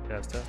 Test, test.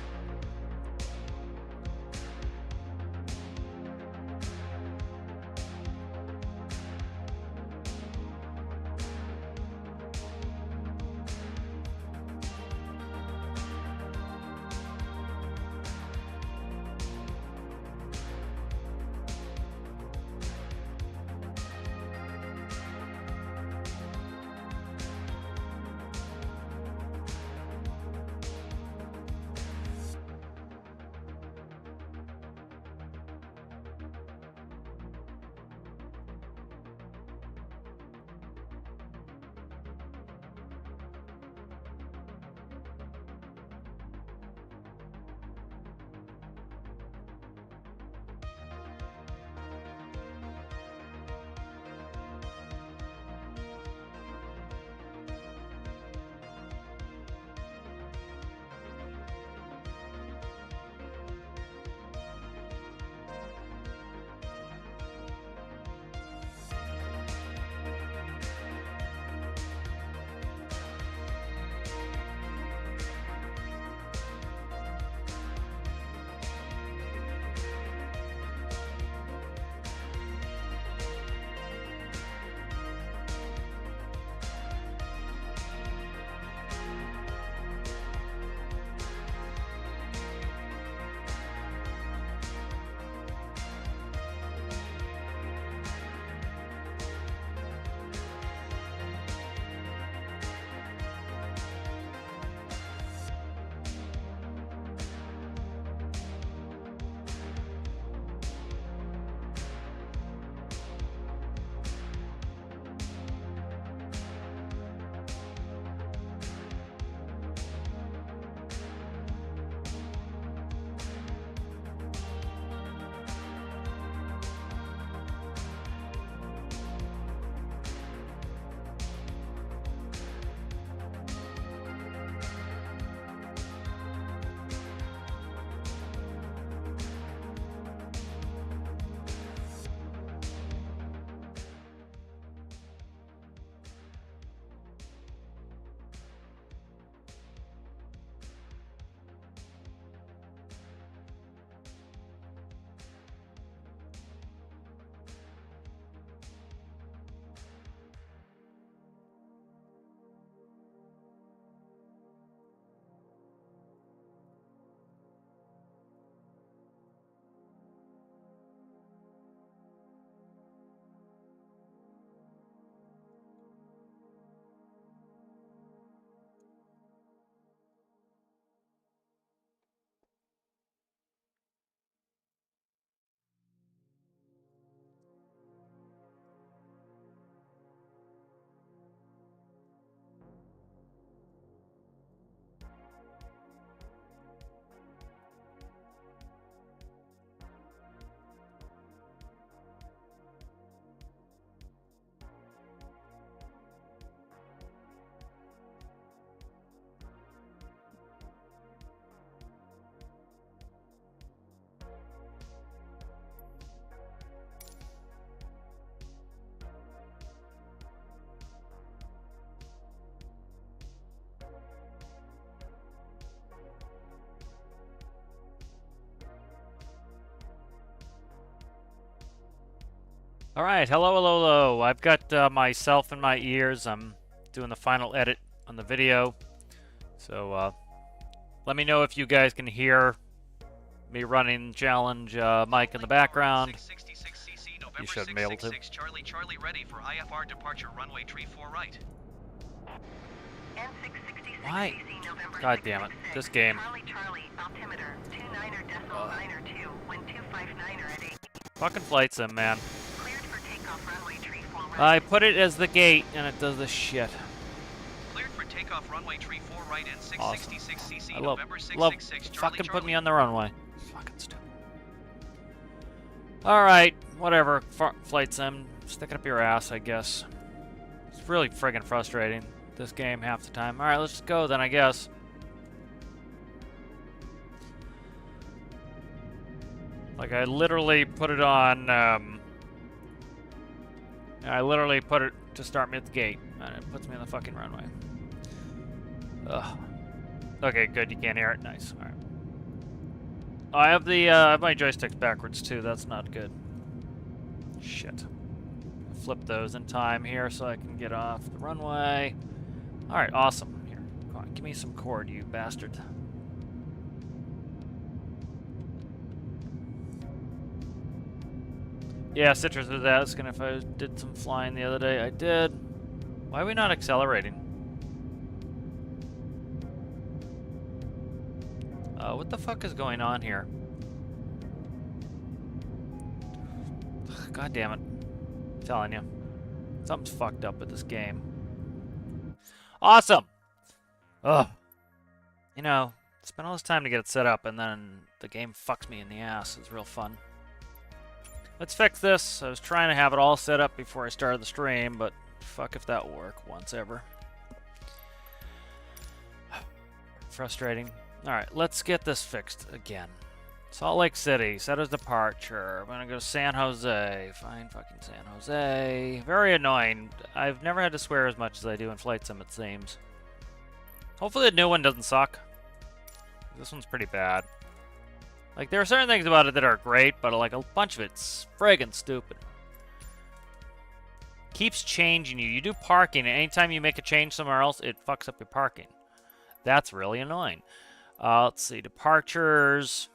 All right, hello, hello, hello. I've got myself in my ears. I'm doing the final edit on the video. So let me know if you guys can hear me running challenge mic in the background. You should be able to. Charlie, Charlie, ready for IFR departure runway 34 right. Why? God damn it. This game. Fucking Flightsim, man. I put it as the gate, and it does this shit. Cleared for takeoff runway 34 right and 666 CC I love November 666 Charlie, fucking Charlie. put me on the runway. Fucking stupid. Alright, whatever. Flightsim, stick it up your ass, I guess. It's really friggin' frustrating, this game, half the time. Alright, let's just go then, I guess. Like, I literally put it on, I literally put it to start me at the gate, and it puts me on the fucking runway. Ugh. Okay, good. You can't hear it. Nice. All right. Oh, I have the I have my joysticks backwards too. That's not good. Shit. Flip those in time here so I can get off the runway. All right, awesome. Here, come on, give me some cord, you bastard. Yeah, Citrus was asking if I did some flying the other day. I did. Why are we not accelerating? What the fuck is going on here? God damn it. I'm telling you. Something's fucked up with this game. Awesome! Ugh. You know, spend all this time to get it set up and then the game fucks me in the ass. It's real fun. Let's fix this. I was trying to have it all set up before I started the stream, but fuck if that will work once ever. Frustrating. Alright, let's get this fixed again. Salt Lake City, set as departure. I'm gonna go to San Jose. Fine fucking San Jose. Very annoying. I've never had to swear as much as I do in Flightsim, it seems. Hopefully the new one doesn't suck. This one's pretty bad. Like, there are certain things about it that are great, but like a bunch of it's friggin' stupid. Keeps changing you. You do parking, and anytime you make a change somewhere else, it fucks up your parking. That's really annoying. Let's see, departures.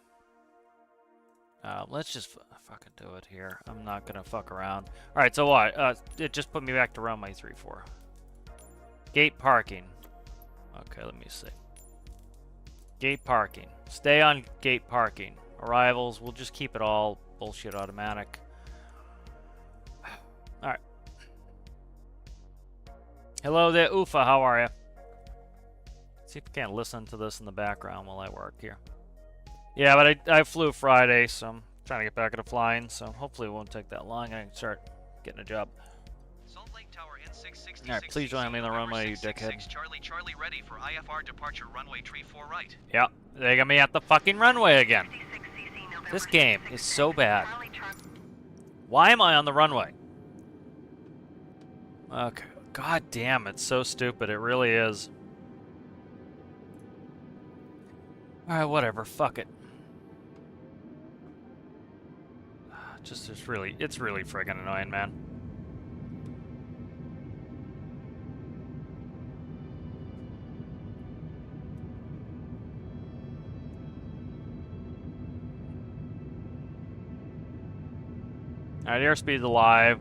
Let's just fucking do it here. I'm not gonna fuck around. All right, so what? It just put me back to runway 34. Gate parking. Okay, let me see. Gate parking. Stay on gate parking. Arrivals, we'll just keep it all bullshit automatic. All right. Hello there, Ufa. How are you? See if I can't listen to this in the background while I work here. Yeah, but I flew Friday, so I'm trying to get back into flying, so hopefully it won't take that long and I can start getting a job. Salt Lake Tower N666. Alright, please join me on the runway, you dickhead. Charlie ready for IFR departure runway tree 4 right. Yeah, they got me at the fucking runway again. This game is so bad. Why am I on the runway? Okay, god damn, it's so stupid, it really is. Alright, whatever, fuck it. It's really friggin' annoying, man. Alright, airspeed's alive.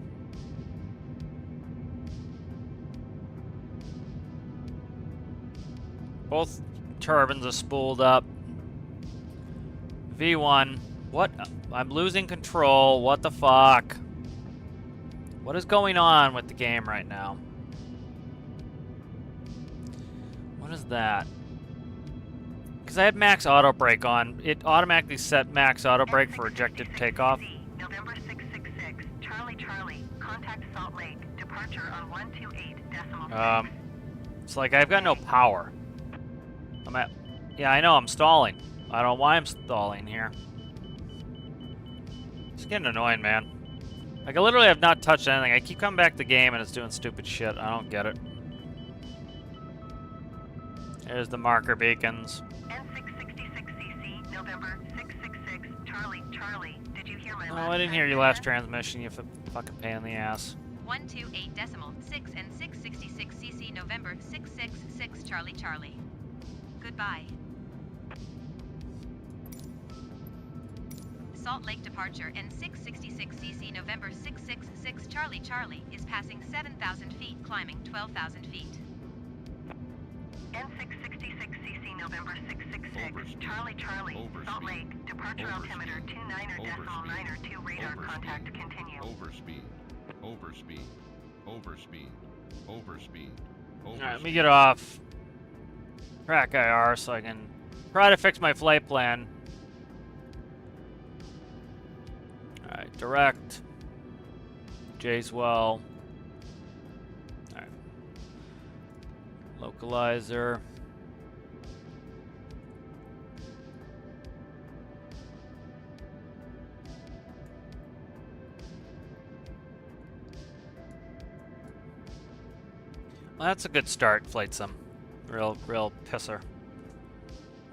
Both turbines are spooled up. V1. What? I'm losing control. What the fuck? What is going on with the game right now? What is that? Because I had max auto brake on. It automatically set max auto brake for ejected takeoff. November 666, Charlie, contact Salt Lake, departure on 128.6. It's like I've got no power. Yeah, I know I'm stalling. I don't know why I'm stalling here. It's getting annoying, man. Like, I literally have not touched anything. I keep coming back to the game and it's doing stupid shit. I don't get it. There's the marker beacons. N666cc, November 666, Charlie, did you hear my Oh, last I didn't hear your last transmission, you fucking pain in the ass. 128.6 and 666cc, November 666, Charlie. Goodbye. Salt Lake departure N666cc, November 666, Charlie is passing 7,000 feet, climbing 12,000 feet. N666cc, November 666, Charlie, Salt Lake, departure altimeter 29.902, radar contact continue. Overspeed. Alright, let me get off. Crack IR so I can try to fix my flight plan. Alright, direct. Jswell. Alright. Localizer. Well, that's a good start, Flightsim. Real pisser.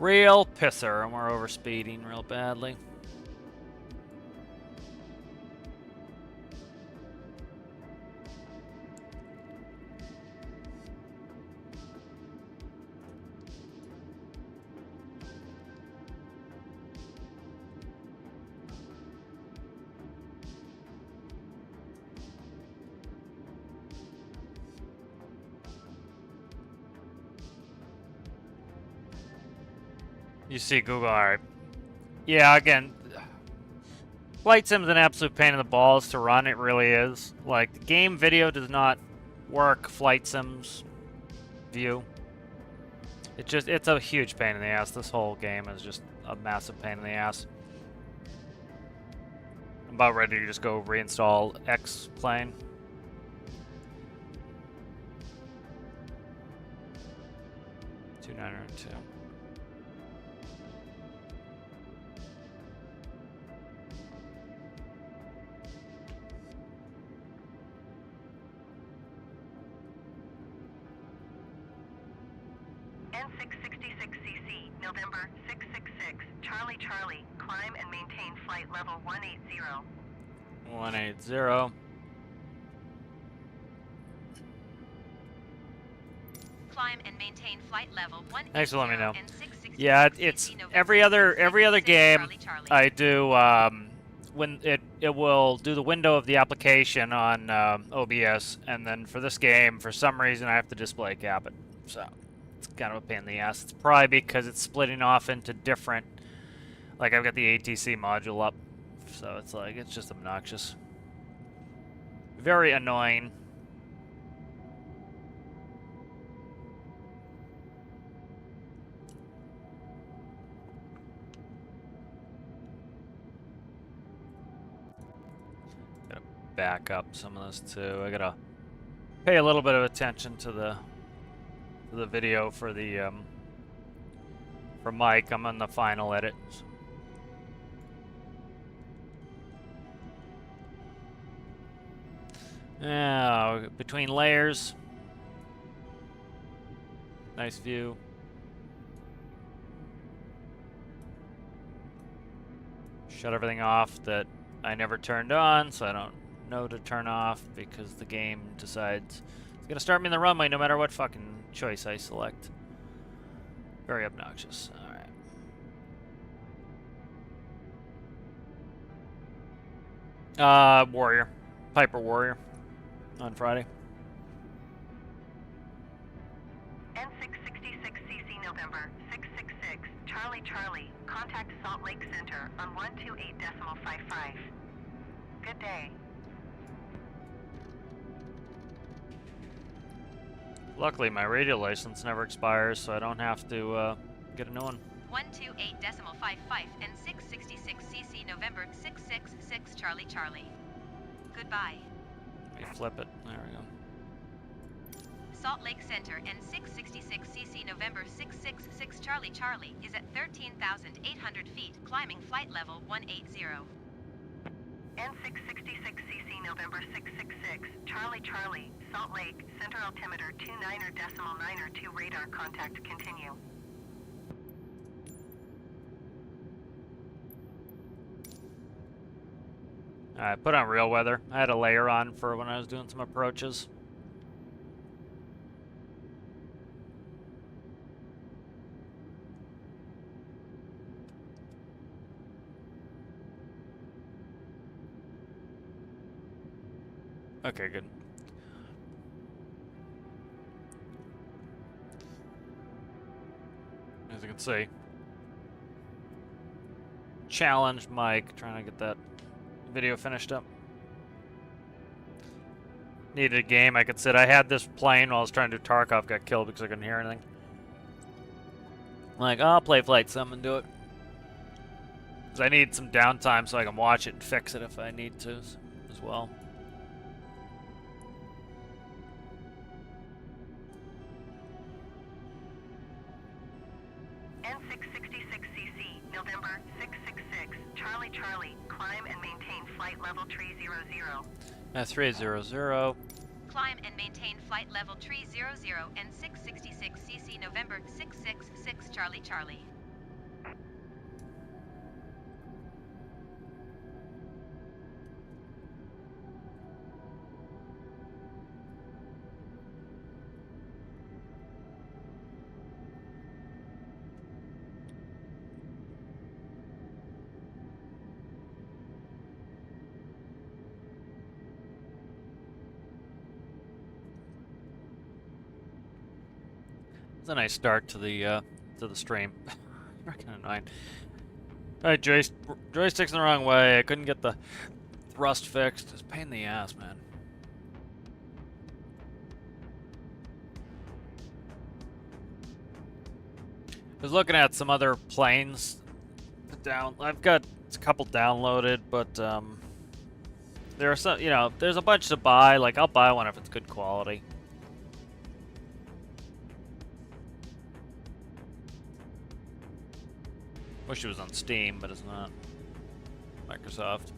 Real pisser, and we're overspeeding real badly. You see Google, alright. Yeah, again, Flightsim's an absolute pain in the balls to run, it really is. Like, the game video does not work Flightsim's view. It's a huge pain in the ass. This whole game is just a massive pain in the ass. I'm about ready to just go reinstall X plane. $2,902. N666cc, November 666, Charlie Charlie, climb and maintain flight level 180. 180. Climb and maintain flight level 180. Thanks for letting me know. and 666 Yeah, CC it's November every other 666 game Charlie, Charlie. I do when it will do the window of the application on OBS, and then for this game, for some reason, I have to display cap it. So it's kind of a pain in the ass. It's probably because it's splitting off into different. Like I've got the ATC module up, so it's like it's just obnoxious. Very annoying. Gotta back up some of this too. I gotta pay a little bit of attention to the video for the for Mike. I'm on the final edit. Yeah, between layers. Nice view. Shut everything off that I never turned on, so I don't know to turn off because the game decides it's gonna start me in the runway no matter what fucking choice I select. Very obnoxious. Alright. Warrior. Piper Warrior. On Friday. N666cc, November 666, Charlie Charlie, contact Salt Lake Center on 128.55. Good day. Luckily, my radio license never expires, so I don't have to get a new one. 128.55 and 666 CC November 666 Charlie Charlie. Goodbye. Let me flip it. There we go. Salt Lake Center and 666 CC November 666 Charlie Charlie is at 13,800 feet, climbing flight level 180. N666cc, November 666, Charlie Charlie, Salt Lake, center altimeter 29.902, radar contact continue. Alright, put on real weather. I had a layer on for when I was doing some approaches. Okay, good. As you can see, challenged Mike trying to get that video finished up. Needed a game I could sit. I had this playing while I was trying to do Tarkov, got killed because I couldn't hear anything. I'm like, I'll play Flightsim and do it. Because I need some downtime so I can watch it and fix it if I need to as well. N666cc, November 666, Charlie Charlie, climb and maintain flight level 300. 300. Climb and maintain flight level 300 and 666 CC November 666 Charlie Charlie. a nice start to the stream. Freaking annoying. Alright, joystick's in the wrong way. I couldn't get the thrust fixed. It's a pain in the ass, man. I was looking at some other planes. I've got a couple downloaded, but there are some. You know, there's a bunch to buy. Like, I'll buy one if it's good quality. Wish it was on Steam, but it's not. Microsoft.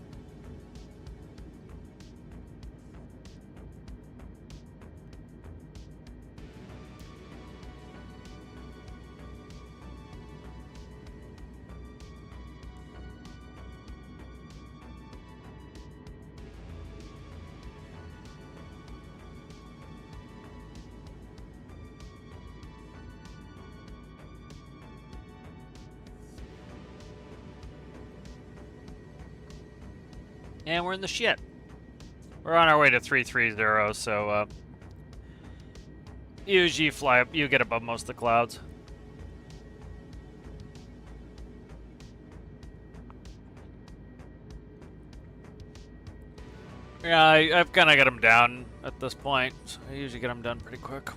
And we're in the shit. We're on our way to 330, so usually you get above most of the clouds. Yeah, I've kind of got them down at this point, so I usually get them done pretty quick.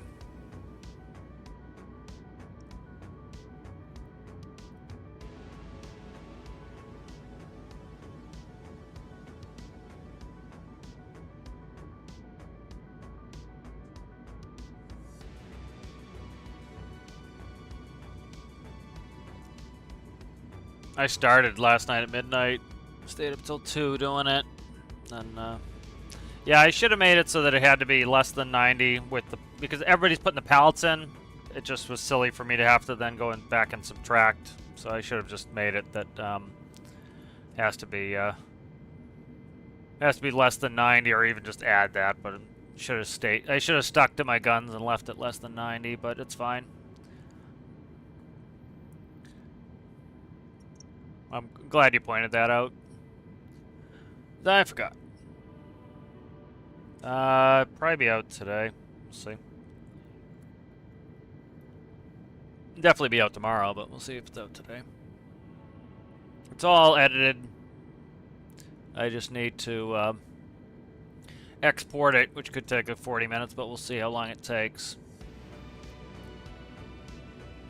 I started last night at midnight, stayed up till 2 doing it, and yeah, I should have made it so that it had to be less than 90 with the, because everybody's putting the pallets in. It just was silly for me to have to then go back and subtract, so I should have just made it that has to be less than 90, or even just add that. But I should have stuck to my guns and left it less than 90, but it's fine. I'm glad you pointed that out. I forgot. Probably be out today. We'll see. Definitely be out tomorrow, but we'll see if it's out today. It's all edited. I just need to export it, which could take 40 minutes, but we'll see how long it takes.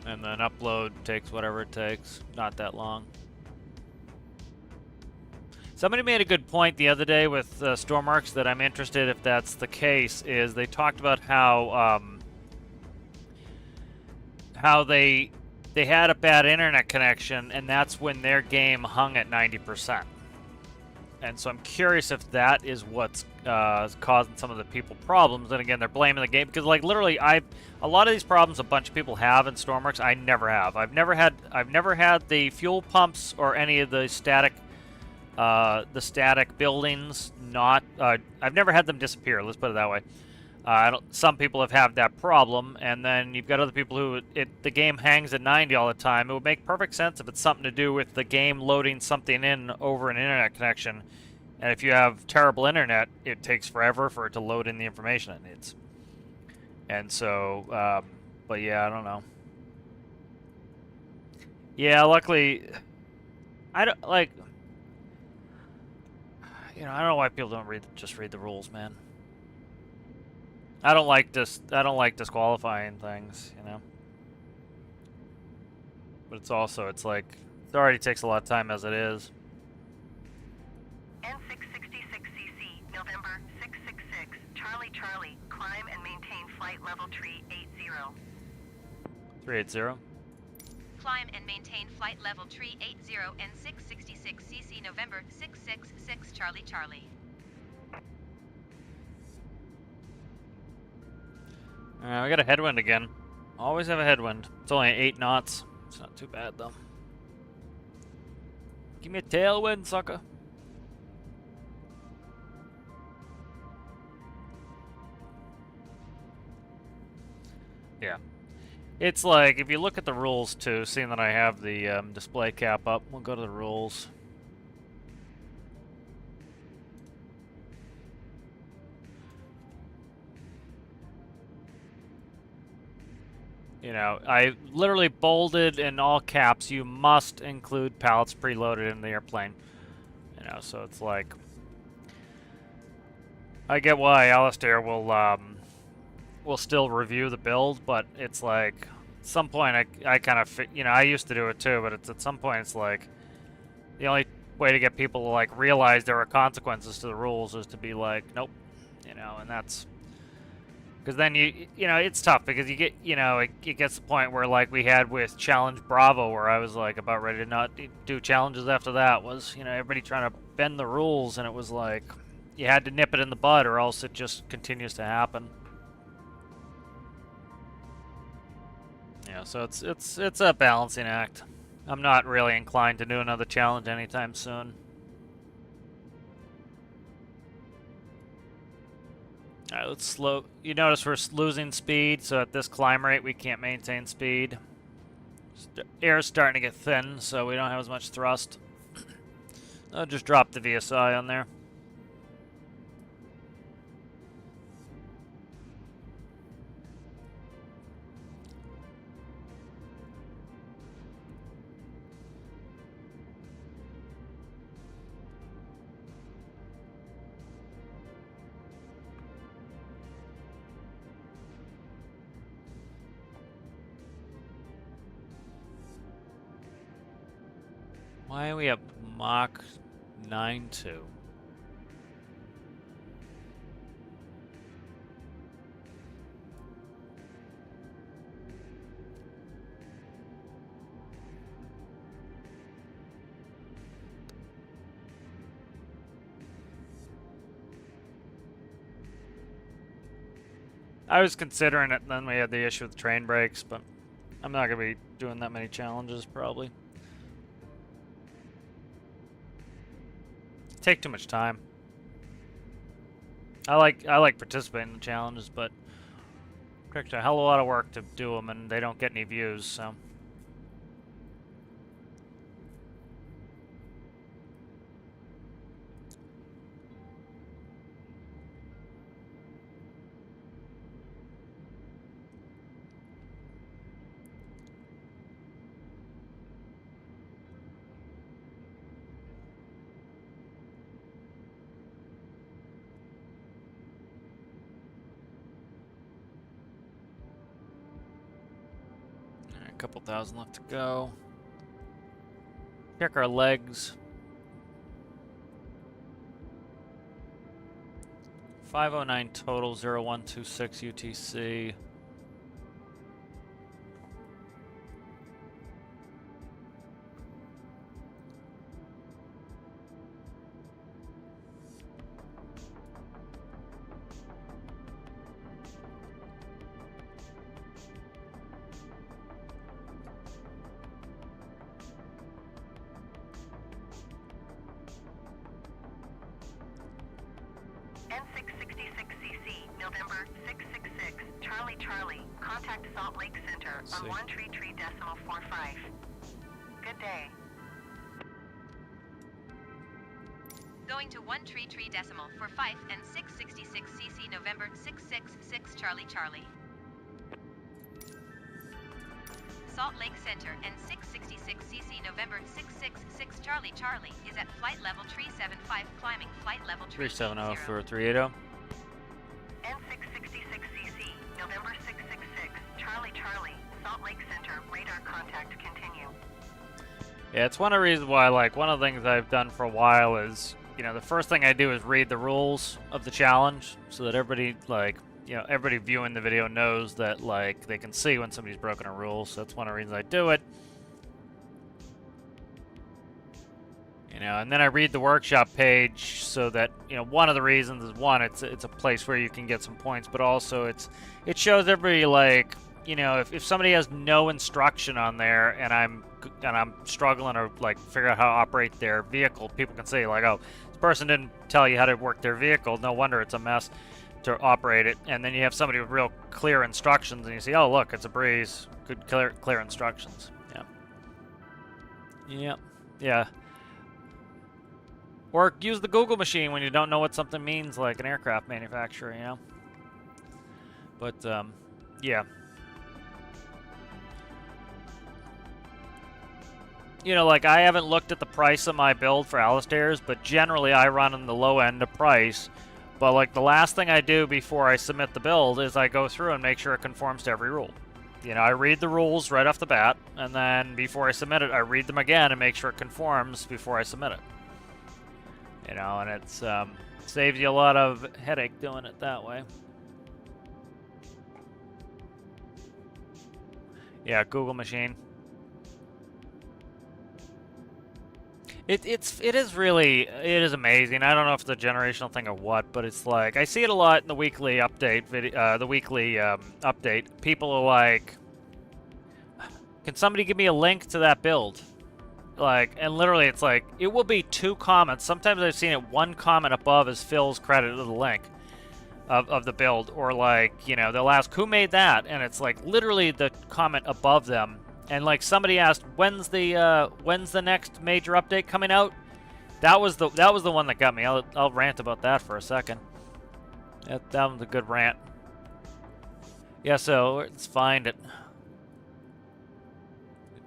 And then upload takes whatever it takes. Not that long. Somebody made a good point the other day with Stormarks that I'm interested if that's the case. Is they talked about how they had a bad internet connection, and that's when their game hung at 90%. And so I'm curious if that is what's causing some of the people problems. And again, they're blaming the game because, like, literally, a lot of these problems a bunch of people have in Stormworks. I never have. I've never had the fuel pumps or any of the static buildings not. I've never had them disappear. Let's put it that way. Some people have had that problem, and then you've got other people who the game hangs at 90 all the time. It would make perfect sense if it's something to do with the game loading something in over an internet connection. And if you have terrible internet, it takes forever for it to load in the information it needs. And so, but yeah, I don't know. Yeah, luckily, I don't like. You know, I don't know why people don't just read the rules, man. I don't like disqualifying things, you know. But it's like it already takes a lot of time as it is. N666cc, November 666, Charlie Charlie, climb and maintain flight level 380. 380. Climb and maintain flight level 380 and 666cc November 666 Charlie Charlie. We got a headwind again. Always have a headwind. It's only 8 knots. It's not too bad though. Give me a tailwind, sucker. Yeah. It's like, if you look at the rules too, seeing that I have the display cap up, we'll go to the rules. You know, I literally bolded in all caps, you must include pallets preloaded in the airplane. You know, so it's like, I get why Alistair will still review the build, but it's like, at some point I kind of, you know, I used to do it too, but it's at some point it's like, the only way to get people to like realize there are consequences to the rules is to be like, nope, you know, and that's, because then you know, it's tough because you get, you know, it gets to the point where like we had with Challenge Bravo where I was like about ready to not do challenges after that was, you know, everybody trying to bend the rules, and it was like, you had to nip it in the bud or else it just continues to happen. Yeah, so it's a balancing act. I'm not really inclined to do another challenge anytime soon. Alright, let's slow. You notice we're losing speed, so at this climb rate we can't maintain speed. Air's starting to get thin, so we don't have as much thrust. I'll just drop the VSI on there. Why are we at Mach 9.2? I was considering it, and then we had the issue with train brakes, but I'm not going to be doing that many challenges, probably. Take too much time. I like participating in the challenges, but it takes a hell of a lot of work to do them, and they don't get any views, so. A couple thousand left to go. Check our legs. 509 total, 0126 UTC. N666cc, November 666, Charlie Charlie, contact Salt Lake Center on 133.45. Good day. Going to 133.45 and 666 CC November 666 Charlie Charlie. Salt Lake Center and 666 CC November 666 Charlie Charlie is at flight level 375, climbing flight level 370 for 380. N666cc, November 666, Charlie Charlie, Salt Lake Center, radar contact continue. Yeah, it's one of the reasons why, like, one of the things I've done for a while is, you know, the first thing I do is read the rules of the challenge so that everybody, like, you know, everybody viewing the video knows that, like, they can see when somebody's broken a rule. So that's one of the reasons I do it. You know, and then I read the workshop page so that, you know, one of the reasons is, one, it's a place where you can get some points, but also it shows everybody, like, you know, if somebody has no instruction on there and I'm struggling to, like, figure out how to operate their vehicle, people can say, like, oh, this person didn't tell you how to work their vehicle, no wonder it's a mess to operate it. And then you have somebody with real clear instructions and you see, oh, look, it's a breeze, good clear instructions. Yeah. Or use the Google machine when you don't know what something means, like an aircraft manufacturer, you know. But yeah. you know, like I haven't looked at the price of my build for Alistairs, but generally I run in the low end of price. But like the last thing I do before I submit the build is I go through and make sure it conforms to every rule. You know, I read the rules right off the bat, and then before I submit it, I read them again and make sure it conforms before I submit it. You know, and it's saves you a lot of headache doing it that way. Yeah, Google machine. It is amazing. I don't know if it's a generational thing or what, but it's like I see it a lot in the weekly update video. Update. People are like, "Can somebody give me a link to that build?" Like, and literally, it's like it will be 2 comments. Sometimes I've seen it 1 comment above as Phil's credit to the link of the build, or like, you know, they'll ask who made that, and it's like literally the comment above them. And like somebody asked, when's the next major update coming out? That was the one that got me. I'll rant about that for a second. That was a good rant. Yeah, so let's find it.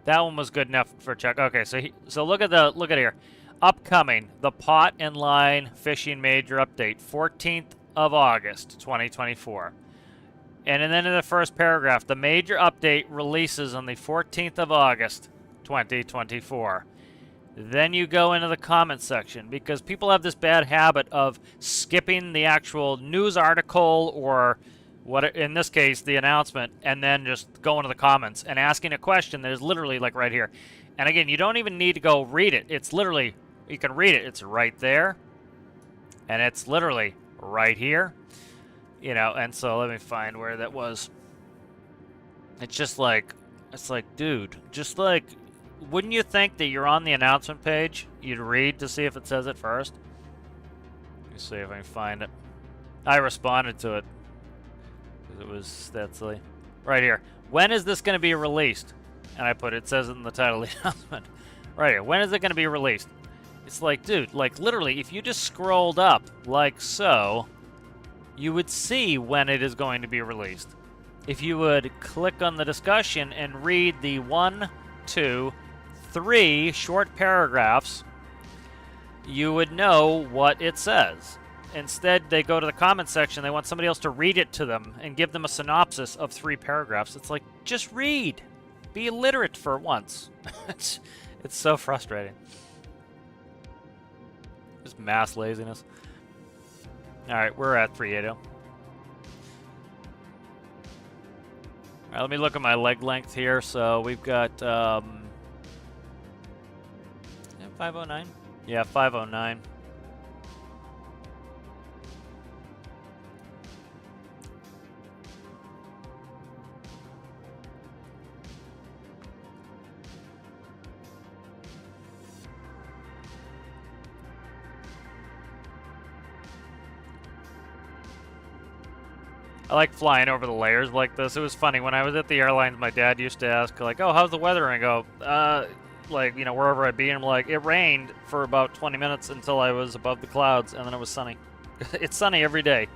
That one was good enough for Chuck. Okay, so look at here. Upcoming, the Pot and Line Fishing Major Update, 14th of August, 2024. And then in the first paragraph, the major update releases on the 14th of August, 2024. Then you go into the comments section, because people have this bad habit of skipping the actual news article or what, in this case, the announcement, and then just going to the comments and asking a question that is literally like right here. And again, you don't even need to go read it. It's literally, you can read it. It's right there. And it's literally right here. You know, and so let me find where that was. It's just like, dude, just like, wouldn't you think that you're on the announcement page, you'd read to see if it says it first? Let me see if I can find it. I responded to it, because it was that silly. Right here. When is this going to be released? And I put, it says it in the title of the announcement. Right here. When is it going to be released? It's like, dude, like literally, if you just scrolled up like so, you would see when it is going to be released. If you would click on the discussion and read the 1, 2, 3 short paragraphs, you would know what it says. Instead, they go to the comment section, they want somebody else to read it to them and give them a synopsis of 3 paragraphs. It's like, just read. Be illiterate for once. It's so frustrating. Just mass laziness. Alright, we're at 380. Alright, let me look at my leg length here. So we've got 509? Yeah, 509. I like flying over the layers like this. It was funny, when I was at the airlines, my dad used to ask, like, oh, how's the weather? And I go, like, you know, wherever I'd be, and I'm like, it rained for about 20 minutes until I was above the clouds, and then it was sunny. It's sunny every day.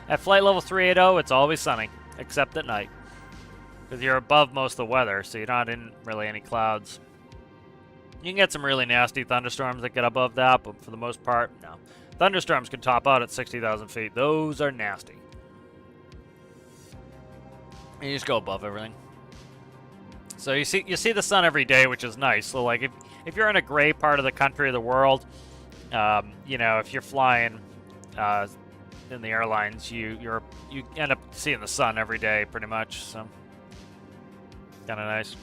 At flight level 380, it's always sunny, except at night. Because you're above most of the weather, so you're not in really any clouds. You can get some really nasty thunderstorms that get above that, but for the most part, no. Thunderstorms can top out at 60,000 feet. Those are nasty. And you just go above everything. So you see the sun every day, which is nice. So like if you're in a gray part of the country or the world, you know, if you're flying in the airlines, you end up seeing the sun every day pretty much. So kind of nice.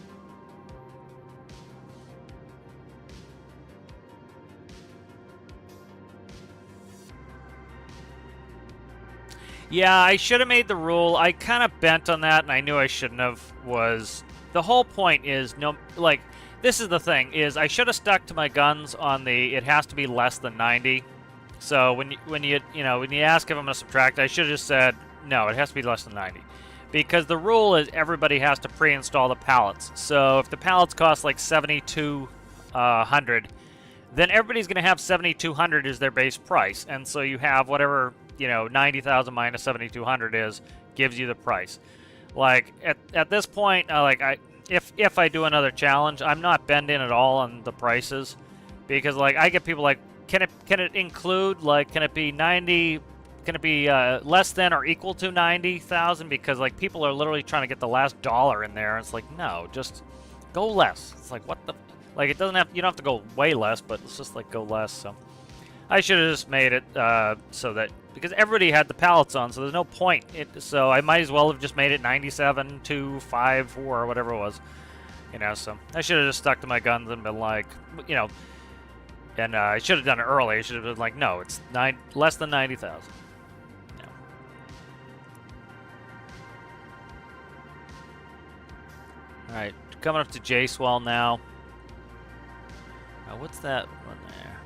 Yeah, I should have made the rule. I kind of bent on that, and I knew I shouldn't have. Was the whole point is no, like, this is the thing, is I should have stuck to my guns on the, it has to be less than 90. So when you ask if I'm gonna subtract, I should have just said no, it has to be less than 90, because the rule is everybody has to pre-install the pallets. So if the pallets cost like 7,200, then everybody's gonna have 7,200 as their base price, and so you have whatever, you know, 90,000 minus 7,200 is, gives you the price. Like at this point, if I do another challenge, I'm not bending at all on the prices, because like I get people like, can it include, like, can it be 90? Can it be less than or equal to 90,000? Because like people are literally trying to get the last dollar in there. It's like, no, just go less. It's like, what the, like, it doesn't have, you don't have to go way less, but it's just like go less. So I should have just made it so that, because everybody had the pallets on, so there's no point. So I might as well have just made it 97, 2, 5, 4, or whatever it was. You know, so I should have just stuck to my guns and been like, you know, and I should have done it early. I should have been like, no, it's less than 90,000. Yeah. All right, coming up to J-Swell now. What's that one there?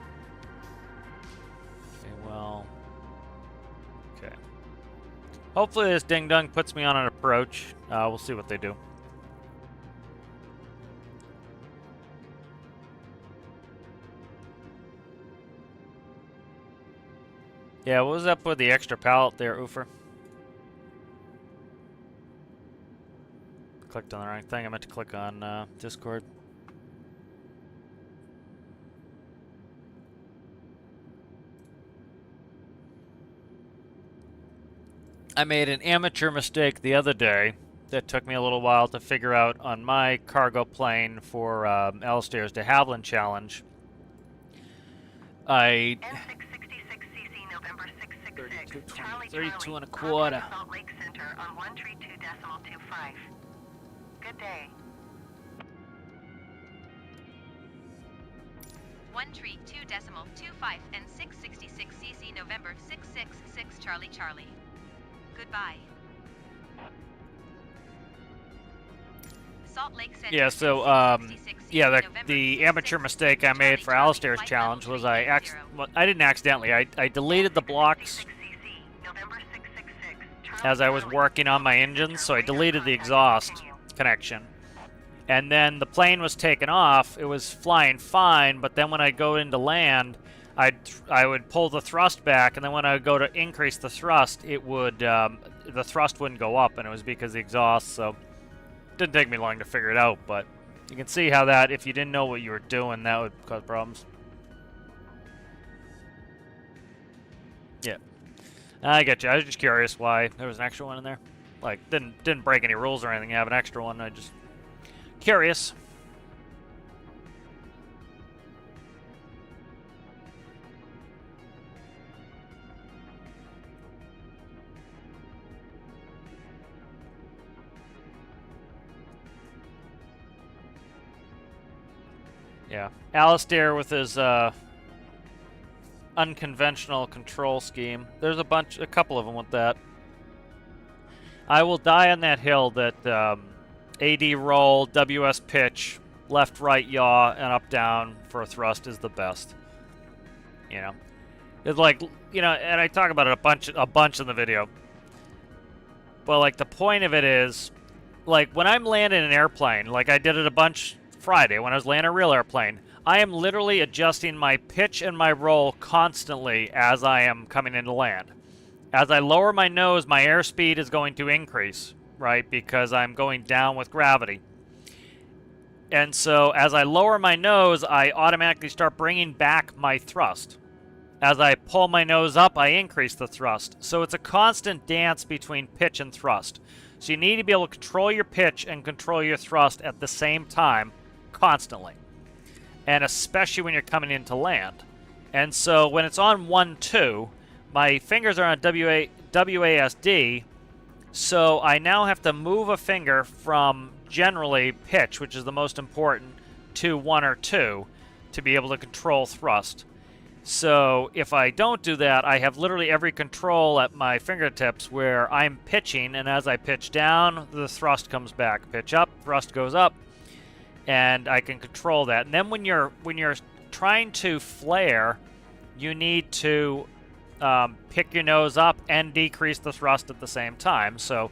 Okay, well, okay. Hopefully this ding dong puts me on an approach. We'll see what they do. Yeah, what was up with the extra pallet there, Oofer? Clicked on the wrong thing. I meant to click on Discord. I made an amateur mistake the other day that took me a little while to figure out on my cargo plane for Alistair's de Havilland challenge. I... N666cc November 666. Charlie 32 and a Charlie, quarter. contact Salt Lake Center on 132.25. Good day. 132.25 and 666 cc November 666 Charlie Charlie. Goodbye. Salt Lake Center. Yeah, so, yeah, the amateur mistake I made for Alistair's challenge was I didn't accidentally. I deleted the blocks as I was working on my engine, so I deleted the exhaust connection. And then the plane was taken off. It was flying fine, but then when I go into land, I would pull the thrust back, and then when I would go to increase the thrust, it would the thrust wouldn't go up, and it was because of the exhaust. So it didn't take me long to figure it out, but you can see how that, if you didn't know what you were doing, that would cause problems. Yeah, I get you. I was just curious why there was an extra one in there. Like, didn't break any rules or anything. You have an extra one. I just curious. Yeah, Alistair with his unconventional control scheme. There's a couple of them with that. I will die on that hill that AD roll, WS pitch, left, right, yaw, and up, down for a thrust is the best. You know, it's like, you know, and I talk about it a bunch in the video. But like the point of it is, like when I'm landing an airplane, like I did it a bunch Friday when I was landing a real airplane, I am literally adjusting my pitch and my roll constantly as I am coming into land. As I lower my nose, my airspeed is going to increase, right? Because I'm going down with gravity. And so as I lower my nose, I automatically start bringing back my thrust. As I pull my nose up, I increase the thrust. So it's a constant dance between pitch and thrust. So you need to be able to control your pitch and control your thrust at the same time, constantly. And especially when you're coming into land. And so when it's on 1-2, my fingers are on WASD, so I now have to move a finger from generally pitch, which is the most important, to 1 or 2 to be able to control thrust. So if I don't do that, I have literally every control at my fingertips where I'm pitching, and as I pitch down, the thrust comes back. Pitch up, thrust goes up, and I can control that. And then when you're trying to flare, you need to pick your nose up and decrease the thrust at the same time. So,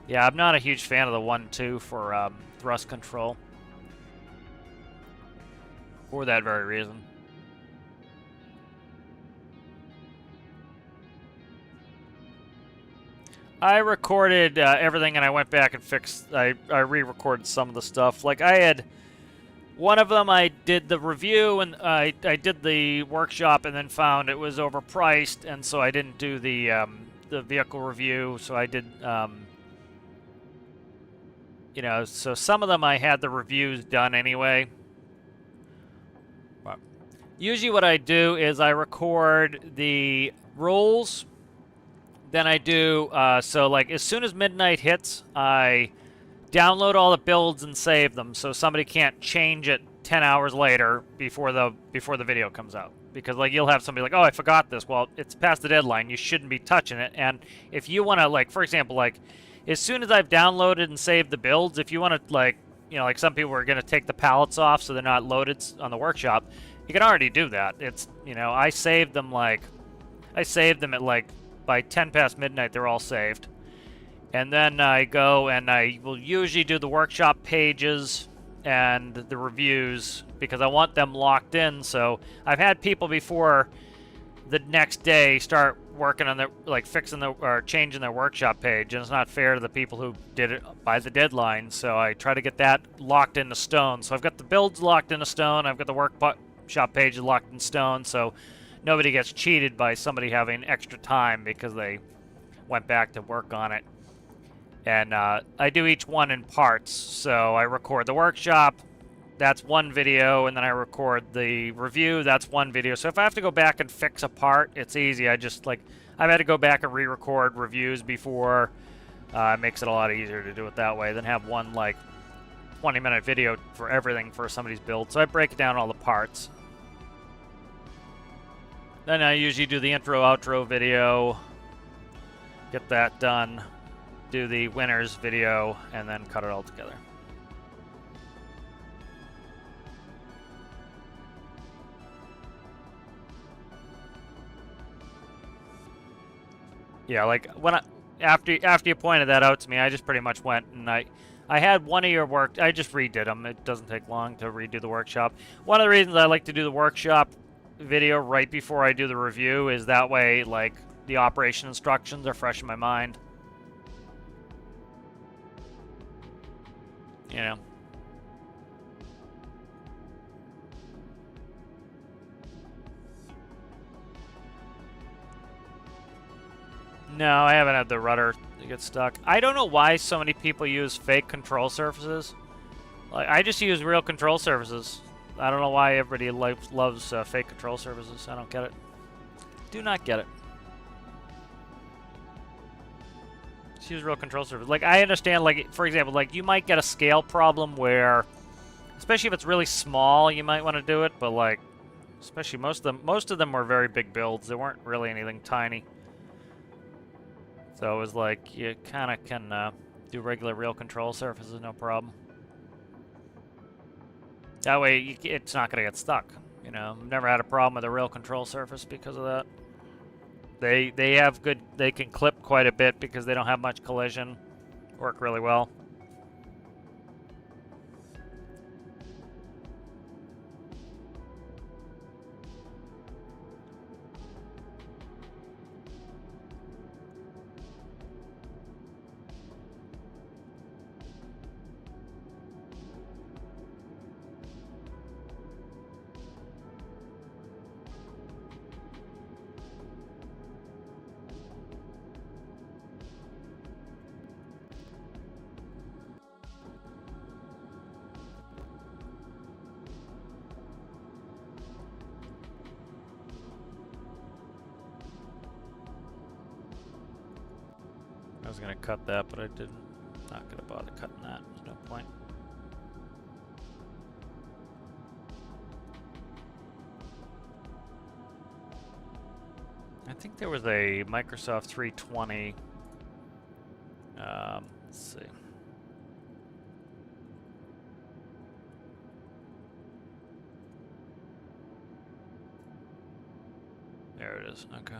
yeah, I'm not a huge fan of the 1-2 for thrust control. For that very reason. I recorded everything, and I went back and fixed. I re-recorded some of the stuff. Like I had one of them, I did the review and I did the workshop, and then found it was overpriced, and so I didn't do the vehicle review. So I did, you know, so some of them I had the reviews done anyway. But usually, what I do is I record the rules. Then I do, so like as soon as midnight hits, I download all the builds and save them so somebody can't change it 10 hours later before the video comes out. Because like you'll have somebody like, oh, I forgot this. Well, it's past the deadline. You shouldn't be touching it. And if you want to, like, for example, like as soon as I've downloaded and saved the builds, if you want to, like, you know, like some people are going to take the pallets off so they're not loaded on the workshop, you can already do that. It's, you know, I saved them at like by 10 past midnight, they're all saved. And then I go and I will usually do the workshop pages and the reviews because I want them locked in. So I've had people before the next day start working on their, like, fixing the or changing their workshop page, and it's not fair to the people who did it by the deadline. So I try to get that locked into stone. So I've got the builds locked into stone. I've got the workshop page locked in stone. So nobody gets cheated by somebody having extra time because they went back to work on it. And I do each one in parts. So I record the workshop, that's one video, and then I record the review, that's one video. So if I have to go back and fix a part, it's easy. I've had to go back and re-record reviews before. It makes it a lot easier to do it that way than have one, like, 20-minute video for everything for somebody's build. So I break down all the parts. Then I usually do the intro, outro video, get that done, do the winners video, and then cut it all together. Yeah, like when after you pointed that out to me, I just pretty much went and I had one of your work. I just redid them. It doesn't take long to redo the workshop. One of the reasons I like to do the workshop video right before I do the review is that way, like, the operation instructions are fresh in my mind. You know. No, I haven't had the rudder get stuck. I don't know why so many people use fake control surfaces. Like, I just use real control surfaces. I don't know why everybody loves fake control surfaces. I don't get it. Do not get it. Just use real control surfaces. Like, I understand, like, for example, like, you might get a scale problem where, especially if it's really small, you might want to do it, but, like, especially most of them were very big builds. There weren't really anything tiny. So it was like, you kind of can do regular real control surfaces, no problem. That way, it's not going to get stuck. You know, I've never had a problem with a real control surface because of that. They have good, they can clip quite a bit because they don't have much collision. Work really well. I was gonna cut that, but I didn't. Not gonna bother cutting that. There's no point. I think there was a Microsoft 320. Let's see. There it is. Okay.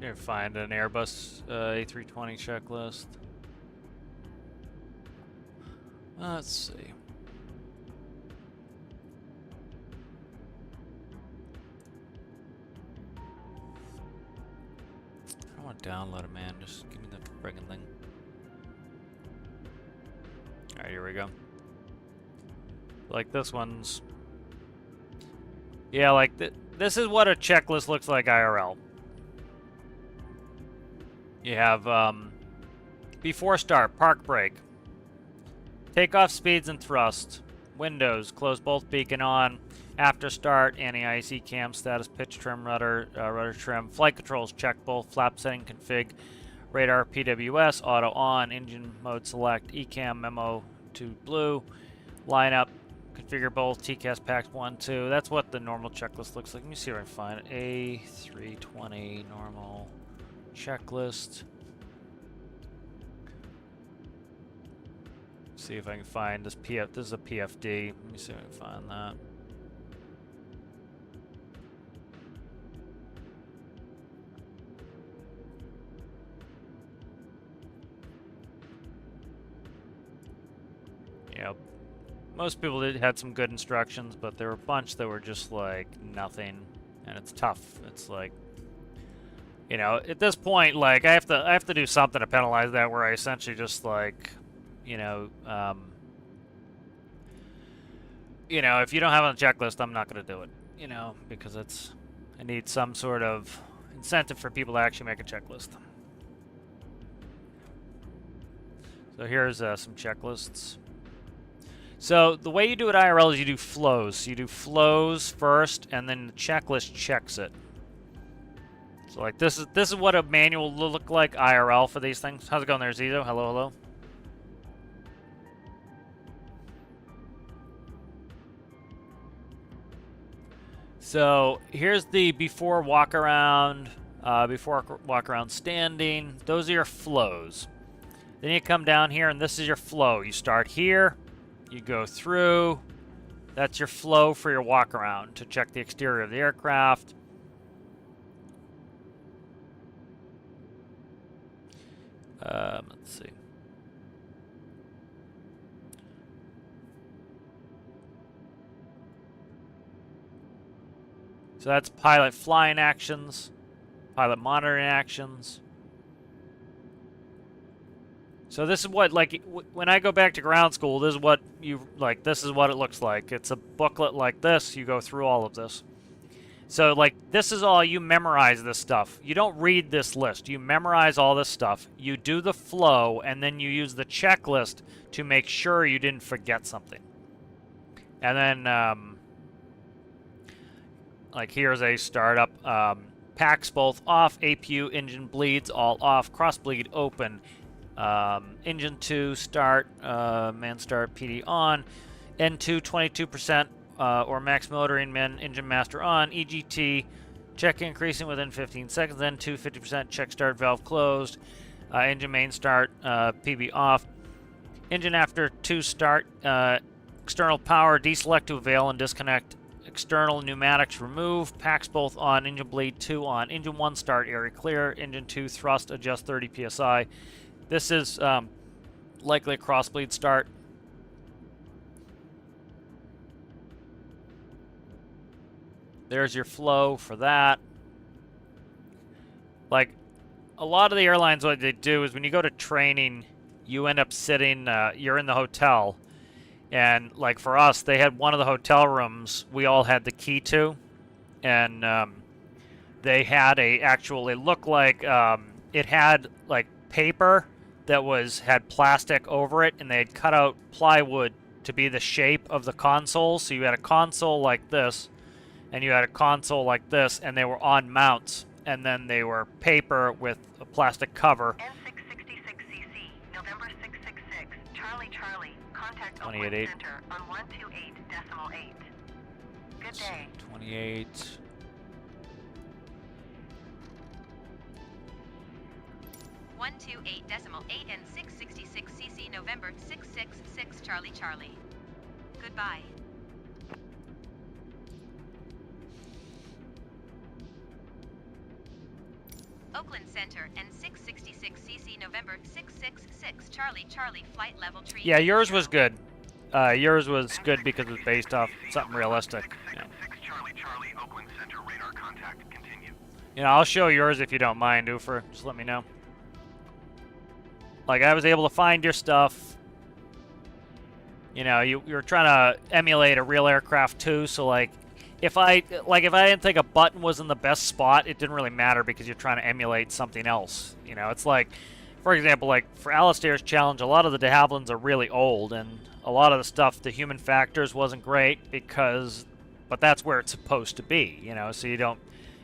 Here, find an Airbus A320 checklist. Let's see. I don't want to download it, man. Just give me the friggin' thing. Alright, here we go. Like this one's... Yeah, like this is what a checklist looks like IRL. You have before start, park brake, takeoff speeds and thrust, windows, close both beacon on, after start, anti-ice cam status, pitch trim, rudder trim, flight controls, check both, flap setting config, radar PWS, auto on, engine mode select, ECAM memo to blue, lineup, configure both, TCAS packs 1, 2. That's what the normal checklist looks like. Let me see if I can find it. A320 normal checklist. See if I can find this PF. This is a PFD. Let me see if I can find that. Yep. Most people had some good instructions, but there were a bunch that were just like nothing, and it's tough. It's like, you know, at this point, like I have to do something to penalize that, where I essentially just like, you know, if you don't have it on the checklist, I'm not going to do it, you know, because I need some sort of incentive for people to actually make a checklist. So here's some checklists. So the way you do it IRL is you do flows. So you do flows first, and then the checklist checks it. So like this is what a manual will look like IRL for these things. How's it going there, Zizo? Hello, hello. So here's the before walk around standing. Those are your flows. Then you come down here, and this is your flow. You start here. You go through. That's your flow for your walk around to check the exterior of the aircraft. Let's see. So that's pilot flying actions, pilot monitoring actions. So this is what, like, when I go back to ground school, this is what this is what it looks like. It's a booklet like this. You go through all of this. So, like, this is all, you memorize this stuff. You don't read this list. You memorize all this stuff. You do the flow, and then you use the checklist to make sure you didn't forget something. And then, like, here's a startup. Packs both off. APU engine bleeds all off. Cross bleed open. Engine 2 start, man start PD on, N2 22% or max motoring, man engine master on, EGT check increasing within 15 seconds, N2 50% check start valve closed, engine main start, PB off, engine after 2 start, external power deselect to avail and disconnect, external pneumatics remove, packs both on, engine bleed 2 on, engine 1 start area clear, engine 2 thrust adjust 30 psi. This is likely a crossbleed start. There's your flow for that. Like, a lot of the airlines, what they do is when you go to training, you end up sitting, you're in the hotel. And, like, for us, they had one of the hotel rooms we all had the key to. And they had it looked like, it had, like, paper that had plastic over it, and they had cut out plywood to be the shape of the console. So you had a console like this, and you had a console like this, and they were on mounts, and then they were paper with a plastic cover. N666cc, November 666, Charlie Charlie, contact Oakland 28.8. Center on 128.8. Good day. 28. One two 8.8 and 666 cc November 666 Charlie Charlie. Goodbye. Oakland Charlie Charlie flight level tree. Yeah, yours was good. Yours was good because it was based off something realistic. You know. Charlie Charlie, Oakland Center, radar contact, continue. You know, I'll show yours if you don't mind, Oofer. Just let me know. Like, I was able to find your stuff. You know, you're trying to emulate a real aircraft too, so like if I didn't think a button was in the best spot, it didn't really matter because you're trying to emulate something else. You know, it's like, for example, like for Alistair's challenge, a lot of the de Havillands are really old, and a lot of the stuff, the human factors wasn't great but that's where it's supposed to be, you know, so you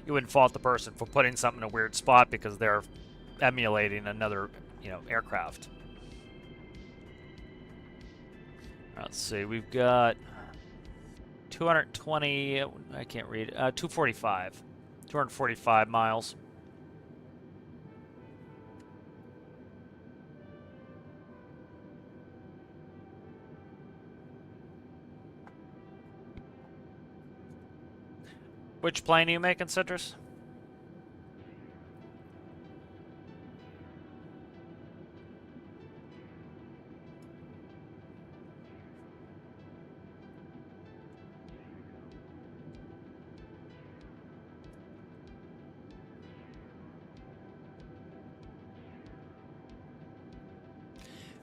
wouldn't fault the person for putting something in a weird spot because they're emulating another, you know, aircraft. Let's see, we've got 220, I can't read, 245 miles. Which plane are you making, Citrus?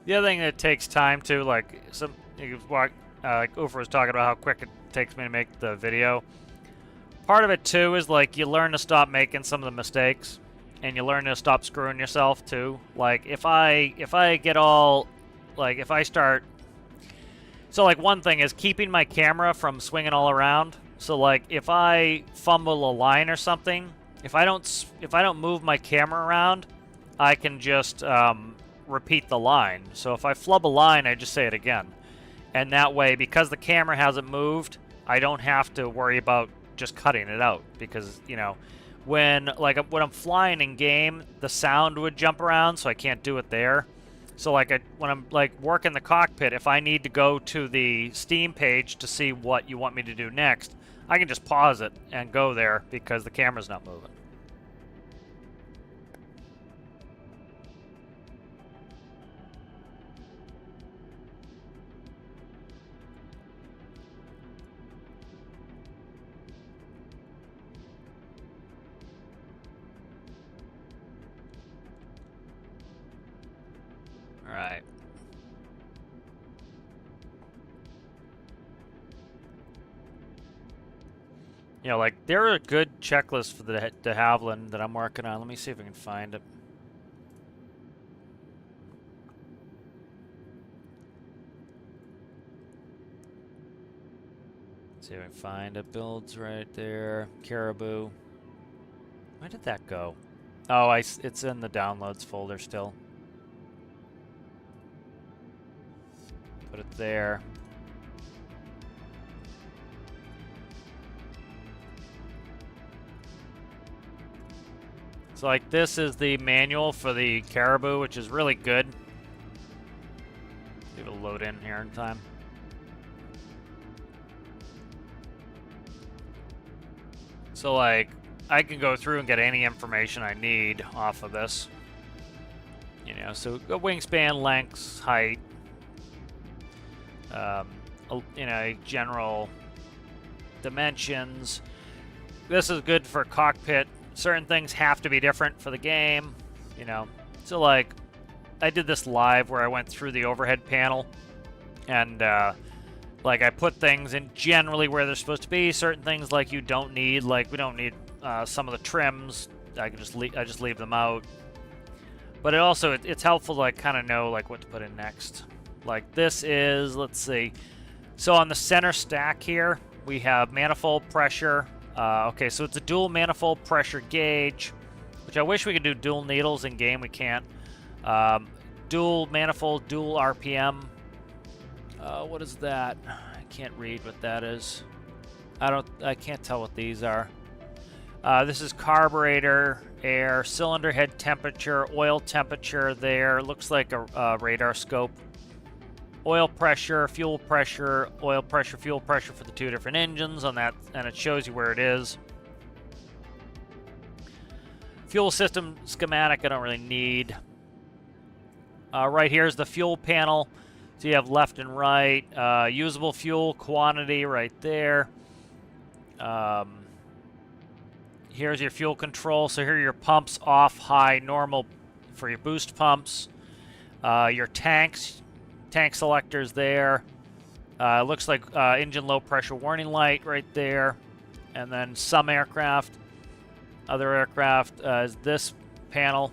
The other thing that takes time too, like like Ufer was talking about how quick it takes me to make the video. Part of it too is like you learn to stop making some of the mistakes, and you learn to stop screwing yourself too. Like if I get all, like if I start, so like one thing is keeping my camera from swinging all around. So like if I fumble a line or something, if I don't move my camera around, I can just repeat the line. So if I flub a line, I just say it again. And that way, because the camera hasn't moved, I don't have to worry about just cutting it out. Because, you know, when I'm flying in game, the sound would jump around, so I can't do it there. So like when I'm like working the cockpit, if I need to go to the Steam page to see what you want me to do next, I can just pause it and go there because the camera's not moving. Alright. You know, like, there are a good checklist for the de Havilland that I'm working on. Let me see if I can find it. See if I can find it. Builds right there. Caribou. Where did that go? Oh, it's in the downloads folder still. Put it there. So like this is the manual for the Caribou, which is really good. Give it a load in here in time. So like I can go through and get any information I need off of this. You know, so wingspan, lengths, height, you know, general dimensions. This is good for cockpit. Certain things have to be different for the game, you know. So like, I did this live where I went through the overhead panel, and like I put things in generally where they're supposed to be. Certain things like you don't need, like we don't need some of the trims. I just leave them out. But it's helpful to like kind of know like what to put in next. Like this is, let's see. So on the center stack here, we have manifold pressure. Okay, so it's a dual manifold pressure gauge, which I wish we could do dual needles in game. We can't. Dual manifold, dual RPM. What is that? I can't read what that is. I can't tell what these are. This is carburetor, air, cylinder head temperature, oil temperature there. Looks like a radar scope. Oil pressure, fuel pressure, oil pressure, fuel pressure for the two different engines on that, and it shows you where it is. Fuel system schematic I don't really need. Right here is the fuel panel. So you have left and right. Usable fuel quantity right there. Here's your fuel control. So here are your pumps, off, high, normal for your boost pumps. Your tanks, tank selectors there. Looks like engine low pressure warning light right there. And then some aircraft, other aircraft is this panel.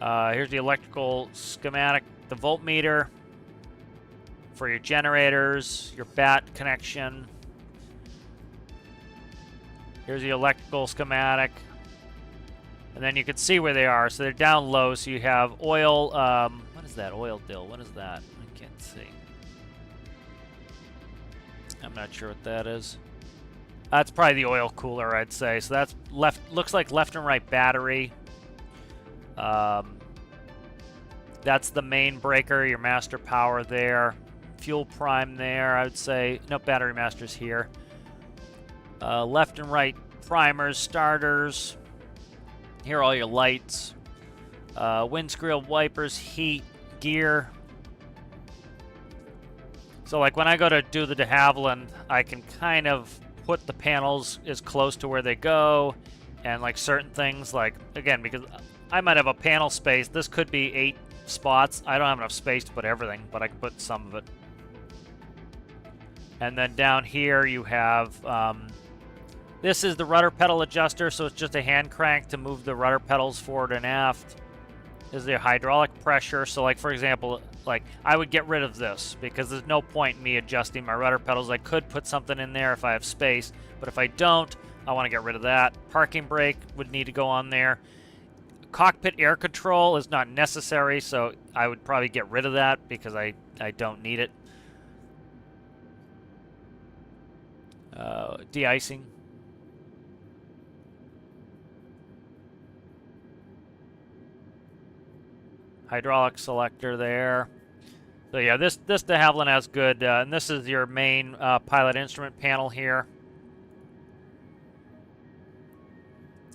Here's the electrical schematic, the voltmeter for your generators, your bat connection. Here's the electrical schematic. And then you can see where they are. So they're down low. So you have oil. What is that? Oil dill. What is that? I can't see. I'm not sure what that is. That's probably the oil cooler, I'd say. So that's left. Looks like left and right battery. That's the main breaker. Your master power there. Fuel prime there. I would say. No, battery master's here. Left and right primers, starters. Here are all your lights. Windscreen wipers, heat, gear. So like when I go to do the de Havilland, I can kind of put the panels as close to where they go. And like certain things, like, again, because I might have a panel space. This could be 8 spots. I don't have enough space to put everything, but I can put some of it. And then down here you have... this is the rudder pedal adjuster, so it's just a hand crank to move the rudder pedals forward and aft. This is the hydraulic pressure, so like for example, like I would get rid of this because there's no point in me adjusting my rudder pedals. I could put something in there if I have space, but if I don't, I want to get rid of that. Parking brake would need to go on there. Cockpit air control is not necessary, so I would probably get rid of that because I don't need it. De-icing. Hydraulic selector there. So yeah, this de Havilland has good, and this is your main pilot instrument panel here.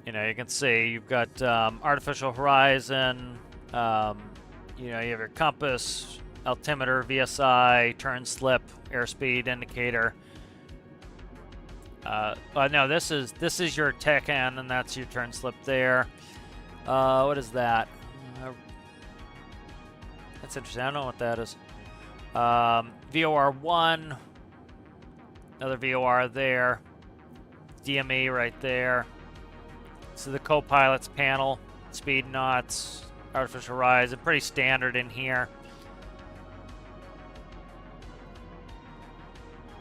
You know, you can see you've got artificial horizon. You know, you have your compass, altimeter, VSI, turn slip, airspeed indicator. No, this is your TECAN, and that's your turn slip there. What is that? That's interesting. I don't know what that is. VOR1. Another VOR there. DME right there. So the co-pilot's panel. Speed knots. Artificial horizon. Pretty standard in here.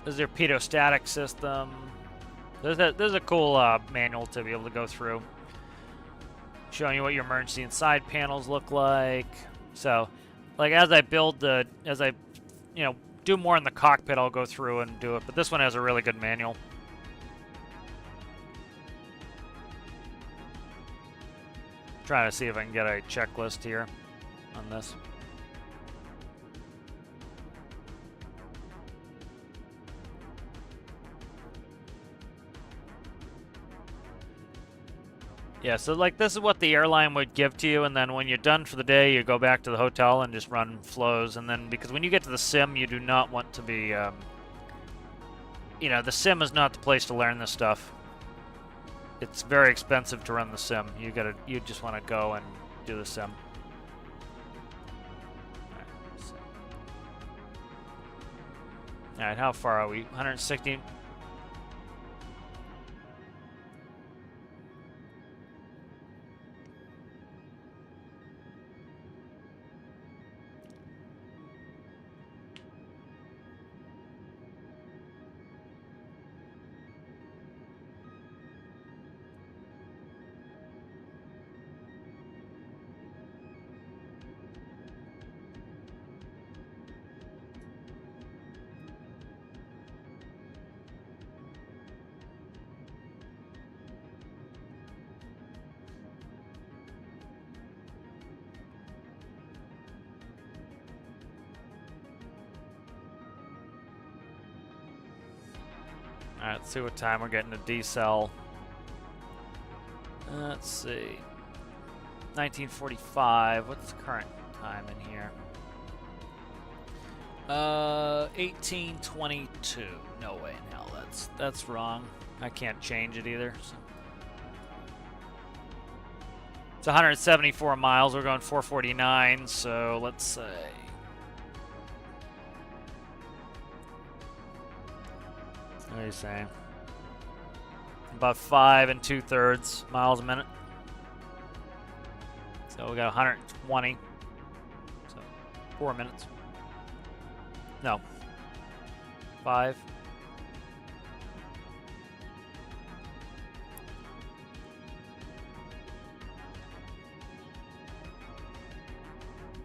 This is your pedostatic system. There's a cool manual to be able to go through. Showing you what your emergency and side panels look like. So... like as I build you know, do more in the cockpit, I'll go through and do it. But this one has a really good manual. Trying to see if I can get a checklist here on this. Yeah, so like this is what the airline would give to you, and then when you're done for the day, you go back to the hotel and just run flows. And then because when you get to the sim, you do not want to be, you know, the sim is not the place to learn this stuff. It's very expensive to run the sim. You just want to go and do the sim. All right, how far are we? 160. Alright, let's see what time we're getting to decel. Let's see. 1945. What's the current time in here? 1822. No way in hell. That's wrong. I can't change it either. So. It's 174 miles. We're going 449. So let's say. What are you saying? About 5 2/3 miles a minute. So we got 120. So 4 minutes. No. 5.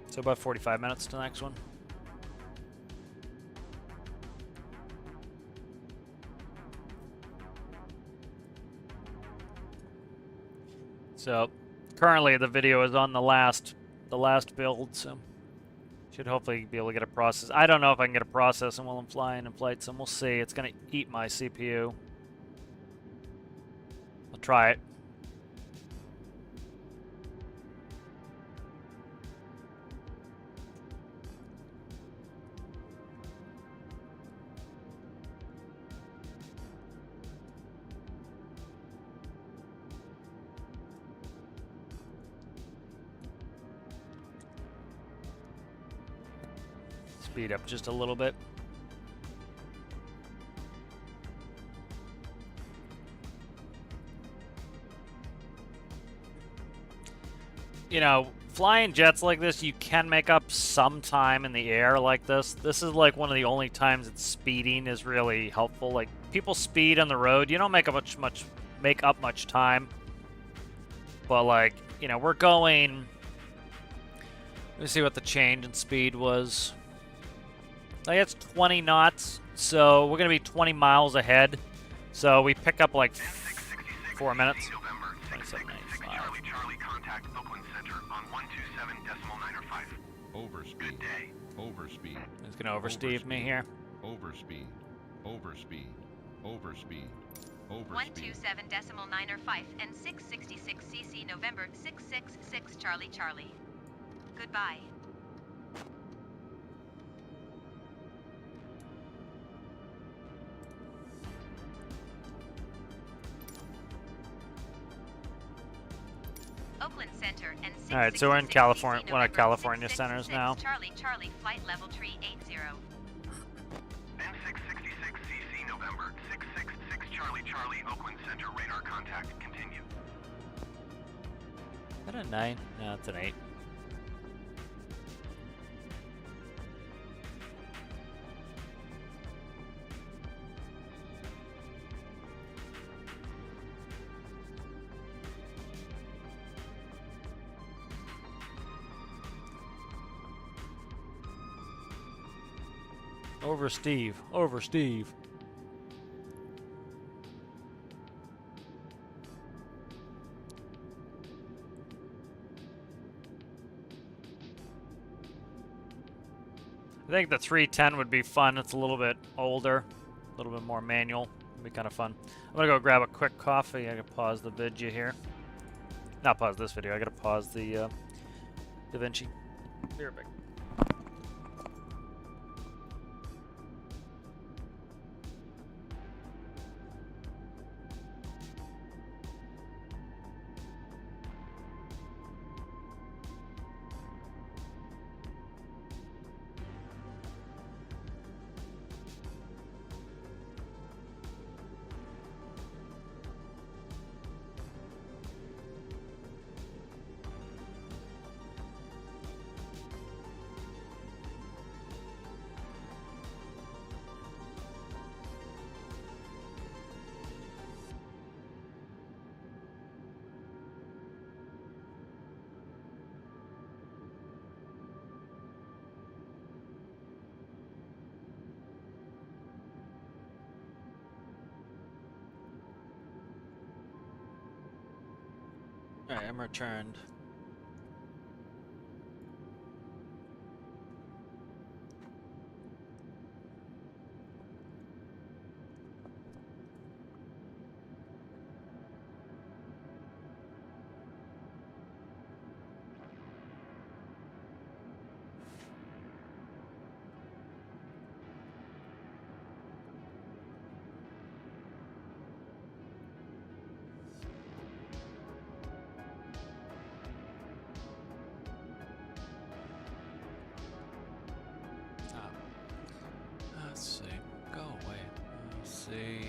So about 45 minutes to the next one. So currently the video is on the last build, so should hopefully be able to get a process. I don't know if I can get a processing while I'm flying in Flightsim. We'll see. It's gonna eat my CPU. I'll try it. Speed up just a little bit. You know, flying jets like this, you can make up some time in the air like this. This is like one of the only times that speeding is really helpful. Like, people speed on the road, you don't make up much time. But like, you know, we're going. Let me see what the change in speed was. Like, it's 20 knots, so we're gonna be 20 miles ahead. So we pick up like 4 minutes. 27.95. Charlie, Charlie, contact Oakland Center on 127.905. Overspeed. Good day. Overspeed. It's gonna oversteve me here. Overspeed. Overspeed. Overspeed. Overspeed. 127.905 and 666 CC November 666 Charlie Charlie. Goodbye. Oakland Center and All right, so we're in 666 California, CC one of November California 666 centers now. Charlie Charlie flight level 380. N666CC November 666 Charlie, Charlie, Oakland Center, radar contact, continue. Is that a 9? No, it's an 8. Over Steve. Over Steve. I think the 310 would be fun. It's a little bit older, a little bit more manual. It'd be kind of fun. I'm gonna go grab a quick coffee. I gotta pause the video here. Not pause this video. I gotta pause the DaVinci. Be right back. Alright, I'm returned. Let's see. Go away. Let's see.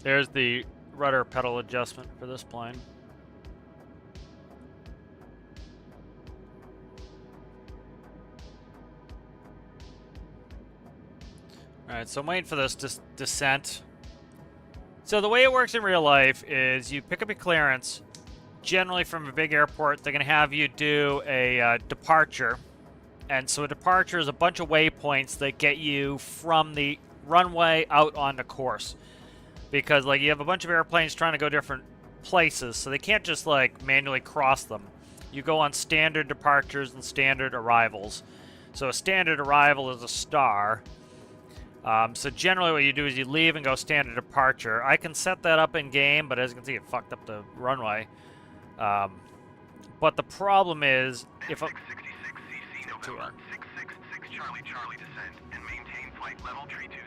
There's the rudder pedal adjustment for this plane. Alright, so I'm waiting for this descent. So the way it works in real life is you pick up your clearance. Generally from a big airport, they're going to have you do a departure. And so a departure is a bunch of waypoints that get you from the runway out onto course. Because like you have a bunch of airplanes trying to go different places, so they can't just like manually cross them. You go on standard departures and standard arrivals. So a standard arrival is a star. So generally what you do is you leave and go standard departure. I can set that up in game, but as you can see, it fucked up the runway. But the problem is, if I'm... 666 CC November, 666 Charlie Charlie descend and maintain flight level tree 20.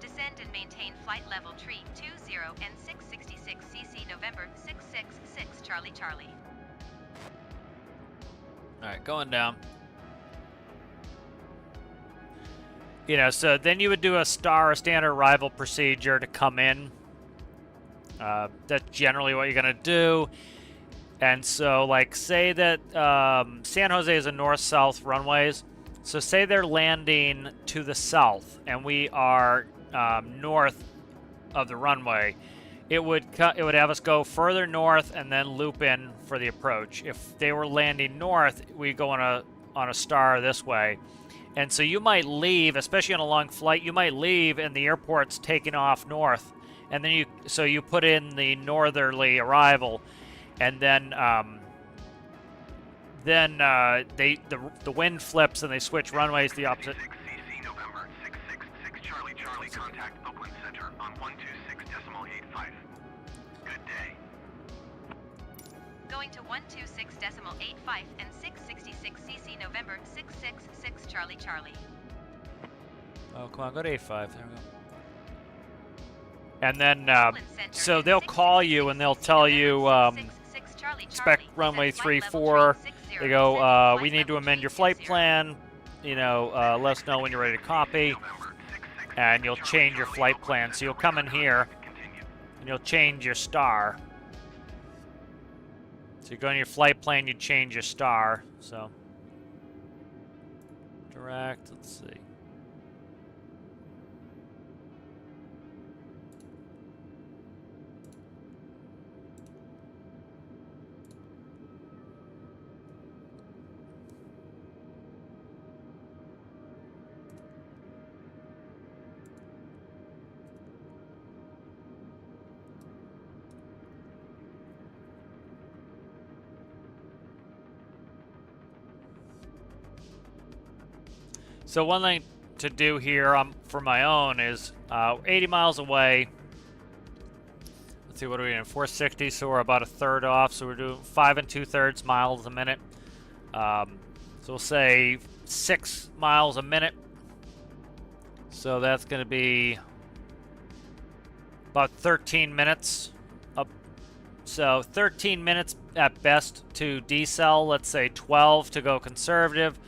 Descend and maintain flight level tree 20 and 666 CC November 666 Charlie Charlie. Alright, going down. You know, so then you would do a standard arrival procedure to come in. That's generally what you're going to do. And so, like, say that San Jose is a north-south runways. So say they're landing to the south, and we are north of the runway. It would have us go further north and then loop in for the approach. If they were landing north, we go on a star this way. And so you might leave, especially on a long flight, you might leave and the airport's taking off north. And then you put in the northerly arrival, and then the wind flips and they switch runways the opposite. CC November 666 Charlie Charlie contact Oakland Center on 126.85. Good day. Going to 126.85 and 666 CC November 666 Charlie Charlie. Oh, come on, go to 85. There we go. And then, so they'll call you and they'll tell you, expect runway 34. They go, we need to amend your flight plan. You know, let us know when you're ready to copy. And you'll change your flight plan. So you'll come in here and you'll change your star. So you go in your flight plan, you change your star. So, direct, let's see. So one thing to do here for my own is 80 miles away. Let's see, what are we in? 460, so we're about a third off. So we're doing 5 2/3 miles a minute. So we'll say 6 miles a minute. So that's going to be about 13 minutes. So 13 minutes at best to decel. Let's say 12 to go conservative.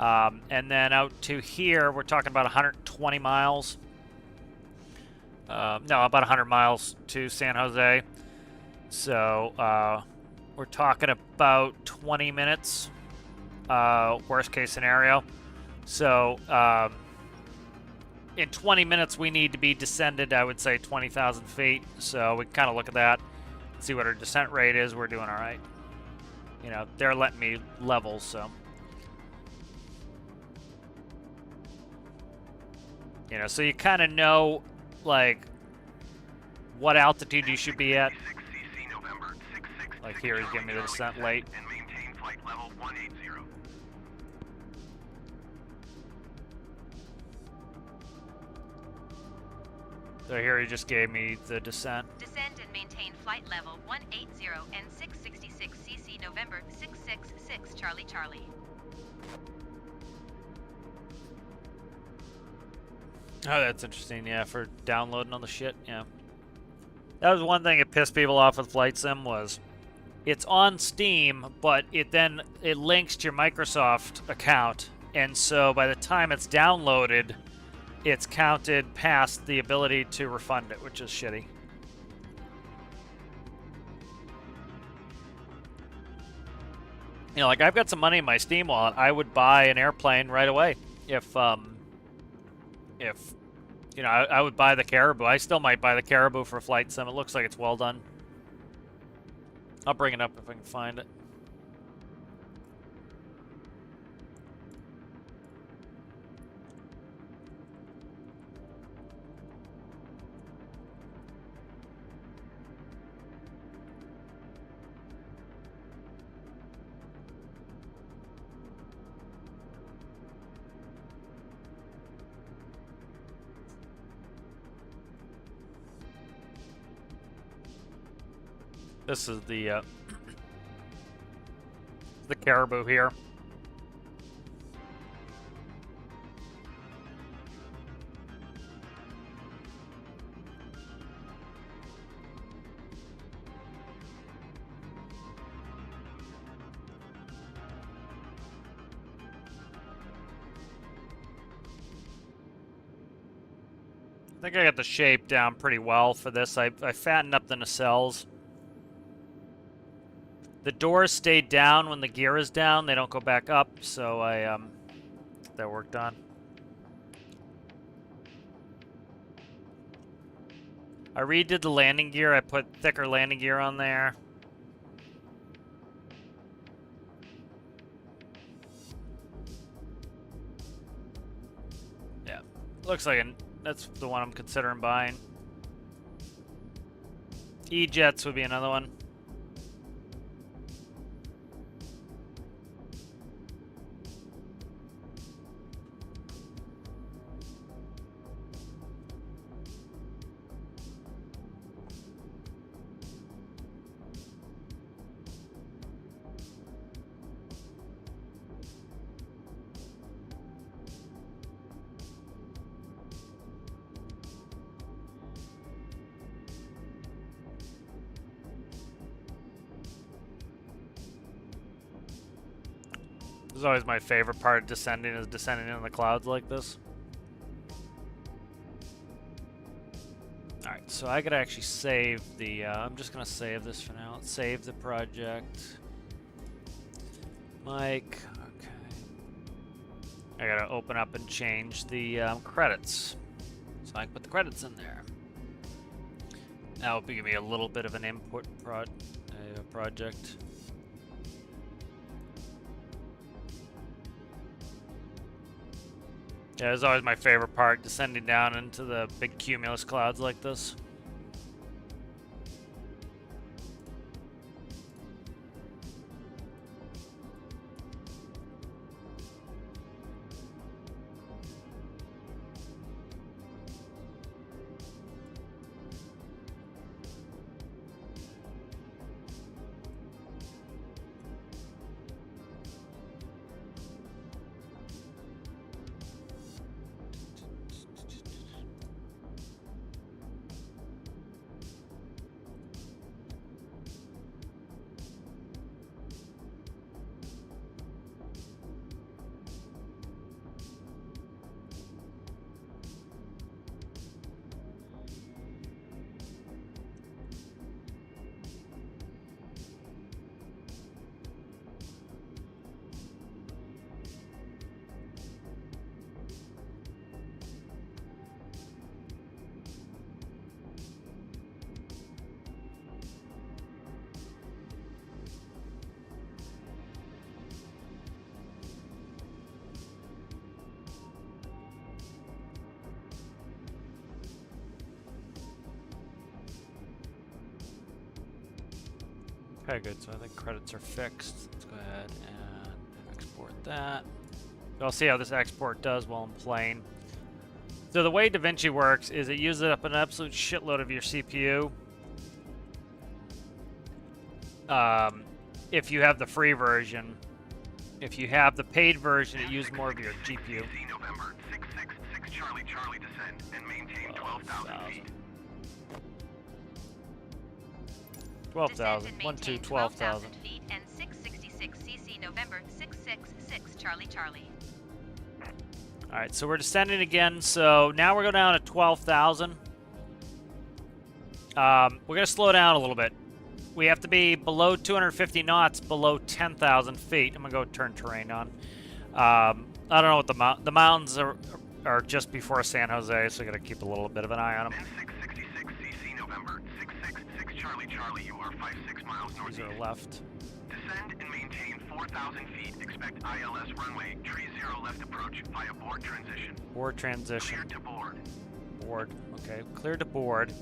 And then out to here, we're talking about 120 miles. No, about 100 miles to San Jose. So we're talking about 20 minutes, worst case scenario. So in 20 minutes, we need to be descended, I would say, 20,000 feet. So we kind of look at that, see what our descent rate is. We're doing all right. You know, they're letting me level, so. You know, so you kind of know, like, what altitude you should be at. Like here, he's giving me the descent late. And maintain flight level 180. So here he just gave me the descent. Descend and maintain flight level 180 and 666 CC November 666 Charlie Charlie. Oh, that's interesting. Yeah, for downloading all the shit. Yeah. That was one thing that pissed people off with Flightsim was it's on Steam, but it links to your Microsoft account, and so by the time it's downloaded, it's counted past the ability to refund it, which is shitty. You know, like I've got some money in my Steam wallet. I would buy an airplane right away if you know, I would buy the Caribou. I still might buy the Caribou for Flightsim. It looks like it's well done. I'll bring it up if I can find it. This is the Caribou here. I think I got the shape down pretty well for this. I fattened up the nacelles. The doors stay down when the gear is down. They don't go back up, so I get that work done. I redid the landing gear. I put thicker landing gear on there. Yeah, looks like that's the one I'm considering buying. E-Jets would be another one. This is always my favorite part of descending, is descending in the clouds like this. Alright, so I gotta actually save the, I'm just gonna save this for now. Let's save the project. Mike, okay. I gotta open up and change the credits. So I can put the credits in there. That will give me a little bit of an input project. Yeah, it's always my favorite part, descending down into the big cumulus clouds like this. Okay, good. So I think credits are fixed. Let's go ahead and export that. So I'll see how this export does while I'm playing. So the way DaVinci works is it uses up an absolute shitload of your CPU. If you have the free version. If you have the paid version, it uses more of your GPU. November 666 Charlie, Charlie, descend and maintain 12,000 feet. 12,000. Descend and 1, 2, maintain 12,000. 12,000 feet and 666 CC November 666 Charlie Charlie. Alright, so we're descending again, so now we're going down to 12,000. We're going to slow down a little bit. We have to be below 250 knots, below 10,000 feet. I'm going to go turn terrain on. I don't know what the mountains are just before San Jose, so I got to keep a little bit of an eye on them. 666 CC November 666 Charlie, Charlie, you are 56 miles northeast. These are left. Descend and maintain 4,000 feet. Expect ILS runway, tree 0 left approach via board transition. Board transition. Clear to board. Board. Okay, clear to board.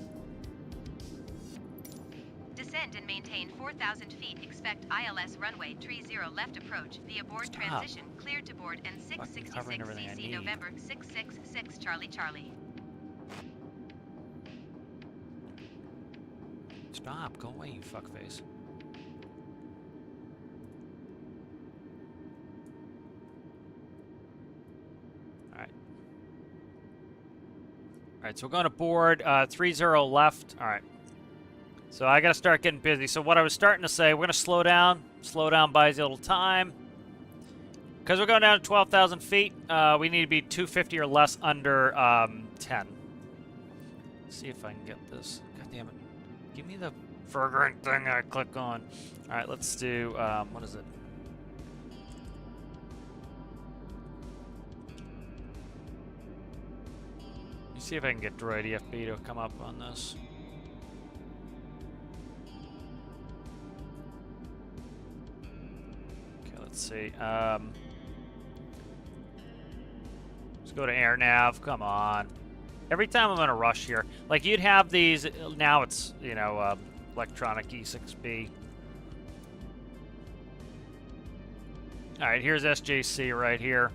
Descend and maintain 4,000 feet. Expect ILS runway tree 0 left approach via board Stop. transition. Cleared to board and covering 666 everything I CC need. November 666 Charlie Charlie. Stop. Go away, you fuckface. Alright. Alright, so we're going to board 30 left. Alright. So I gotta start getting busy. So what I was starting to say, we're gonna slow down. Slow down buys you a little time. Because we're going down to 12,000 feet, we need to be 250 or less under 10. Let's see if I can get this. God damn it. Give me the furthering thing I click on. Alright, let's do, what is it? Let me see if I can get Droid EFB to come up on this. Okay, let's see. Let's go to air nav. Come on. Every time I'm in a rush here, like you'd have these. Now it's electronic E6B. All right, here's SJC right here.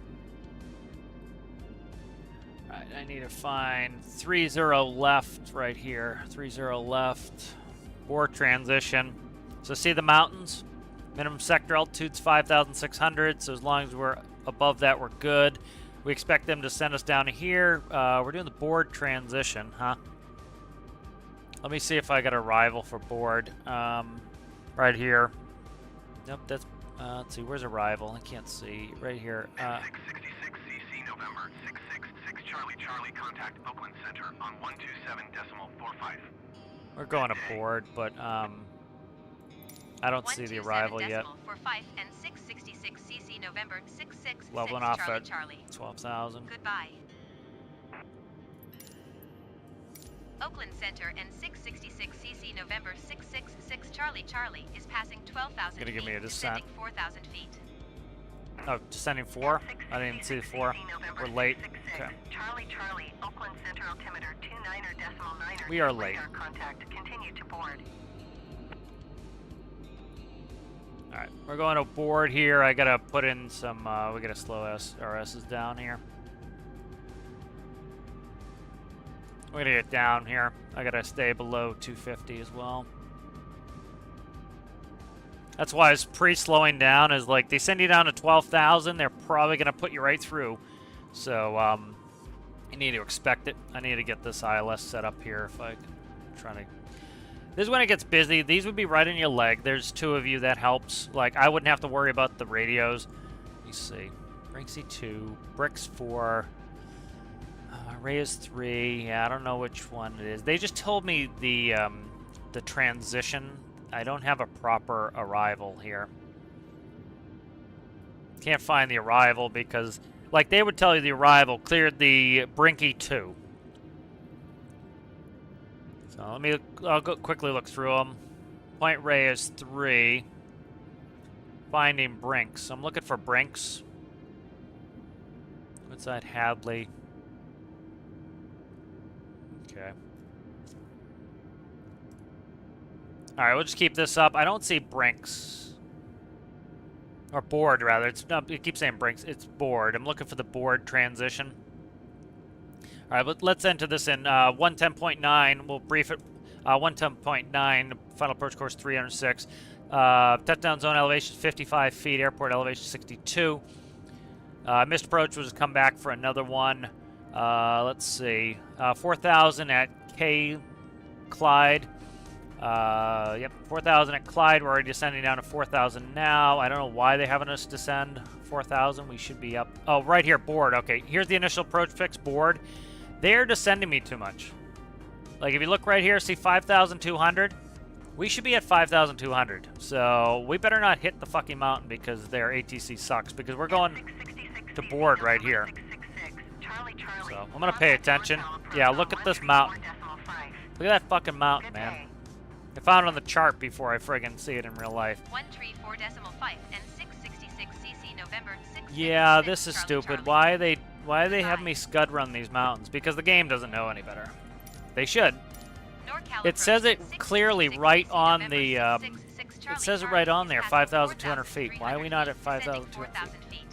All right, I need to find 30 left right here. 30 left. Board transition. So see the mountains. Minimum sector altitude's 5,600. So as long as we're above that, we're good. We expect them to send us down to here. We're doing the board transition, huh? Let me see if I got a rival for board. Right here. Nope, that's... let's see, where's a rival? I can't see. Right here. 666 CC November 666 Charlie, Charlie, contact Oakland Center on 127.45. We're going to board, but I don't see the arrival yet. 127.45 and 666 CC November 666 Leveling off Charlie at Charlie. 12,000. Goodbye. Oakland Center and 666 CC November 666 Charlie Charlie is passing 12,000 Gonna feet, give me a descent. descending 4,000 feet. Oh, descending 4? I didn't even see the 4. We're late. Okay. Charlie, Charlie, Oakland Center altimeter 29.9. We are late. Radar contact. Continue to board. Alright, we're going to board here. I gotta put in some, we gotta slow RSs down here. We're gonna get down here. I gotta stay below 250 as well. That's why it's pre-slowing down, is like, they send you down to 12,000, they're probably gonna put you right through. So, you need to expect it. I need to get this ILS set up here if I can try to... This is when it gets busy. These would be right in your leg. There's 2 of you, that helps. Like, I wouldn't have to worry about the radios. Let me see. Brinksy 2, Bricks 4, Reyes 3. Yeah, I don't know which one it is. They just told me the transition. I don't have a proper arrival here. Can't find the arrival because, like, they would tell you the arrival cleared the Brinky 2. So I'll go quickly look through them. Point Reyes 3. Finding Brinks. I'm looking for Brinks. What's that? Hadley. Okay. Alright, we'll just keep this up. I don't see Brinks. Or board, rather. No, it keeps saying Brinks. It's board. I'm looking for the board transition. Alright, but let's enter this in 110.9. We'll brief it. 110.9, final approach course 306. Touchdown zone elevation 55 feet, airport elevation 62. Missed approach was come back for another one. Let's see. 4,000 at K Clyde. Yep, 4,000 at Clyde. We're already descending down to 4,000 now. I don't know why they haven't us descend 4,000. We should be up. Oh, right here, board. Okay, here's the initial approach fix board. They're descending me too much. Like, if you look right here, see 5,200? We should be at 5,200. So, we better not hit the fucking mountain because their ATC sucks. Because we're going to board right here. So, I'm going to pay attention. Yeah, look at this mountain. Look at that fucking mountain, man. I found it on the chart before I friggin' see it in real life. 134.5 and 666 cc November 6. Yeah, this is stupid. Why are they having me scud run these mountains? Because the game doesn't know any better. They should. It says it clearly right on the, it says it right on there, 5,200 feet. Why are we not at 5,200 feet?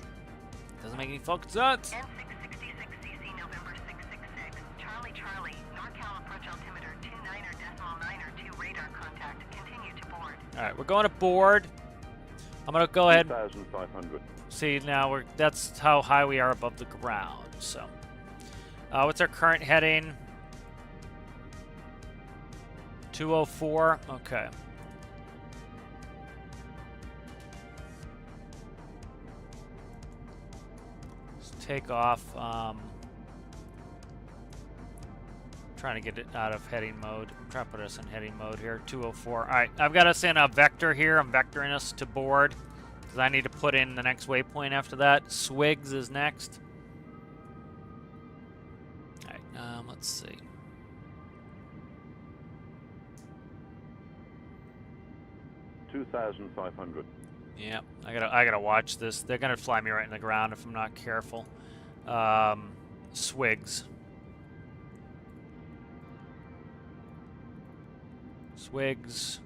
Doesn't make any fucking sense. N666cc November 666, Charlie Charlie, NorCal approach altimeter 29.9 radar contact, continue to board. Alright, we're going to board. I'm gonna go ahead. 2,500. See, now that's how high we are above the ground, so. What's our current heading? 204, okay. Let's take off, trying to get it out of heading mode. I'm trying to put us in heading mode here, 204. All right, I've got us in a vector here. I'm vectoring us to board because I need to put in the next waypoint after that. Swigs is next. All right, let's see. $2,500. Yeah, I gotta watch this. They're gonna fly me right in the ground if I'm not careful. Swigs. Swigs.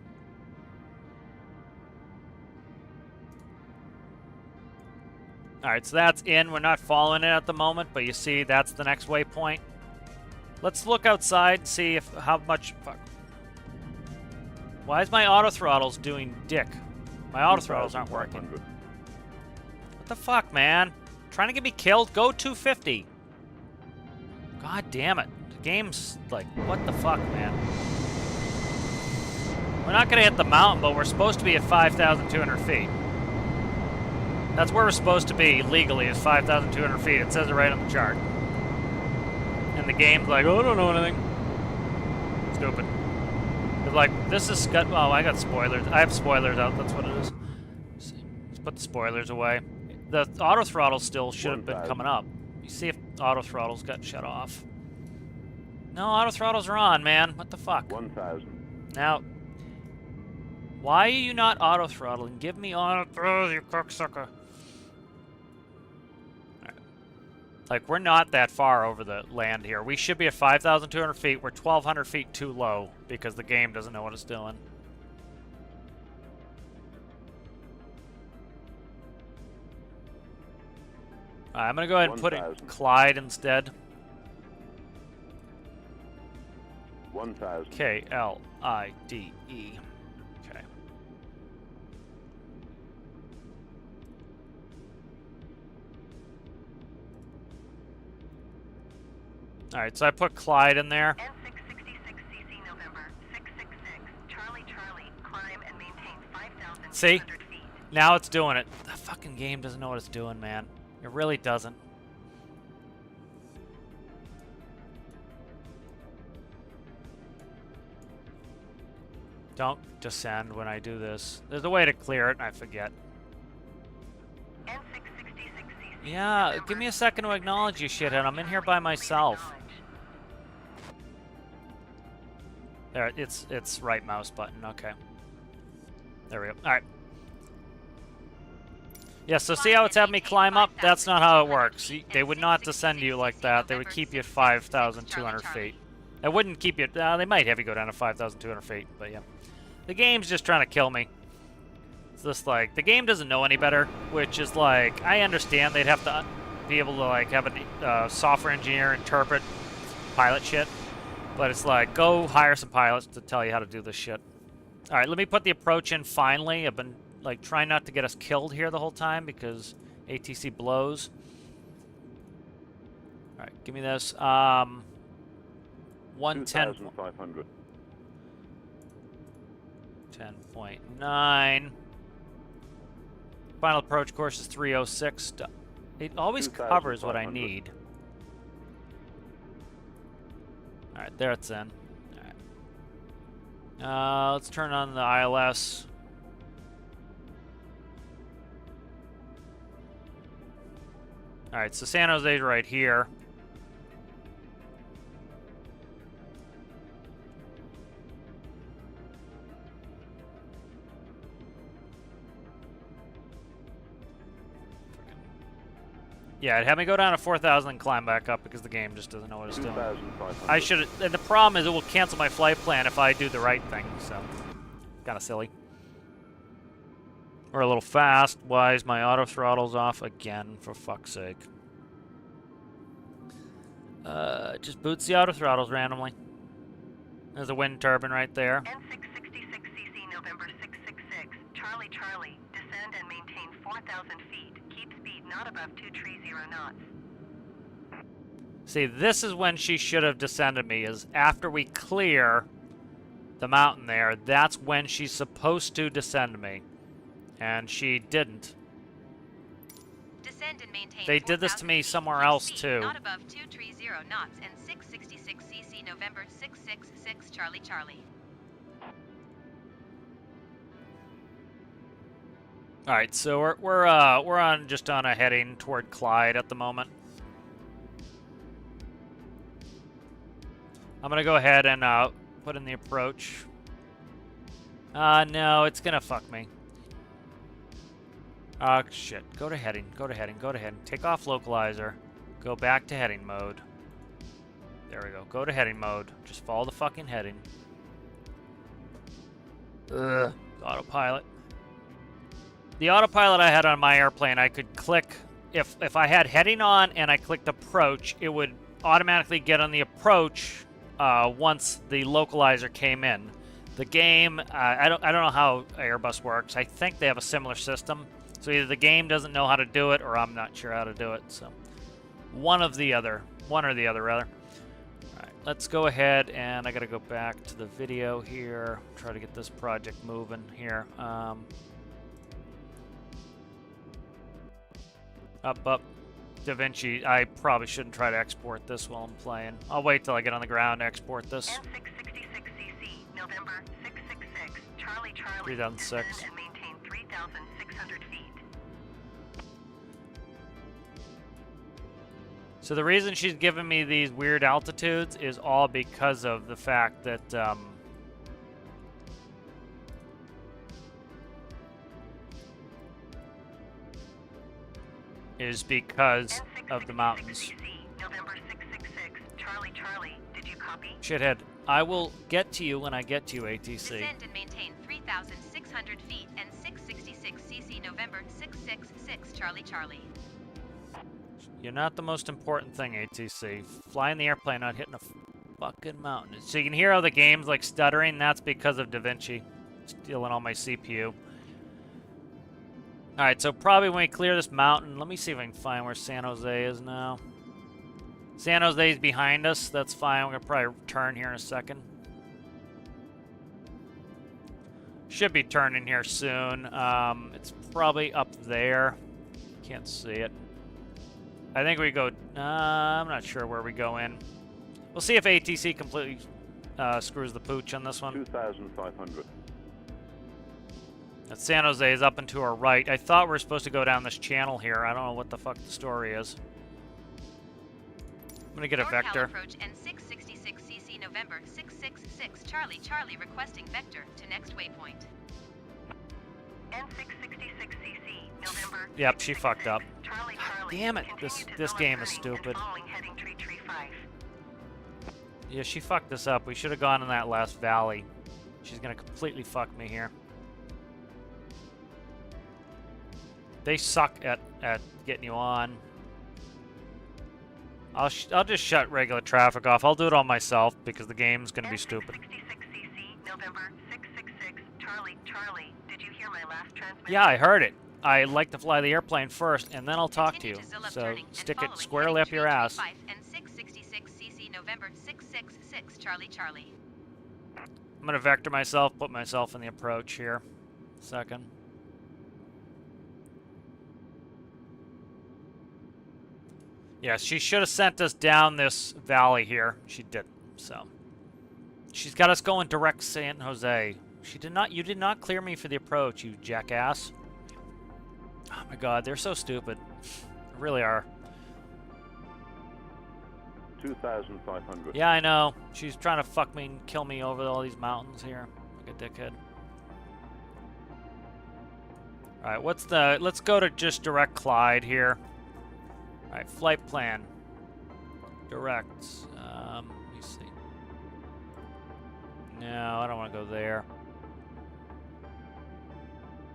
Alright, so that's in. We're not following it at the moment, but you see that's the next waypoint. Let's look outside and see if how much... Fuck. Why is my auto throttles doing dick? My auto throttles aren't working. What the fuck, man? Trying to get me killed? Go 250. God damn it. The game's like, what the fuck, man? We're not going to hit the mountain, but we're supposed to be at 5,200 feet. That's where we're supposed to be legally, is 5,200 feet. It says it right on the chart. And the game's like, oh, I don't know anything. Stupid. It's like, this is Scud. Oh, I got spoilers. I have spoilers out. That's what it is. Let's put the spoilers away. The auto throttle still should have been coming up. You see if auto throttles got shut off. No, auto throttles are on, man. What the fuck? 1,000. Now, why are you not auto throttling? Give me auto throttle, you cocksucker. Like, we're not that far over the land here. We should be at 5,200 feet. We're 1,200 feet too low because the game doesn't know what it's doing. I'm going to go ahead and put in Clyde instead. 1,000. K-L-I-D-E. Okay. Alright, so I put Clyde in there. N666cc November 666, Charlie Charlie, climb and maintain 5,200 See? feet. Now it's doing it. The fucking game doesn't know what it's doing, man. It really doesn't. Don't descend when I do this. There's a way to clear it, and I forget. N666cc Yeah, November give me a second to acknowledge you, shithead. I'm in here by myself. There, it's right mouse button. Okay. There we go. All right. Yeah, so see how it's having me climb up? That's not how it works. They would not descend you like that. They would keep you at 5,200 feet. They wouldn't keep you... they might have you go down to 5,200 feet, but yeah. The game's just trying to kill me. It's just like... The game doesn't know any better, which is like... I understand they'd have to be able to like have a software engineer interpret pilot shit. But it's like, go hire some pilots to tell you how to do this shit. Alright, let me put the approach in finally. I've been... like, trying not to get us killed here the whole time because ATC blows. Alright, Give me this. 110. 2,500. 10.9. Final approach course is 306. It always covers what I 2,500. need. Alright, there it's in. Alright. Let's turn on the ILS. Alright, so San Jose's right here. Yeah, it had me go down to 4,000 and climb back up because the game just doesn't know what it's doing. 2,500. I should, and the problem is it will cancel my flight plan if I do the right thing, so kind of silly. We're a little fast. Why is my auto throttle's off again? For fuck's sake! Just boots the auto throttles randomly. There's a wind turbine right there. N666cc November 666, Charlie Charlie, descend and maintain 4,000 feet. Keep speed not above 230 knots. See, this is when she should have descended me, is after we clear the mountain there, that's when she's supposed to descend me. And she didn't. Descend and maintain They did this to 4,000 me feet. somewhere Keep else, speed too. Not above 230 knots and 666cc November 666 Charlie Charlie. All right, so we're on just on a heading toward Clyde at the moment. I'm gonna go ahead and put in the approach. No, it's gonna fuck me. Shit. Go to heading. Go to heading. Go to heading. Take off localizer. Go back to heading mode. There we go. Go to heading mode. Just follow the fucking heading. Ugh. Autopilot. The autopilot I had on my airplane, I could click. If I had heading on and I clicked approach, it would automatically get on the approach once the localizer came in. The game, I don't know how Airbus works. I think they have a similar system. So either the game doesn't know how to do it, or I'm not sure how to do it. So one or the other, rather. All right, let's go ahead, and I got to go back to the video here. Try to get this project moving here. Up. DaVinci. I probably shouldn't try to export this while I'm playing. I'll wait till I get on the ground to export this. N666cc November 666, Charlie Charlie, 3006. descend and maintain 3,600 feet. So the reason she's giving me these weird altitudes is all because of the fact that is because of the mountains. N666cc November 666, Charlie Charlie, did you copy? Shithead, I will get to you when I get to you, ATC. Descend and maintain 3,600 feet and 666cc November 666 Charlie Charlie. You're not the most important thing, ATC. Flying the airplane, not hitting a fucking mountain. So you can hear how the game's like stuttering. That's because of DaVinci stealing all my CPU. Alright, so probably when we clear this mountain, let me see if I can find where San Jose is now. San Jose's behind us. That's fine. We're going to probably turn here in a second. Should be turning here soon. It's probably up there. Can't see it. I think we go... I'm not sure where we go in. We'll see if ATC completely screws the pooch on this one. 2,500. That San Jose is up and to our right. I thought we were supposed to go down this channel here. I don't know what the fuck the story is. I'm gonna get a NorCal vector. approach and 666cc November 666 Charlie Charlie requesting vector to next waypoint. N666cc November. Yep, she fucked up. Charlie Charlie. Damn it, continue to this develop game is turning and stupid. following heading tree 5. Yeah, she fucked this up. We should have gone in that last valley. She's gonna completely fuck me here. They suck at getting you on. I'll just shut regular traffic off. I'll do it all myself because the game's gonna be stupid. N666cc November 666 Charlie Charlie. Did you hear my last transmission? Yeah, I heard it. I like to fly the airplane first, and then I'll talk to you. Continue Zilla So turning and stick it following squarely heading up your tree ass. 35 and November 666 Charlie Charlie. I'm gonna vector myself, put myself in the approach here. Second. Yes, she should have sent us down this valley here. She didn't, so. She's got us going direct San Jose. She did not. You did not clear me for the approach, you jackass. Oh my god, they're so stupid. They really are. 2,500. Yeah, I know. She's trying to fuck me and kill me over all these mountains here. Like a dickhead. Alright, what's the... Let's go to just direct Clyde here. Alright, flight plan. Direct. Let me see. No, I don't want to go there.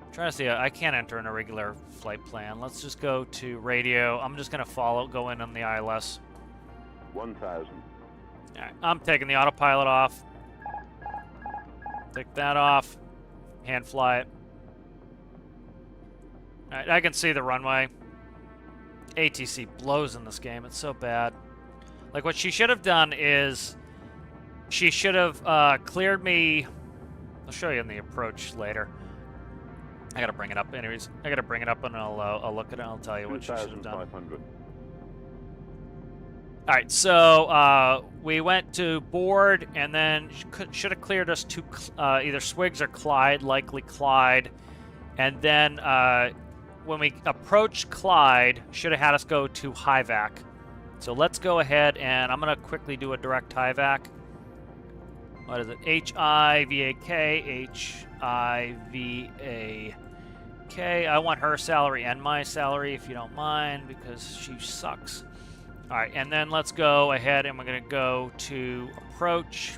I'm trying to see. I can't enter in a regular flight plan. Let's just go to radio. I'm just going to go in on the ILS. 1,000. Alright, I'm taking the autopilot off. Take that off. Hand fly it. Alright, I can see the runway. ATC blows in this game. It's so bad. Like, what she should have done is... She should have cleared me... I'll show you in the approach later. I gotta bring it up. Anyways, I gotta bring it up and I'll look at it and I'll tell you what she should have done. 2,500. Alright, so we went to board and then should have cleared us to either Swigs or Clyde, likely Clyde. And then when we approached Clyde, should have had us go to HIVAC. So let's go ahead and I'm going to quickly do a direct HIVAC. What is it? H-I-V-A-K, H-I-V-A-K. I want her salary and my salary, if you don't mind, because she sucks. All right, and then let's go ahead and we're going to go to approach.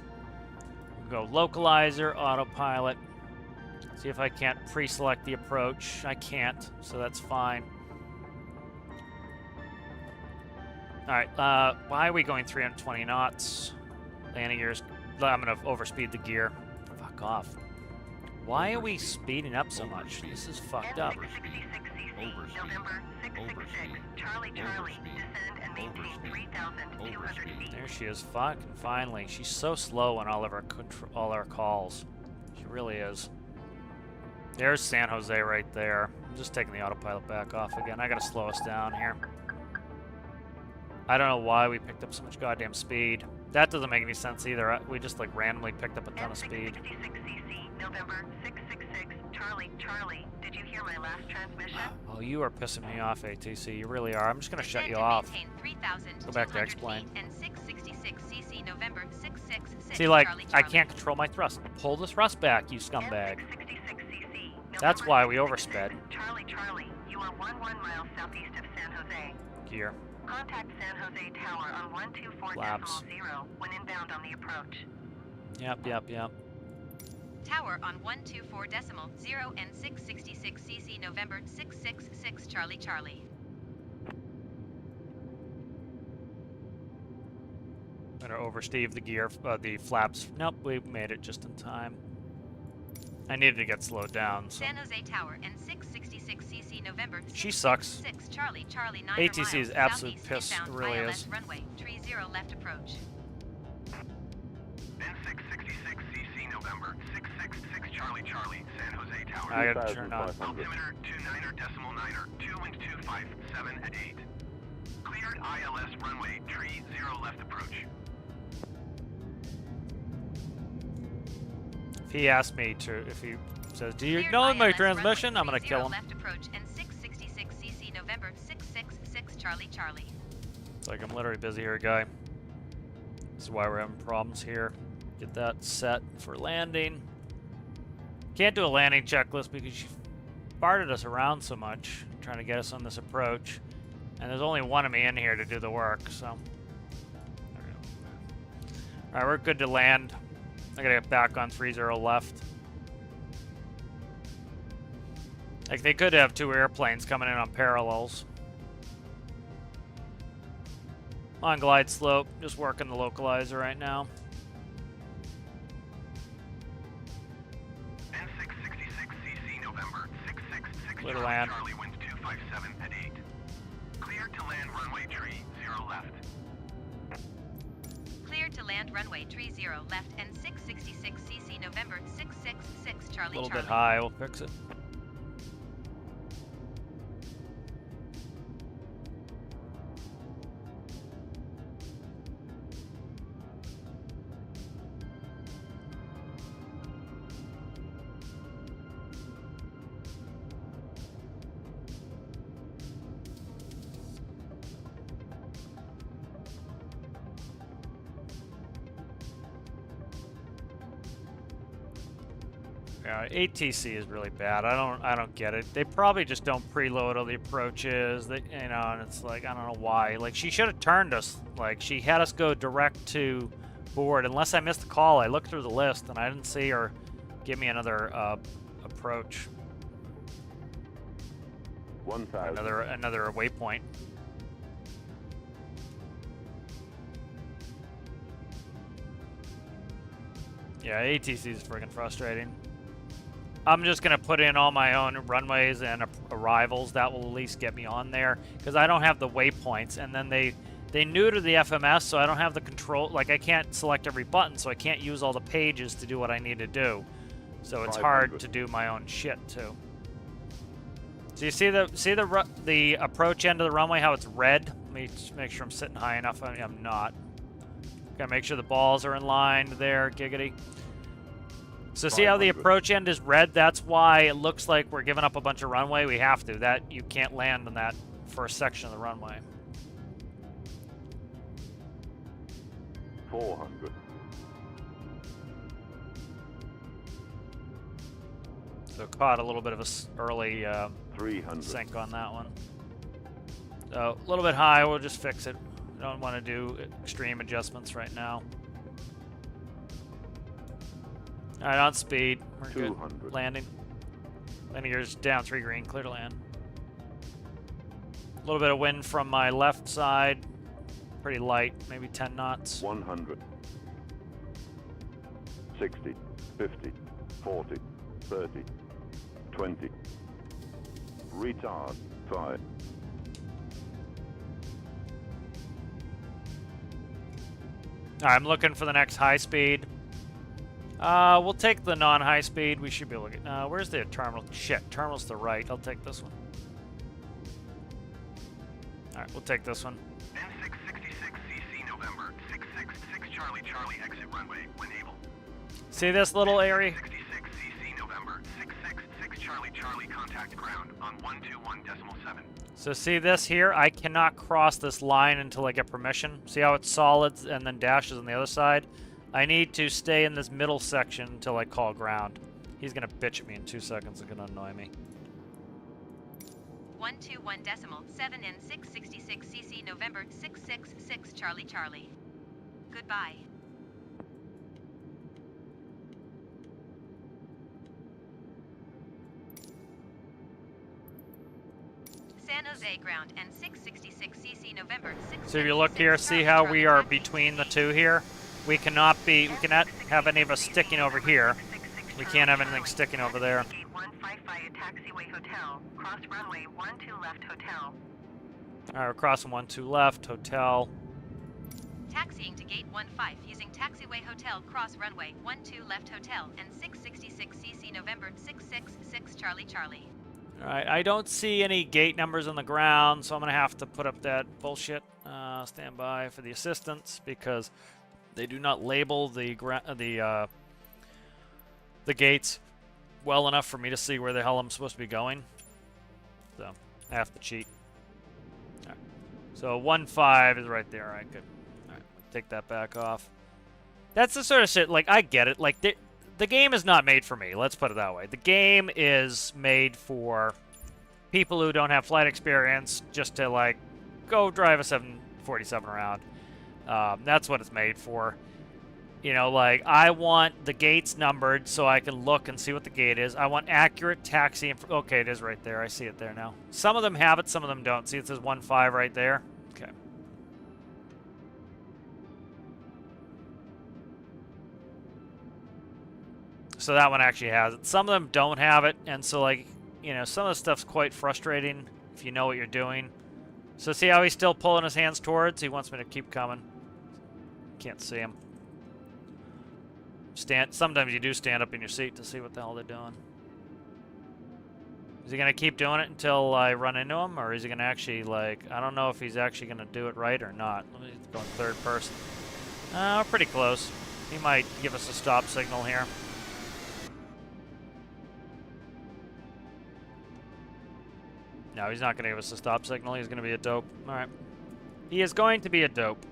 We'll go localizer, autopilot. See if I can't pre-select the approach. I can't, so that's fine. All right, why are we going 320 knots? Landing gears. I'm going to overspeed the gear. Fuck off. Why are we speeding up so much? This is fucked up. November 666, Charlie Charlie, descend and maintain 3,200 feet. There she is. Fucking finally. She's so slow on all of our calls. She really is. There's San Jose right there. I'm just taking the autopilot back off again. I gotta slow us down here. I don't know why we picked up so much goddamn speed. That doesn't make any sense either. We just like randomly picked up a ton of speed. 666cc, November 666, Charlie Charlie. Did you hear my last transmission? Oh, you are pissing me off, ATC. You really are. I'm just gonna shut you off. Go back to X-Plane. See, like, I can't control my thrust. Pull the thrust back, you scumbag. That's why we oversped. Charlie Charlie, you are 11 miles southeast of San Jose. Gear. Contact San Jose Tower on 124.0 when inbound on the approach. Yep. Tower on 124.0 and 666 CC November 666 Charlie Charlie. Better oversteve the gear, the flaps. Nope, we made it just in time. I needed to get slowed down. So. San Jose Tower and 666 CC November. She sucks. 6 Charlie Charlie 9 ATC is absolute piss. It really is. Runway 30 left approach. N666 CC November 666 Charlie Charlie San Jose Tower. I gotta turn on. Altimeter 29er.9er 2 wind 257 at 8. Cleared ILS runway 30 left approach. If he asks me to, if he says, "Do you acknowledge my transmission?" I'm gonna kill him. Left approach and 666 CC November 666 Charlie Charlie. It's like I'm literally busy here, guy. This is why we're having problems here. Get that set for landing. Can't do a landing checklist because she farted us around so much, trying to get us on this approach. And there's only one of me in here to do the work, so. Alright, we're good to land. I gotta get back on 30 left. Like, they could have 2 airplanes coming in on parallels. On glide slope, just working the localizer right now. N666 CC November 666 Clear to Charlie land. Charlie wind 257 at 8. Cleared to land runway 30 left. runway 30 left and 666 CC November 666 A Charlie little Charlie. bit high, we'll fix it. Yeah, ATC is really bad. I don't get it. They probably just don't preload all the approaches. They, you know, and it's like I don't know why. Like she should have turned us. Like she had us go direct to board. Unless I missed the call, I looked through the list and I didn't see her give me another approach. 1,000. Another waypoint. Yeah, ATC is freaking frustrating. I'm just gonna put in all my own runways and arrivals. That will at least get me on there because I don't have the waypoints. And then they neuter the FMS, so I don't have the control. Like I can't select every button, so I can't use all the pages to do what I need to do. So it's hard to do my own shit too. So you see the approach end of the runway, how it's red? Let me just make sure I'm sitting high enough. I mean, I'm not. Gotta make sure the balls are in line there, giggity. So see how the approach end is red? That's why it looks like we're giving up a bunch of runway. We have to. That you can't land on that first section of the runway. 400. So caught a little bit of a early 300. sink on that one. So a little bit high. We'll just fix it. Don't want to do extreme adjustments right now. All right, on speed. We're 200. good. Landing. Landing gears down 3 green. Clear to land. A little bit of wind from my left side. Pretty light. Maybe 10 knots. 100. 60. 50. 40. 30. 20. Retard. 5. All right, I'm looking for the next high speed. We'll take the non-high speed. We should be able to get... where's the terminal? Shit, terminal's to the right. I'll take this one. All right, we'll take this one. N666 CC November 666 Charlie Charlie exit runway when able. See this little area? 66 CC November 666 Charlie Charlie contact ground on 121.7. So see this here? I cannot cross this line until I get permission. See how it's solid and then dashes on the other side? I need to stay in this middle section until I call ground. He's gonna bitch at me in 2 seconds. It's gonna annoy me. 121.7 and 666 CC November 666 Charlie Charlie. Goodbye. San Jose ground and 666 CC November 666. So if you look here, see how we are between the two here? We cannot have any of us sticking over here. We can't have anything sticking over there. Gate 155 taxiway hotel. Cross runway 12 left hotel. Alright, we're crossing 12 left, hotel. Taxiing to gate 15 using taxiway hotel cross runway 12 left hotel and 666 CC November 666 Charlie Charlie. Alright, I don't see any gate numbers on the ground, so I'm gonna have to put up that bullshit. Stand by for the assistance because they do not label the gates well enough for me to see where the hell I'm supposed to be going. So I have to cheat. All right. So 15 is right there. All right, good. All right, take that back off. That's the sort of shit. Like I get it. Like the game is not made for me. Let's put it that way. The game is made for people who don't have flight experience, just to like go drive a 747 around. That's what it's made for. You know, like, I want the gates numbered so I can look and see what the gate is. I want accurate taxi info. Okay, it is right there. I see it there now. Some of them have it, some of them don't. See, it says 15 right there. Okay. So that one actually has it. Some of them don't have it, and so, like, you know, some of the stuff's quite frustrating if you know what you're doing. So see how he's still pulling his hands towards? He wants me to keep coming. Can't see him. Sometimes you do stand up in your seat to see what the hell they're doing. Is he gonna keep doing it until I run into him, or is he gonna actually, like, I don't know if he's actually gonna do it right or not. Let me go in third person. We're pretty close. He might give us a stop signal here. No, he's not gonna give us a stop signal. He's gonna be a dope. All right. He is going to be a dope.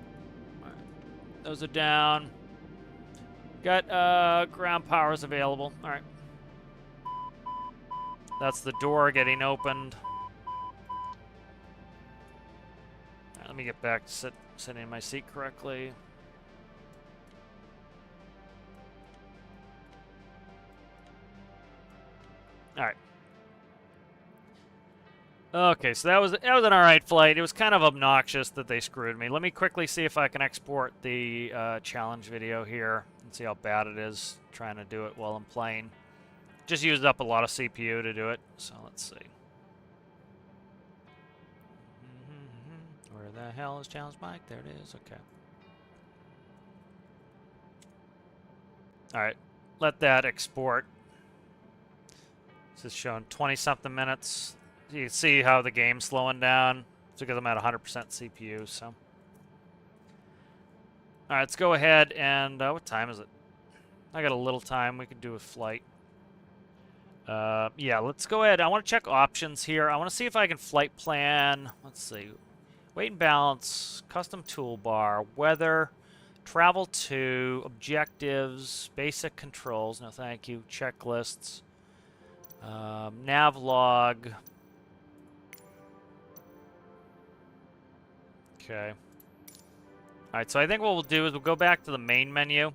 All right. Those are down. Got ground powers available. All right. That's the door getting opened. All right, let me get back to sitting in my seat correctly. All right. Okay, so that was an alright flight. It was kind of obnoxious that they screwed me. Let me quickly see if I can export the challenge video here and see how bad it is trying to do it while I'm playing. Just used up a lot of CPU to do it, so let's see. Where the hell is challenge mic? There it is. Okay. All right, let that export. This is showing 20-something minutes. You can see how the game's slowing down. It's because I'm at 100% CPU. So, all right, let's go ahead and what time is it? I got a little time. We could do a flight. Yeah, let's go ahead. I want to check options here. I want to see if I can flight plan. Let's see. Weight and balance, custom toolbar, weather, travel to, objectives, basic controls. No, thank you. Checklists, nav log. Okay. All right, so I think what we'll do is we'll go back to the main menu.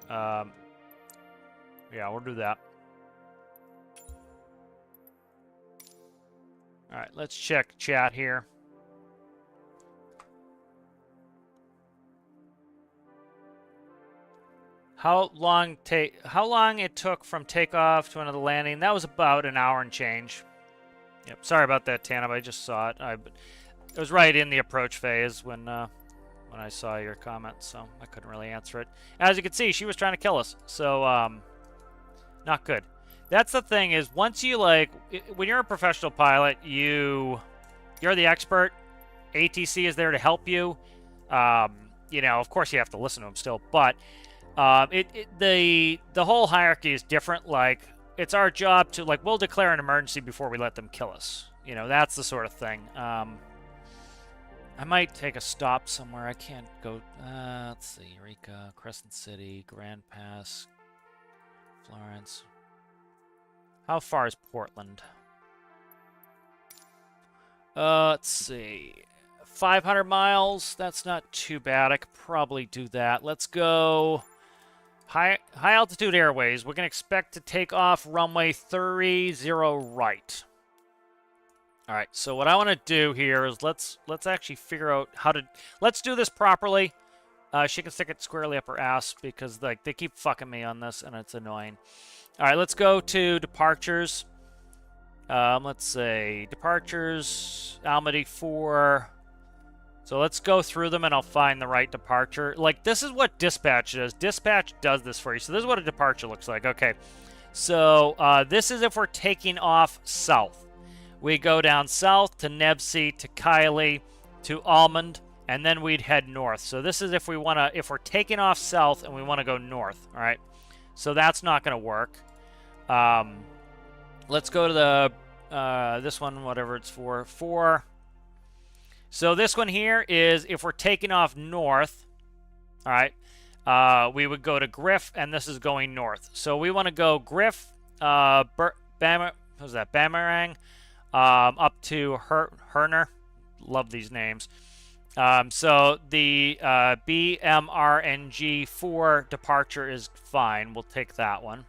Yeah, we'll do that. All right, let's check chat here. How long it took from takeoff to another landing? That was about an hour and change. Yep. Sorry about that, Tanab. I just saw it. It was right in the approach phase when I saw your comment, so I couldn't really answer it. As you can see, she was trying to kill us, so not good. That's the thing is, once you when you're a professional pilot, you're the expert. ATC is there to help you. You know, of course, you have to listen to them still, but the whole hierarchy is different. Like, it's our job to we'll declare an emergency before we let them kill us. You know, that's the sort of thing. I might take a stop somewhere. I can't go. Let's see, Eureka, Crescent City, Grand Pass, Florence. How far is Portland? Let's see. 500 miles. That's not too bad. I could probably do that. Let's go high altitude airways. We're going to expect to take off runway 30 right. All right. So what I want to do here is let's actually figure out how to. Let's do this properly. She can stick it squarely up her ass because they keep fucking me on this and it's annoying. All right, let's go to departures. Let's say departures, Almaty 4. So let's go through them and I'll find the right departure. This is what dispatch does. Dispatch does this for you. So this is what a departure looks like. Okay, so this is if we're taking off south. We go down south to Nebsi, to Kylie, to Almond, and then we'd head north. So this is if we're taking off south and we want to go north. All right, so that's not going to work. Let's go to the this one, whatever it's for. 4. So this one here is if we're taking off north. All right, we would go to Griff, and this is going north. So we want to go Griff, Boomerang, up to Herner. Love these names. So the BMRNG 4 departure is fine. We'll take that one.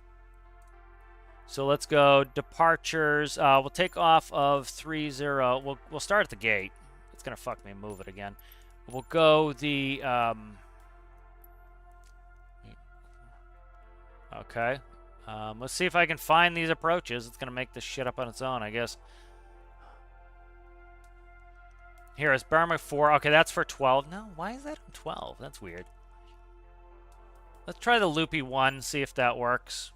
So let's go departures. We'll take off of 30. We'll start at the gate. It's gonna fuck me move it again. We'll go the okay. Let's see if I can find these approaches. It's gonna make this shit up on its own, I guess. Here is Burma 4. Okay, that's for 12. No, why is that on 12? That's weird. Let's try the loopy one, see if that works.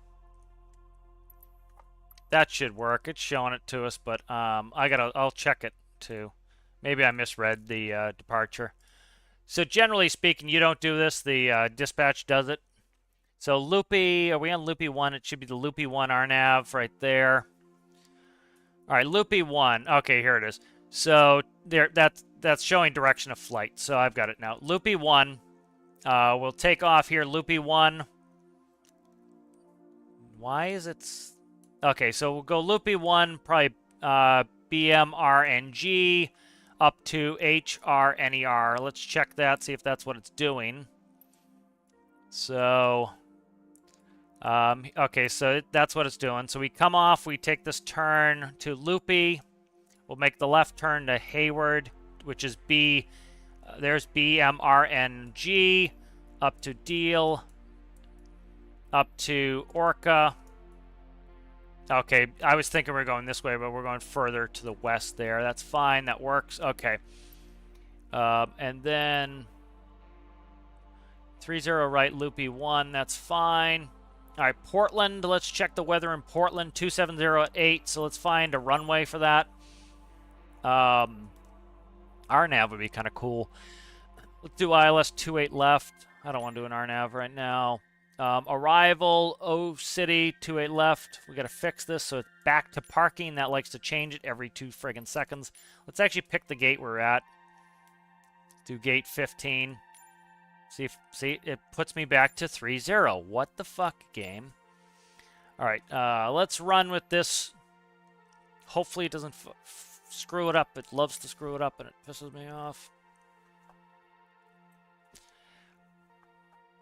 That should work. It's showing it to us, but I'll check it too. Maybe I misread the departure. So generally speaking, you don't do this. The dispatch does it. So loopy, are we on loopy one? It should be the loopy one RNAV right there. All right, loopy one. Okay, here it is. So there, that's showing direction of flight. So I've got it now. Loopy one. We'll take off here. Loopy one. Why is it? Okay, so we'll go loopy one. Probably BMRNG up to HRNER. Let's check that. See if that's what it's doing. So. Okay, so that's what it's doing. So we come off, we take this turn to loopy. We'll make the left turn to Hayward, which is B. There's BMRNG, up to Deal, up to Orca. Okay, I was thinking we were going this way, but we're going further to the west there. That's fine, that works. Okay. And then 30 right, loopy 1, that's fine. All right, Portland, let's check the weather in Portland, 270 at 8, so let's find a runway for that. RNAV would be kind of cool. Let's do ILS 28 left. I don't want to do an RNAV right now. Arrival, O City, 28 left. We got to fix this so it's back to parking. That likes to change it every 2 friggin' seconds. Let's actually pick the gate we're at. Do gate 15. See, it puts me back to 3-0. What the fuck, game? All right, let's run with this. Hopefully it doesn't screw it up. It loves to screw it up, and it pisses me off.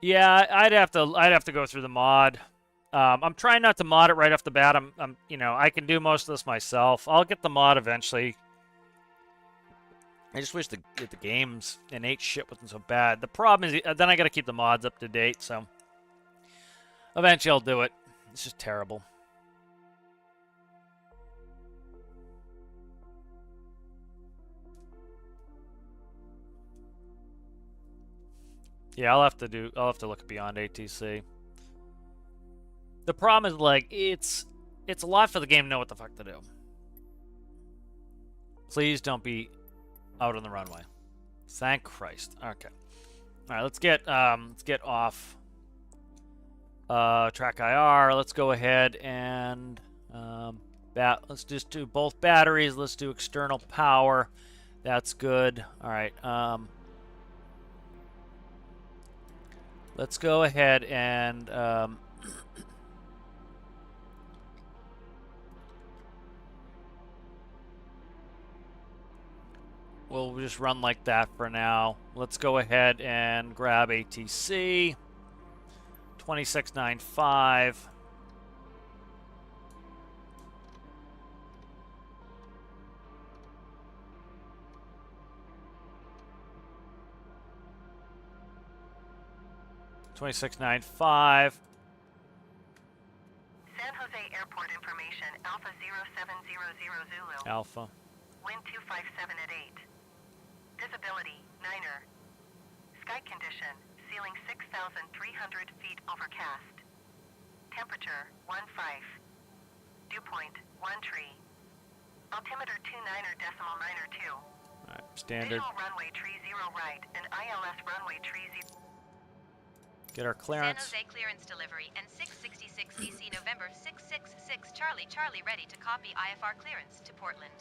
Yeah, I'd have to go through the mod. I'm trying not to mod it right off the bat. I can do most of this myself. I'll get the mod eventually. I just wish the game's innate shit wasn't so bad. The problem is then I got to keep the mods up to date, so eventually I'll do it. It's just terrible. Yeah, I'll have to look beyond ATC. The problem is like it's a lot for the game to know what the fuck to do. Please don't be out on the runway. Thank Christ. Okay. All right, let's get off track IR. Let's go ahead and let's just do both batteries. Let's do external power. That's good. All right. Let's go ahead and we'll just run like that for now. Let's go ahead and grab ATC 2695. San Jose Airport information, Alpha 0700 Zulu. Alpha. Wind 257 at 8. Visibility, 9er. Sky condition, ceiling 6,300 feet overcast. Temperature, 15. Dew point, 1 tree. Altimeter 29.9er 2. All right, standard. Visual runway tree 0 right and ILS runway tree 0. Get our clearance. San Jose clearance delivery and 666 CC November 666 Charlie Charlie ready to copy IFR clearance to Portland.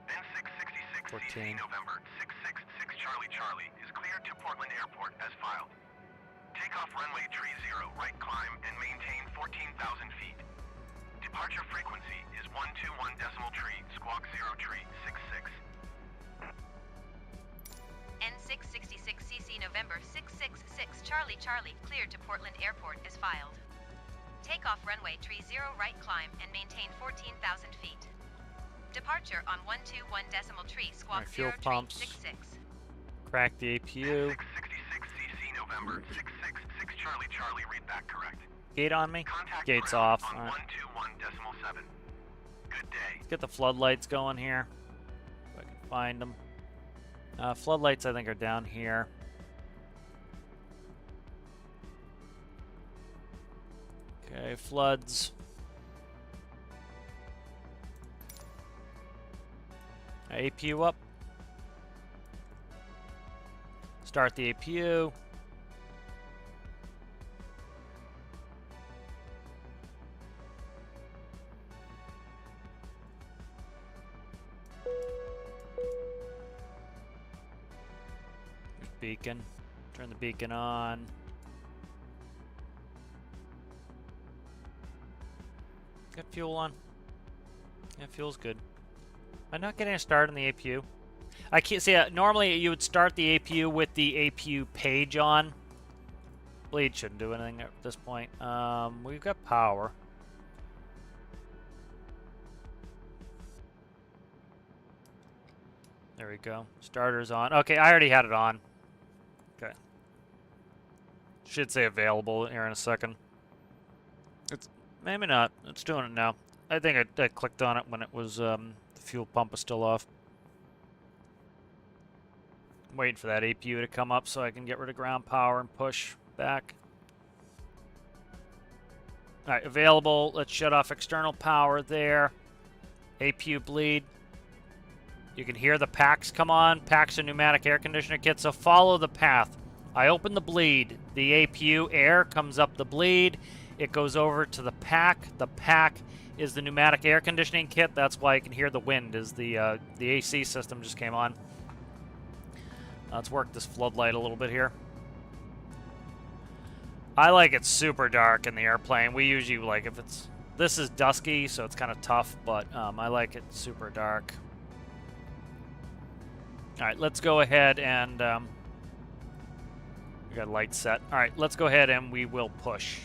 N666 14. CC November 666 Charlie Charlie is cleared to Portland Airport as filed. Takeoff runway tree 0 right climb and maintain 14,000 feet. Departure frequency is 121 decimal tree squawk 0 tree 66. N666 CC November 666 Charlie Charlie cleared to Portland Airport as filed. Takeoff runway tree 0 right climb and maintain 14,000 feet. Departure on 121 decimal tree squawk Fuel 0 pumps. tree 66. Crack the APU. N666 CC November 666 Charlie Charlie read back correct. Gate on me. Contact Gate's ground off. on All right. 121 decimal 7. Good day. Let's get the floodlights going here. If I can find them. Floodlights, I think, are down here. Okay, floods. APU up. Start the APU. Beacon. Turn the beacon on. Got fuel on. Yeah, fuel's good. I'm not getting a start on the APU. I can't see. Normally, you would start the APU with the APU page on. Bleed shouldn't do anything at this point. We've got power. There we go. Starter's on. Okay, I already had it on. Okay. Should say available here in a second. It's maybe not. It's doing it now. I think I clicked on it when it was the fuel pump was still off. I'm waiting for that APU to come up so I can get rid of ground power and push back. All right, available. Let's shut off external power there. APU bleed. You can hear the packs come on. Packs and pneumatic air conditioner kit. So follow the path. I open the bleed. The APU air comes up the bleed. It goes over to the pack. The pack is the pneumatic air conditioning kit. That's why you can hear the wind as the AC system just came on. Let's work this floodlight a little bit here. I like it super dark in the airplane. We usually like if it's... This is dusky, so it's kind of tough, but I like it super dark. All right, let's go ahead and... we got light set. All right, let's go ahead and we will push.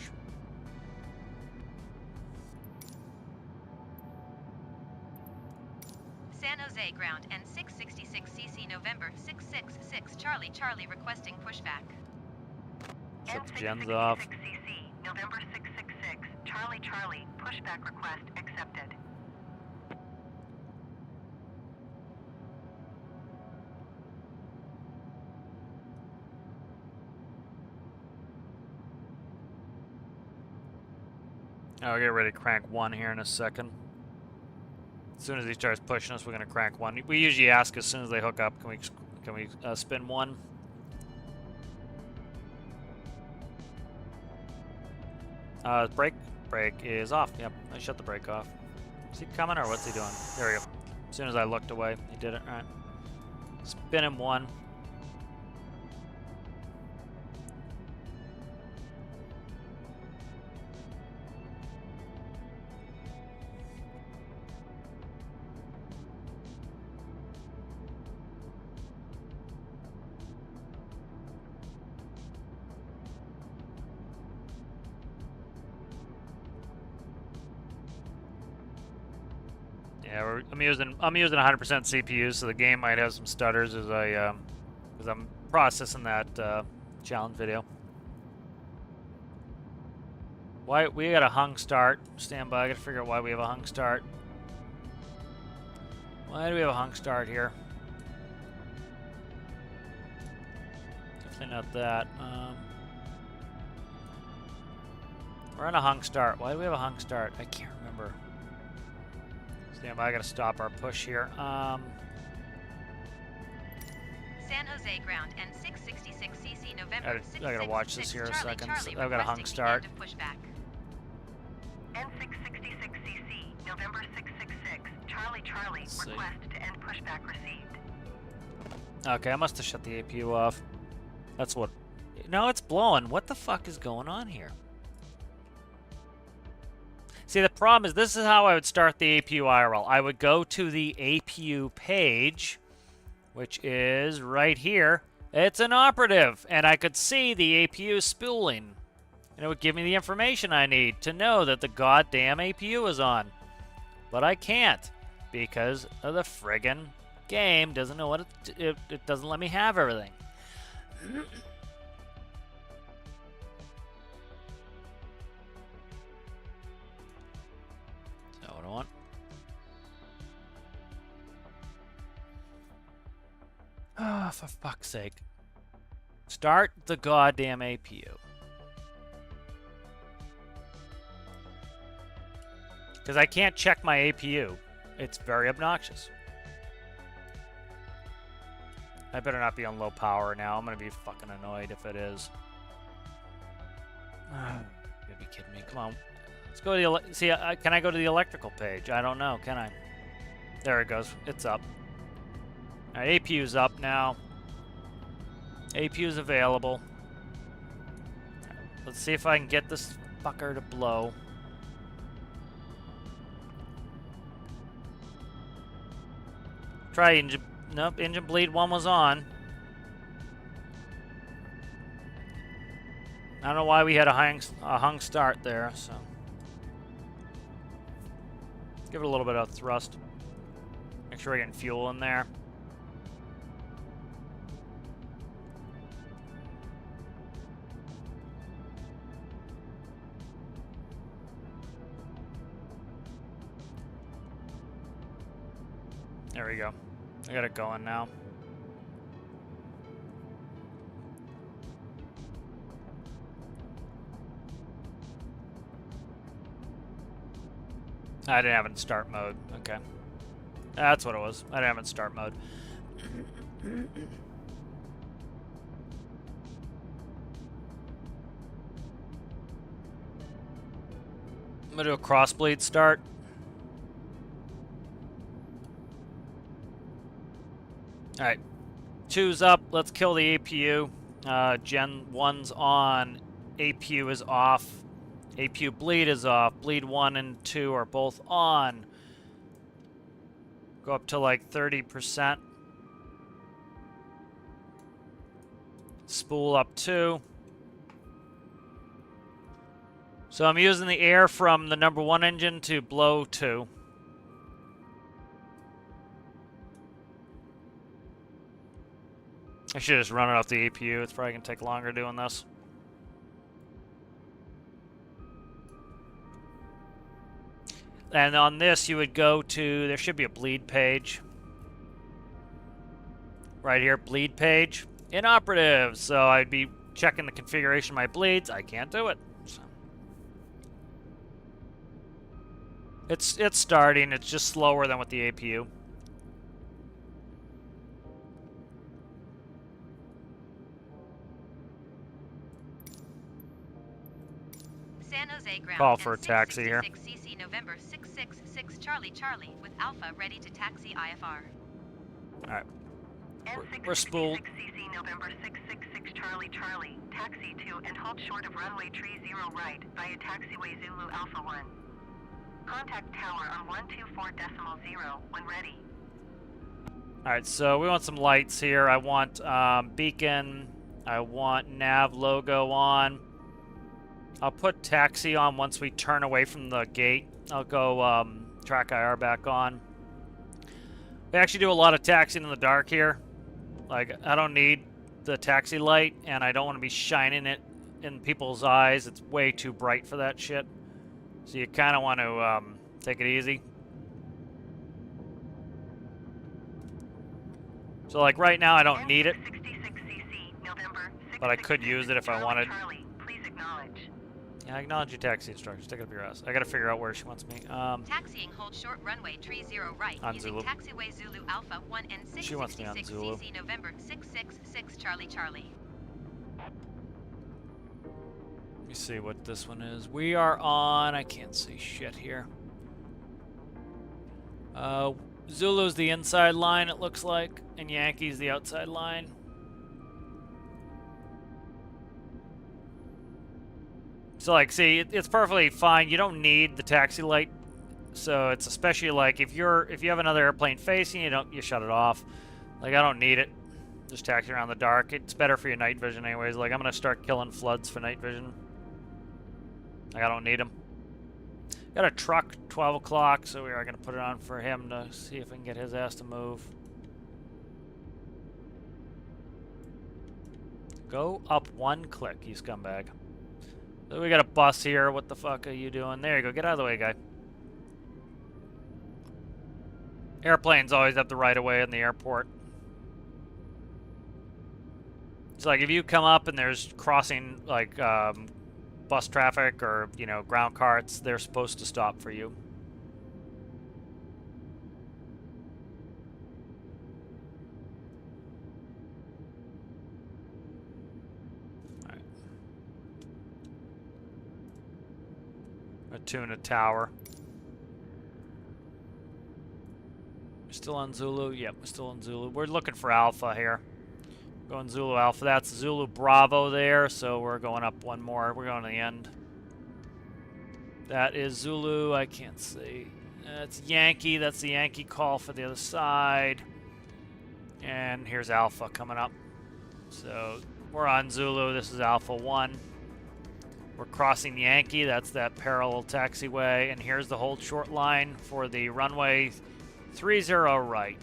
San Jose ground and 666cc November 666 Charlie Charlie requesting pushback. Shut the gens off. N666cc, November 666, Charlie Charlie, pushback request accepted. I'll get ready to crank one here in a second. As soon as he starts pushing us, we're going to crank one. We usually ask as soon as they hook up, can we spin one? Brake is off. Yep, I shut the brake off. Is he coming or what's he doing? There we go. As soon as I looked away, he did it. All right. Spin him one. Yeah, I'm using 100% CPU, so the game might have some stutters as I'm processing that challenge video. Why we got a hung start? Stand by. I gotta figure out why we have a hung start. Why do we have a hung start here? Definitely not that. We're on a hung start. Why do we have a hung start? I can't remember. Stand by, I gotta stop our push here. San Jose ground and 666cc November I gotta watch this here a Charlie, second. Charlie, I've got a hung requesting start. end of pushback. N666cc, November 666, Charlie Charlie, Let's see. request to end pushback received. Okay, I must have shut the APU off. That's what... No, it's blowing. What the fuck is going on here? See, the problem is this is how I would start the APU IRL. I would go to the APU page, which is right here. It's inoperative, and I could see the APU spooling. And it would give me the information I need to know that the goddamn APU is on. But I can't, because of the friggin' game doesn't know what it doesn't let me have everything. What I want. Ah, for fuck's sake. Start the goddamn APU. Because I can't check my APU. It's very obnoxious. I better not be on low power now. I'm going to be fucking annoyed if it is. You'd be kidding me. Come on. Let's go to the... See, can I go to the electrical page? I don't know. Can I? There it goes. It's up. Alright, APU's up now. APU's available. Let's see if I can get this fucker to blow. Try engine... Nope, engine bleed 1 was on. I don't know why we had a hung start there, so... Give it a little bit of thrust. Make sure we're getting fuel in there. There we go. I got it going now. I didn't have it in start mode. Okay. That's what it was. I didn't have it in start mode. I'm gonna do a crossbleed start. Alright. 2's up. Let's kill the APU. Gen 1's on. APU is off. APU bleed is off. Bleed 1 and 2 are both on. Go up to like 30%. Spool up 2. So I'm using the air from the number 1 engine to blow 2. I should just run it off the APU. It's probably going to take longer doing this. And on this, you would go to... There should be a bleed page. Right here, bleed page. Inoperative. So I'd be checking the configuration of my bleeds. I can't do it. So. It's starting. It's just slower than with the APU. San Jose ground Call for a and taxi here. 666 CC November 666 Charlie Charlie with Alpha ready to taxi IFR. Alright. We're spooled. CC November 666 Charlie Charlie. Taxi to and hold short of runway 30 right via taxiway Zulu Alpha 1. Contact tower on 124.0 when ready. Alright, so we want some lights here. I want beacon. I want nav logo on. I'll put taxi on once we turn away from the gate. I'll go track IR back on. We actually do a lot of taxiing in the dark here. Like, I don't need the taxi light, and I don't want to be shining it in people's eyes. It's way too bright for that shit. So you kind of want to take it easy. So, like, right now I don't need it. But I could use it if I wanted. Please acknowledge. Yeah, I acknowledge your taxi instructions. Take it up your ass. I gotta figure out where she wants me. Taxiing hold short runway 30 right on using Zulu. taxiway Zulu Alpha 1 and She wants me on 666 Zulu. CC November 666 Charlie Charlie. Let me see what this one is. We are on... I can't see shit here. Zulu's the inside line, it looks like. And Yankee's the outside line. So, like, see, it's perfectly fine. You don't need the taxi light. So it's especially like if you have another airplane facing you shut it off. Like, I don't need it. Just taxi around the dark. It's better for your night vision anyways. Like, I'm gonna start killing floods for night vision. Like, I don't need them. Got a truck 12 o'clock, so we are gonna put it on for him to see if we can get his ass to move. Go up 1 click, you scumbag. So we got a bus here. What the fuck are you doing? There you go. Get out of the way, guy. Airplanes always have the right of way in the airport. It's like if you come up and there's crossing like bus traffic or ground carts, they're supposed to stop for you. Tuna Tower. We're still on Zulu? Yep, we're still on Zulu. We're looking for Alpha here. Going Zulu Alpha. That's Zulu Bravo there, so we're going up one more. We're going to the end. That is Zulu. I can't see. That's Yankee. That's the Yankee call for the other side. And here's Alpha coming up. So we're on Zulu. This is Alpha 1. We're crossing Yankee. That's that parallel taxiway. And here's the hold short line for the runway 30 right.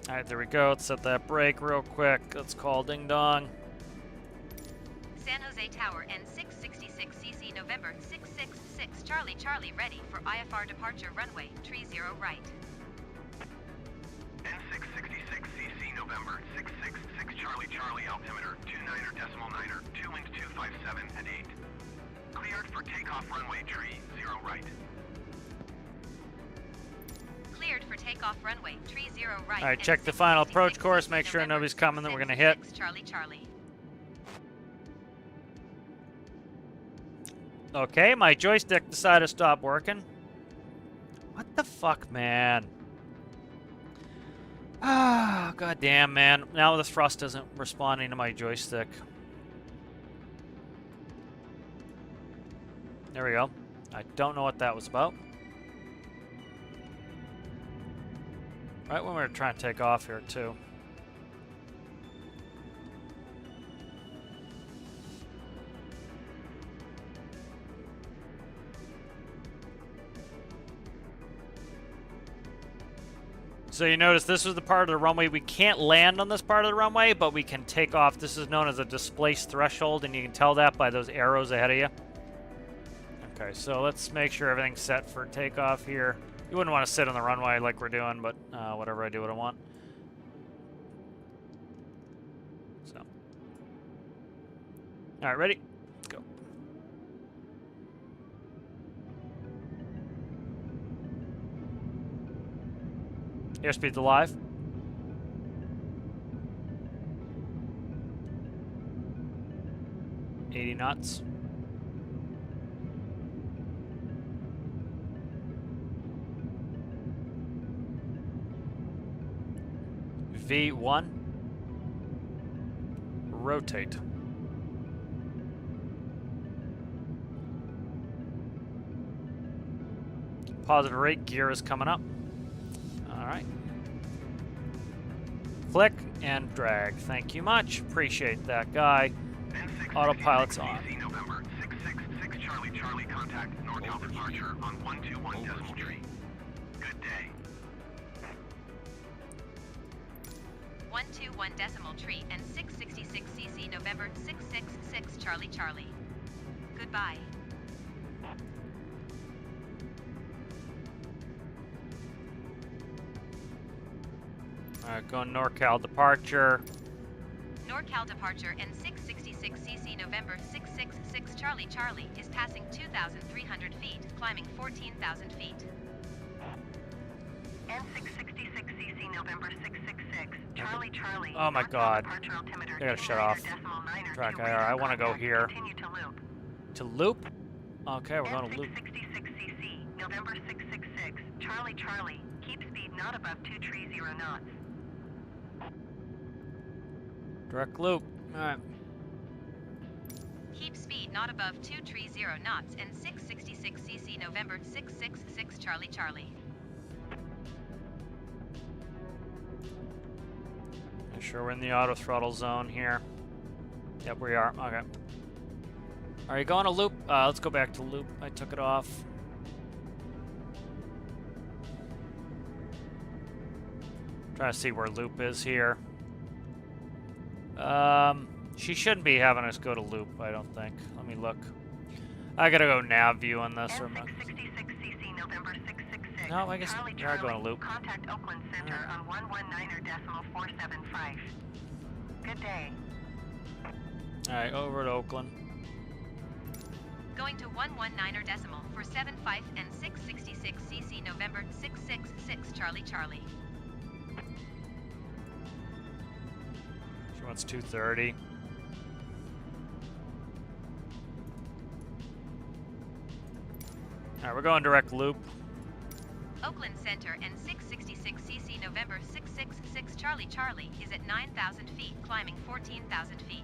All right, there we go. Let's set that brake real quick. Let's call Ding Dong. San Jose Tower N666cc November 666 Charlie Charlie ready for IFR departure runway 30 right. N666cc November 666 Charlie Charlie altimeter 29er.9er 2 wind 257 at 8. Cleared for takeoff runway 30 right. Cleared for takeoff runway 30 right. All right, check the final approach course. Make sure nobody's coming that we're going to hit. Charlie Charlie. Okay, my joystick decided to stop working. What the fuck, man? Ah, goddamn, man. Now the thrust isn't responding to my joystick. There we go. I don't know what that was about. Right when we were trying to take off here, too. So you notice this is the part of the runway we can't land on this part of the runway, but we can take off. This is known as a displaced threshold, and you can tell that by those arrows ahead of you. Okay, so let's make sure everything's set for takeoff here. You wouldn't want to sit on the runway like we're doing, but whatever, I do what I want. So. All right, ready? Let's go. Airspeed's alive. $80 knots. V1. Rotate. Positive rate gear is coming up. All right. Click and drag. Thank you much. Appreciate that, guy. Autopilot's on. November 666 Charlie Charlie contact NorCal departure on 121.3. Good day. 121.3 and 666cc November 666 Charlie Charlie. Goodbye. Alright, going NorCal departure. NorCal departure and 666cc November 666 Charlie Charlie is passing 2,300 feet, climbing 14,000 feet. N666cc November 666 Charlie Charlie. Oh my god. Departure altimeter I gotta shut off. 29er.9er, Track 2 IR. I want to go contact. here. Continue to loop. To loop? Okay, we're going to loop. N666cc November 666 Charlie Charlie. Keep speed not above 230 knots. Direct loop. Alright. Keep speed not above 230 knots and 666cc November 666 Charlie Charlie. Make sure we're in the auto throttle zone here. Yep, we are. Okay. Are you going to loop? Let's go back to loop. I took it off. Trying to see where loop is here. She shouldn't be having us go to loop, I don't think. Let me look. I gotta go nav view on this. N666cc November 666 No, I guess Charlie we are going to Charlie. loop. Contact Oakland Center on 119.475. Good day. Alright, over to Oakland. Going to 119er decimal for 75 and 666cc November 666 Charlie Charlie. She wants 230. Alright, we're going direct loop. Oakland Center and 666cc November 666 Charlie Charlie is at 9,000 feet, climbing 14,000 feet.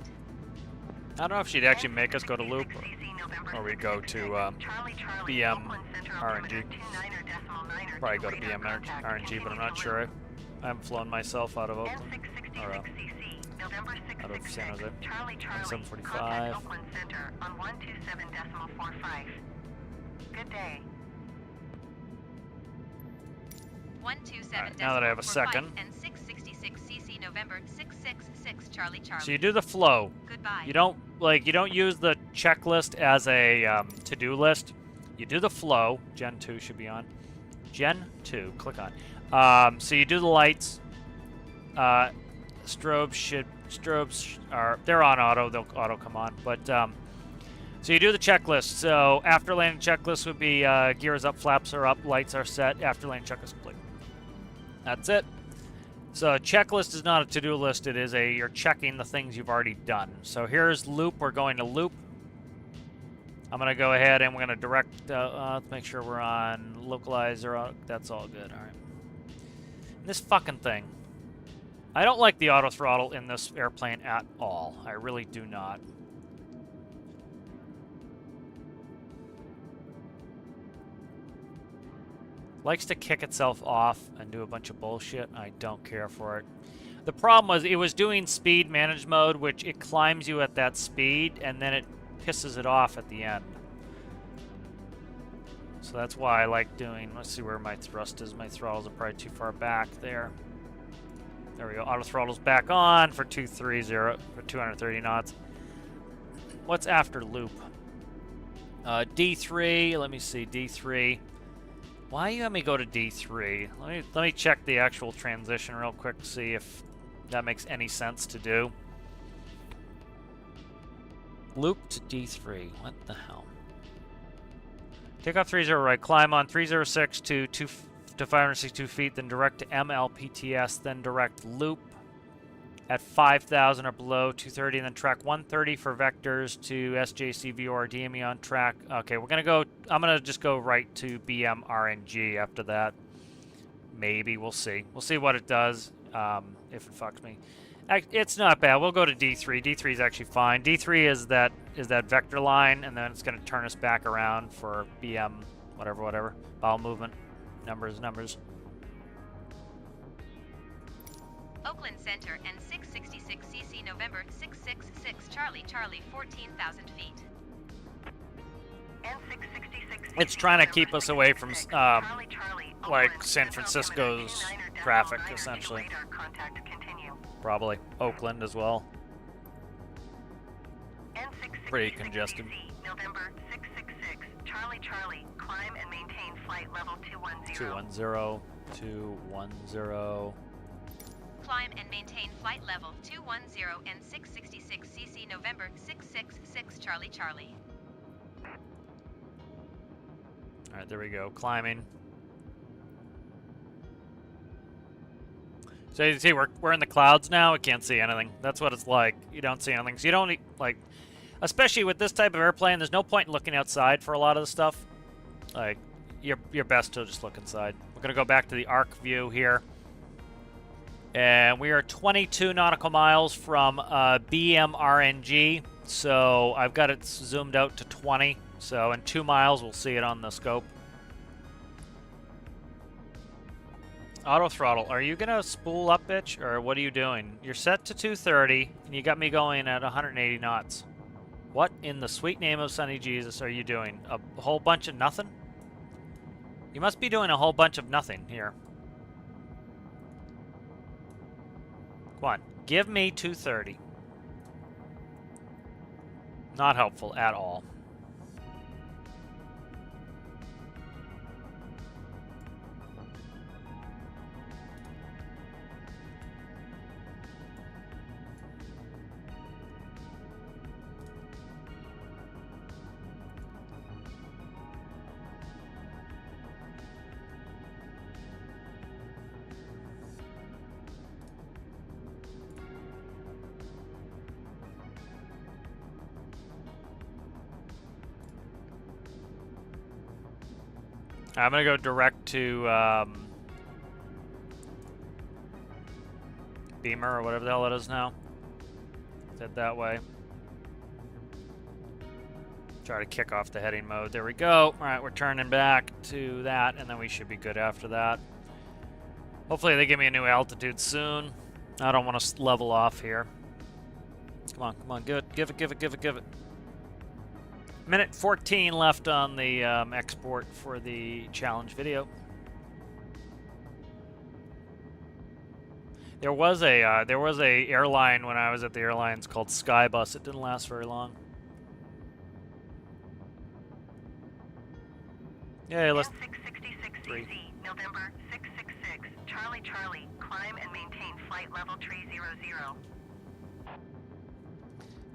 I don't know if she'd actually make us go to loop or we go to BM RNG. Probably go to BM RNG, but I'm not sure. I haven't flown myself out of Oakland. Or, out of San Jose. On 745. Oakland Center on 127.45. Good day. 127 Alright, now that I have a second. And 666cc November 666 Charlie Charlie. So you do the flow. Goodbye. You don't use the checklist as a to-do list. You do the flow. Gen 2 should be on. Gen 2, click on. So you do the lights. Strobes are, they're on auto. They'll auto come on. But so you do the checklist. So after landing checklist would be gears up, flaps are up, lights are set. After landing checklist complete. That's it. So a checklist is not a to-do list. It is you're checking the things you've already done. So here's loop. We're going to loop. I'm going to go ahead and we're going to direct, let's make sure we're on localizer. That's all good. All right. This fucking thing. I don't like the auto throttle in this airplane at all. I really do not. Likes to kick itself off and do a bunch of bullshit. I don't care for it. The problem was it was doing speed manage mode, which it climbs you at that speed and then it pisses it off at the end. So that's why I like doing, let's see where my thrust is. My throttles are probably too far back there. There we go. Auto throttle's back on for 230 knots. What's after loop? D3, let me see, D3. Why you have me go to D3? Let me check the actual transition real quick to see if that makes any sense to do. Loop to D3. What the hell? Take off 30 right, climb on 306 to 562 feet, then direct to MLPTS, then direct loop at 5,000 or below 230, and then track 130 for vectors to SJCV or DME on track. Okay, we're gonna go. I'm gonna just go right to BM RNG after that. Maybe we'll see. We'll see what it does. If it fucks me, it's not bad. We'll go to D3. D3 is actually fine. D3 is that vector line, and then it's gonna turn us back around for BM whatever bowel movement. Numbers. Oakland Center and 666cc November 666 Charlie Charlie 14,000 feet. It's trying to keep us away from like San Francisco's traffic, essentially. Probably Oakland as well. Pretty congested. November 666 Charlie Charlie, climb and maintain flight level 210. 210. Climb and maintain flight level 210 and 666cc November 666 Charlie Charlie. All right, there we go. Climbing. So you see, we're in the clouds now. We can't see anything. That's what it's like. You don't see anything. So you don't like, especially with this type of airplane. There's no point in looking outside for a lot of the stuff. Like, you're best to just look inside. We're gonna go back to the arc view here. And we are 22 nautical miles from BM RNG, so I've got it zoomed out to 20. So in 2 miles, we'll see it on the scope. Auto throttle, are you gonna spool up, bitch, or what are you doing? You're set to 230, and you got me going at 180 knots. What in the sweet name of Sunny Jesus are you doing? A whole bunch of nothing? You must be doing a whole bunch of nothing here. Come on, give me 230. Not helpful at all. I'm gonna go direct to Beamer or whatever the hell it is now. Head that way. Try to kick off the heading mode. There we go. Alright, we're turning back to that, and then we should be good after that. Hopefully they give me a new altitude soon. I don't want to level off here. Come on, come on, give it, give it, give it, give it, give it. Minute 14 left on the export for the challenge video. There was a airline when I was at the airlines called Skybus. It didn't last very long. Yeah, let's. 666 3. CC, November 666, Charlie Charlie, climb and maintain flight level 300.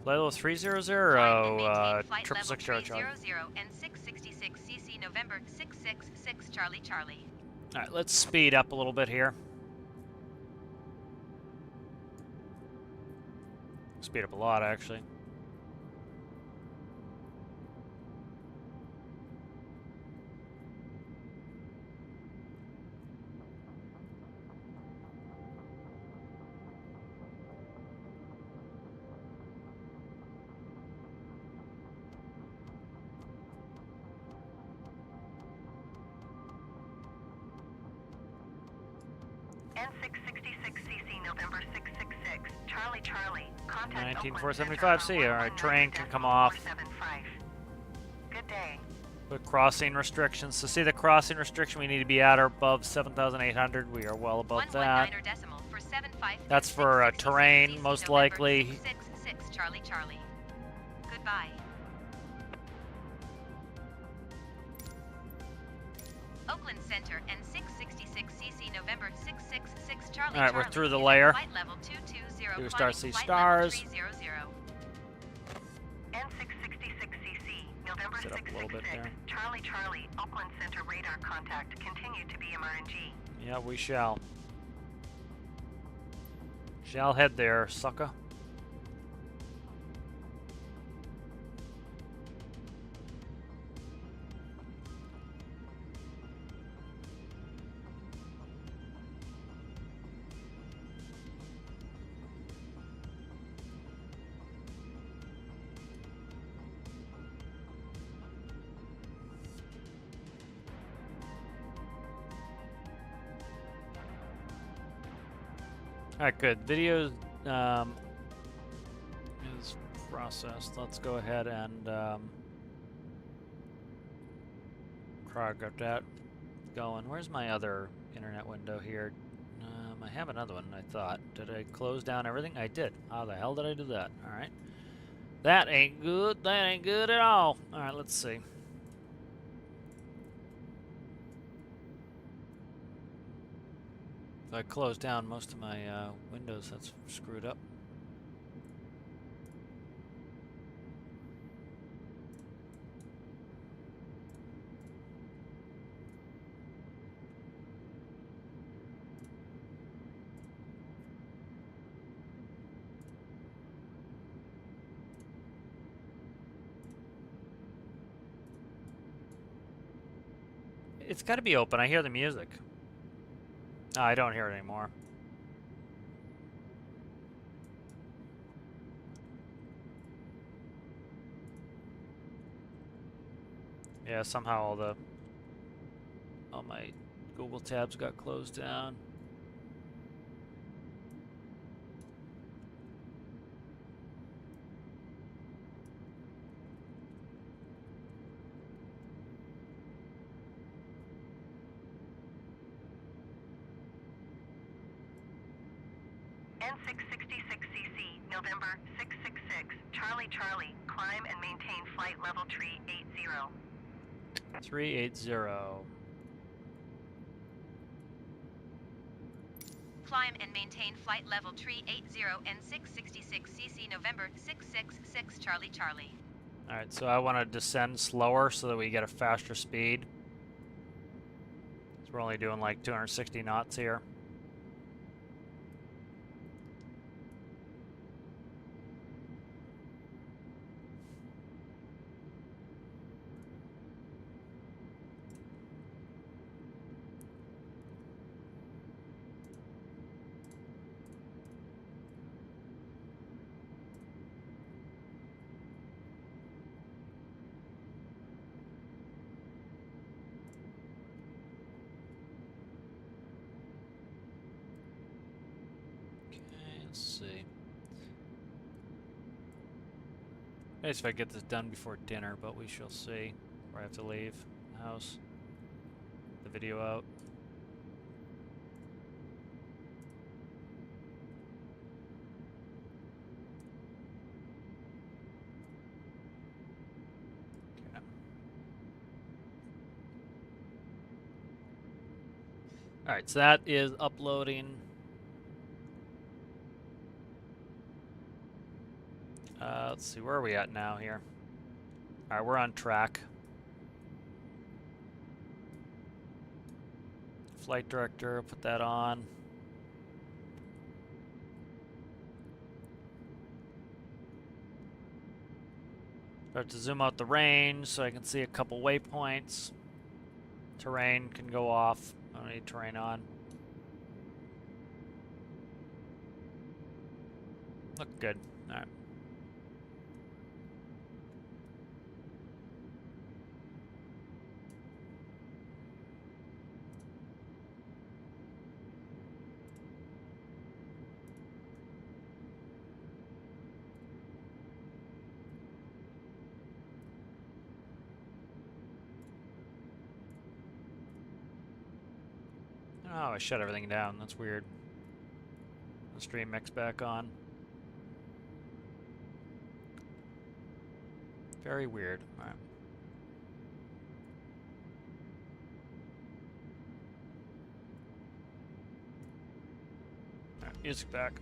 Flight level 300, Flight 666 level Charlie. 300 and 666 CC November 666 Charlie Charlie. Alright, let's speed up a little bit here. Speed up a lot, actually. N666 CC, November 666, Charlie Charlie, contact 19475C. Alright, terrain can come off. 475. Good day. Put crossing restrictions. To see the crossing restriction, we need to be at or above 7,800. We are well above that. 119 decimal for 75. That's for terrain, most likely. 666 Charlie Charlie. Goodbye. Oakland Center and 666 CC November 666 Charlie Alright, Charlie. we're through the layer. Flight level 220. Do we start to see flight stars? level 300. N666 CC, November Sit up a little bit 666, there. Charlie Charlie, Oakland Center radar contact, continue to be MRNG. Yeah, we shall. Shall head there, sucker. Alright, good. Video is processed. Let's go ahead and get that going. Where's my other internet window here? I have another one, I thought. Did I close down everything? I did. How the hell did I do that? Alright. That ain't good. That ain't good at all. Alright, let's see. If I close down most of my windows, that's screwed up. It's got to be open. I hear the music. Oh, I don't hear it anymore. Yeah, somehow all my Google tabs got closed down. N666CC, November 666, Charlie Charlie, climb and maintain flight level 380. 380. Climb and maintain flight level 380 and 666 CC November 666 Charlie Charlie. Alright, so I want to descend slower so that we get a faster speed. So we're only doing like 260 knots here. Let's see. Maybe if I get this done before dinner, but we shall see. Or I have to leave the house. The video out. Alright, so that is uploading. Let's see, where are we at now here? Alright, we're on track. Flight director, put that on. Start to zoom out the range so I can see a couple waypoints. Terrain can go off. I don't need terrain on. Look good. Alright. Oh, I shut everything down. That's weird. The stream mix back on. Very weird. Alright. Alright, music back.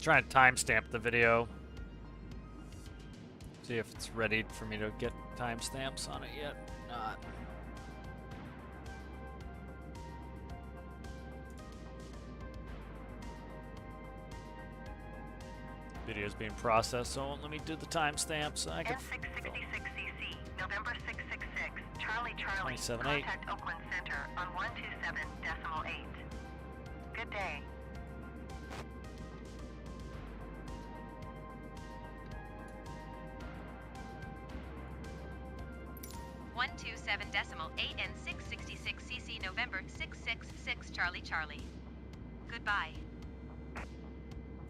Trying to timestamp the video. See if it's ready for me to get timestamps on it yet. Not. Video's being processed, so let me do the timestamps. I can. N666cc, November 666, Charlie Charlie. 27.8. Contact Oakland Center on 127.8. Good day. 127.8 and 666 cc November 666 Charlie Charlie. Goodbye.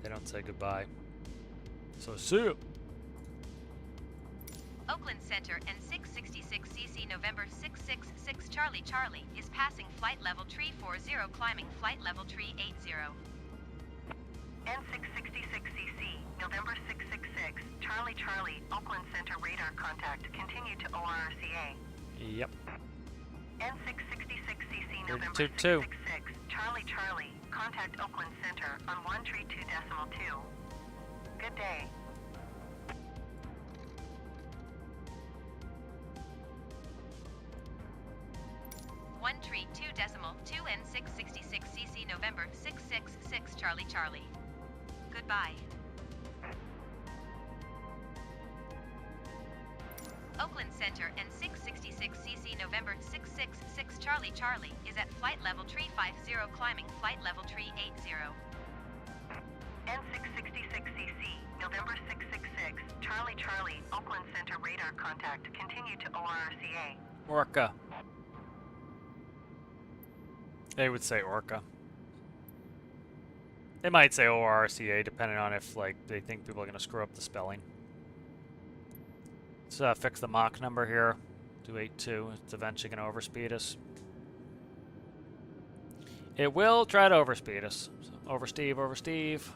They don't say goodbye. So see you. Oakland Center and 666 cc November 666 Charlie Charlie is passing flight level tree 40 climbing flight level tree 80. N666cc, November 666, Charlie Charlie, Oakland Center radar contact. Continue to ORCA. Yep. N666cc, Good November toot toot. 666, Charlie Charlie, contact Oakland Center on 132.2. Good day. One tree 2.2 and 666 cc November 666 Charlie Charlie. Goodbye. Oakland Center and 666 cc November 666 Charlie Charlie is at flight level tree 50 climbing flight level tree 80. N666cc, November 666, Charlie Charlie, Oakland Center radar contact. Continue to ORCA. Orca. They would say Orca. They might say ORCA depending on if like they think people are going to screw up the spelling. Let's fix the Mach number here. 282. It's eventually going to overspeed us. It will try to overspeed us. So, over Steve.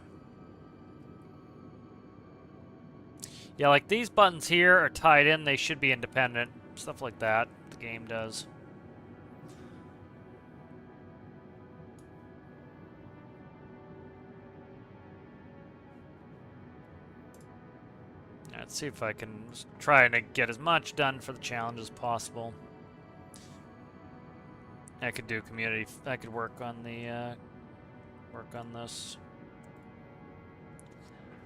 Yeah, like these buttons here are tied in. They should be independent. Stuff like that. The game does. Let's see if I can try to get as much done for the challenge as possible. I could do community. I could work on the this.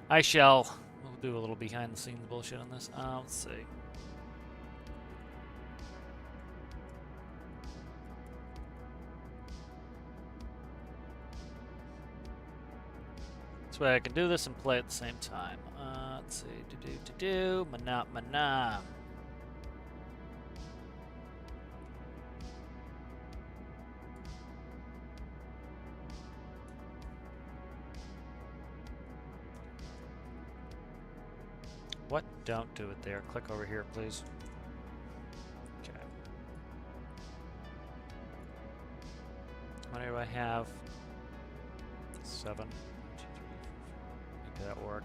I shall. We'll do a little behind the scenes bullshit on this. Let's see. This way I can do this and play at the same time. Let's see. Mana. What? Don't do it there. Click over here, please. Okay. What do I have? 7. 1, 2, 3, 4, 5. Make that work.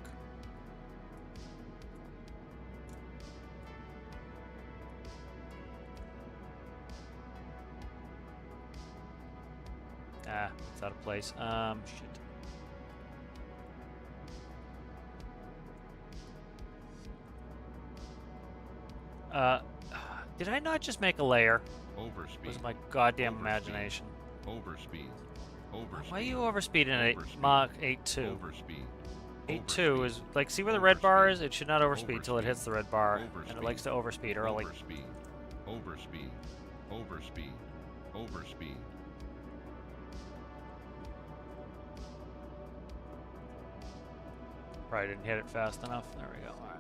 Ah, it's out of place. Shit. Did I not just make a layer? Overspeed. It was my goddamn Overspeed. imagination. Overspeed. Overspeed. Why are you overspeeding at Overspeed. Mach 8.2? Overspeed. 8.2 is, like, see where the red bar is? It should not overspeed until it Overspeed. hits the red bar. And it Overspeed. likes to overspeed early. Overspeed. Overspeed. Overspeed. Overspeed. Probably didn't hit it fast enough. There we go. All right.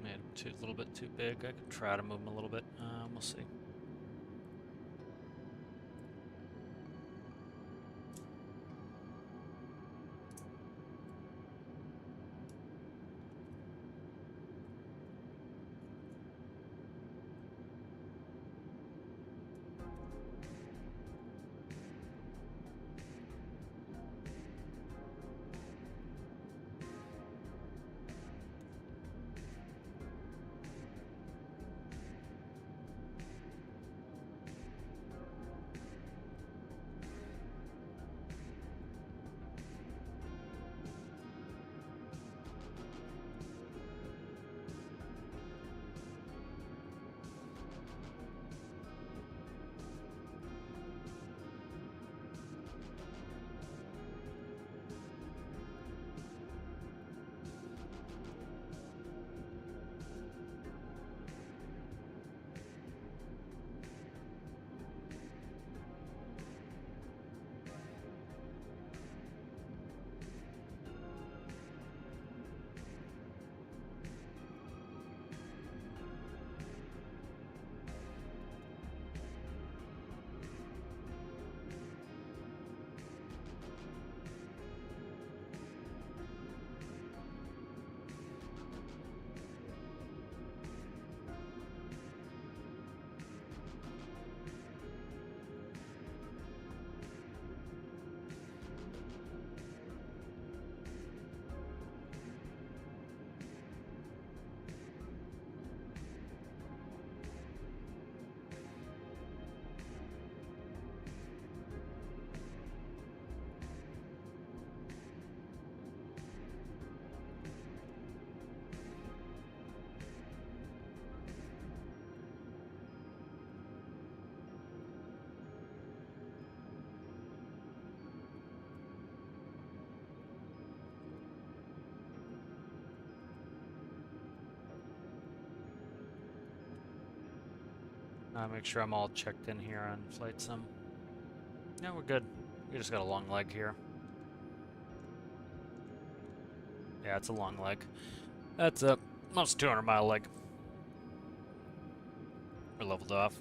Made him a little bit too big. I could try to move him a little bit. We'll see. Make sure I'm all checked in here on Flightsim. Yeah, we're good. We just got a long leg here. Yeah, it's a long leg. That's a almost 200-mile leg. We're leveled off.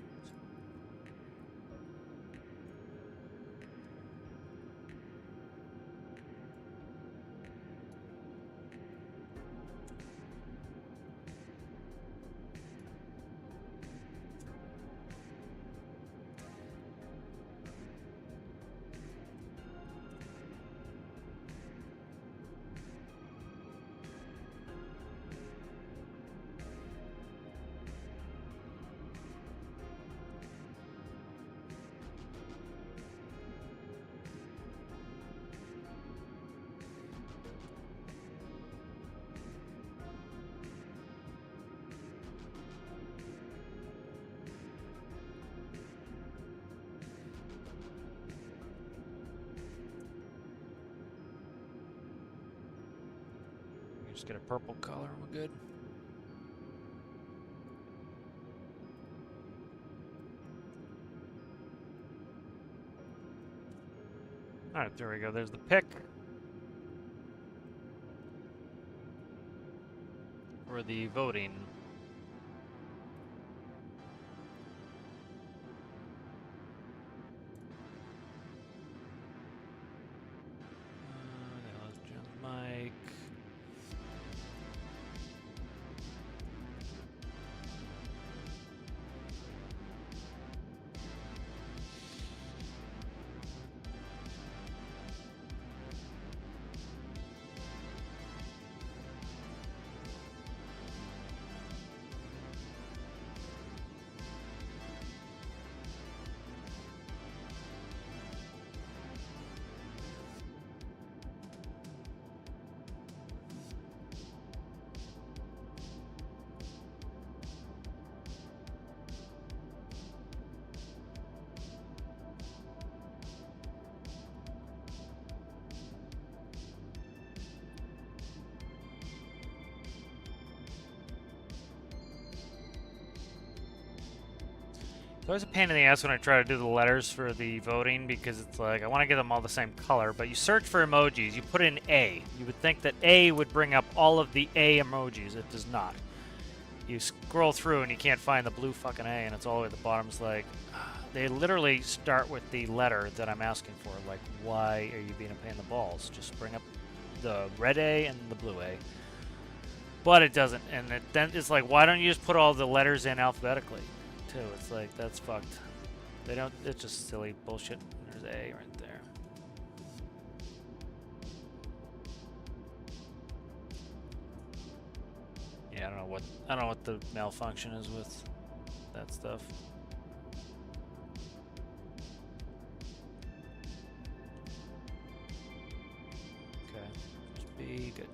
Just get a purple color and we're good. Alright, there we go. There's the pick. For the voting. That was Jim's mic. It's always a pain in the ass when I try to do the letters for the voting because it's like I want to get them all the same color, but you search for emojis, you put in A. You would think that A would bring up all of the A emojis. It does not. You scroll through and you can't find the blue fucking A, and it's all the way at the bottom. It's like they literally start with the letter that I'm asking for. Like, why are you being a pain in the balls? Just bring up the red A and the blue A. But it doesn't, and then it's like, why don't you just put all the letters in alphabetically? Too. It's like, that's fucked. They don't, it's just silly bullshit. There's A right there. Yeah, I don't know what the malfunction is with that stuff. Okay, just be good.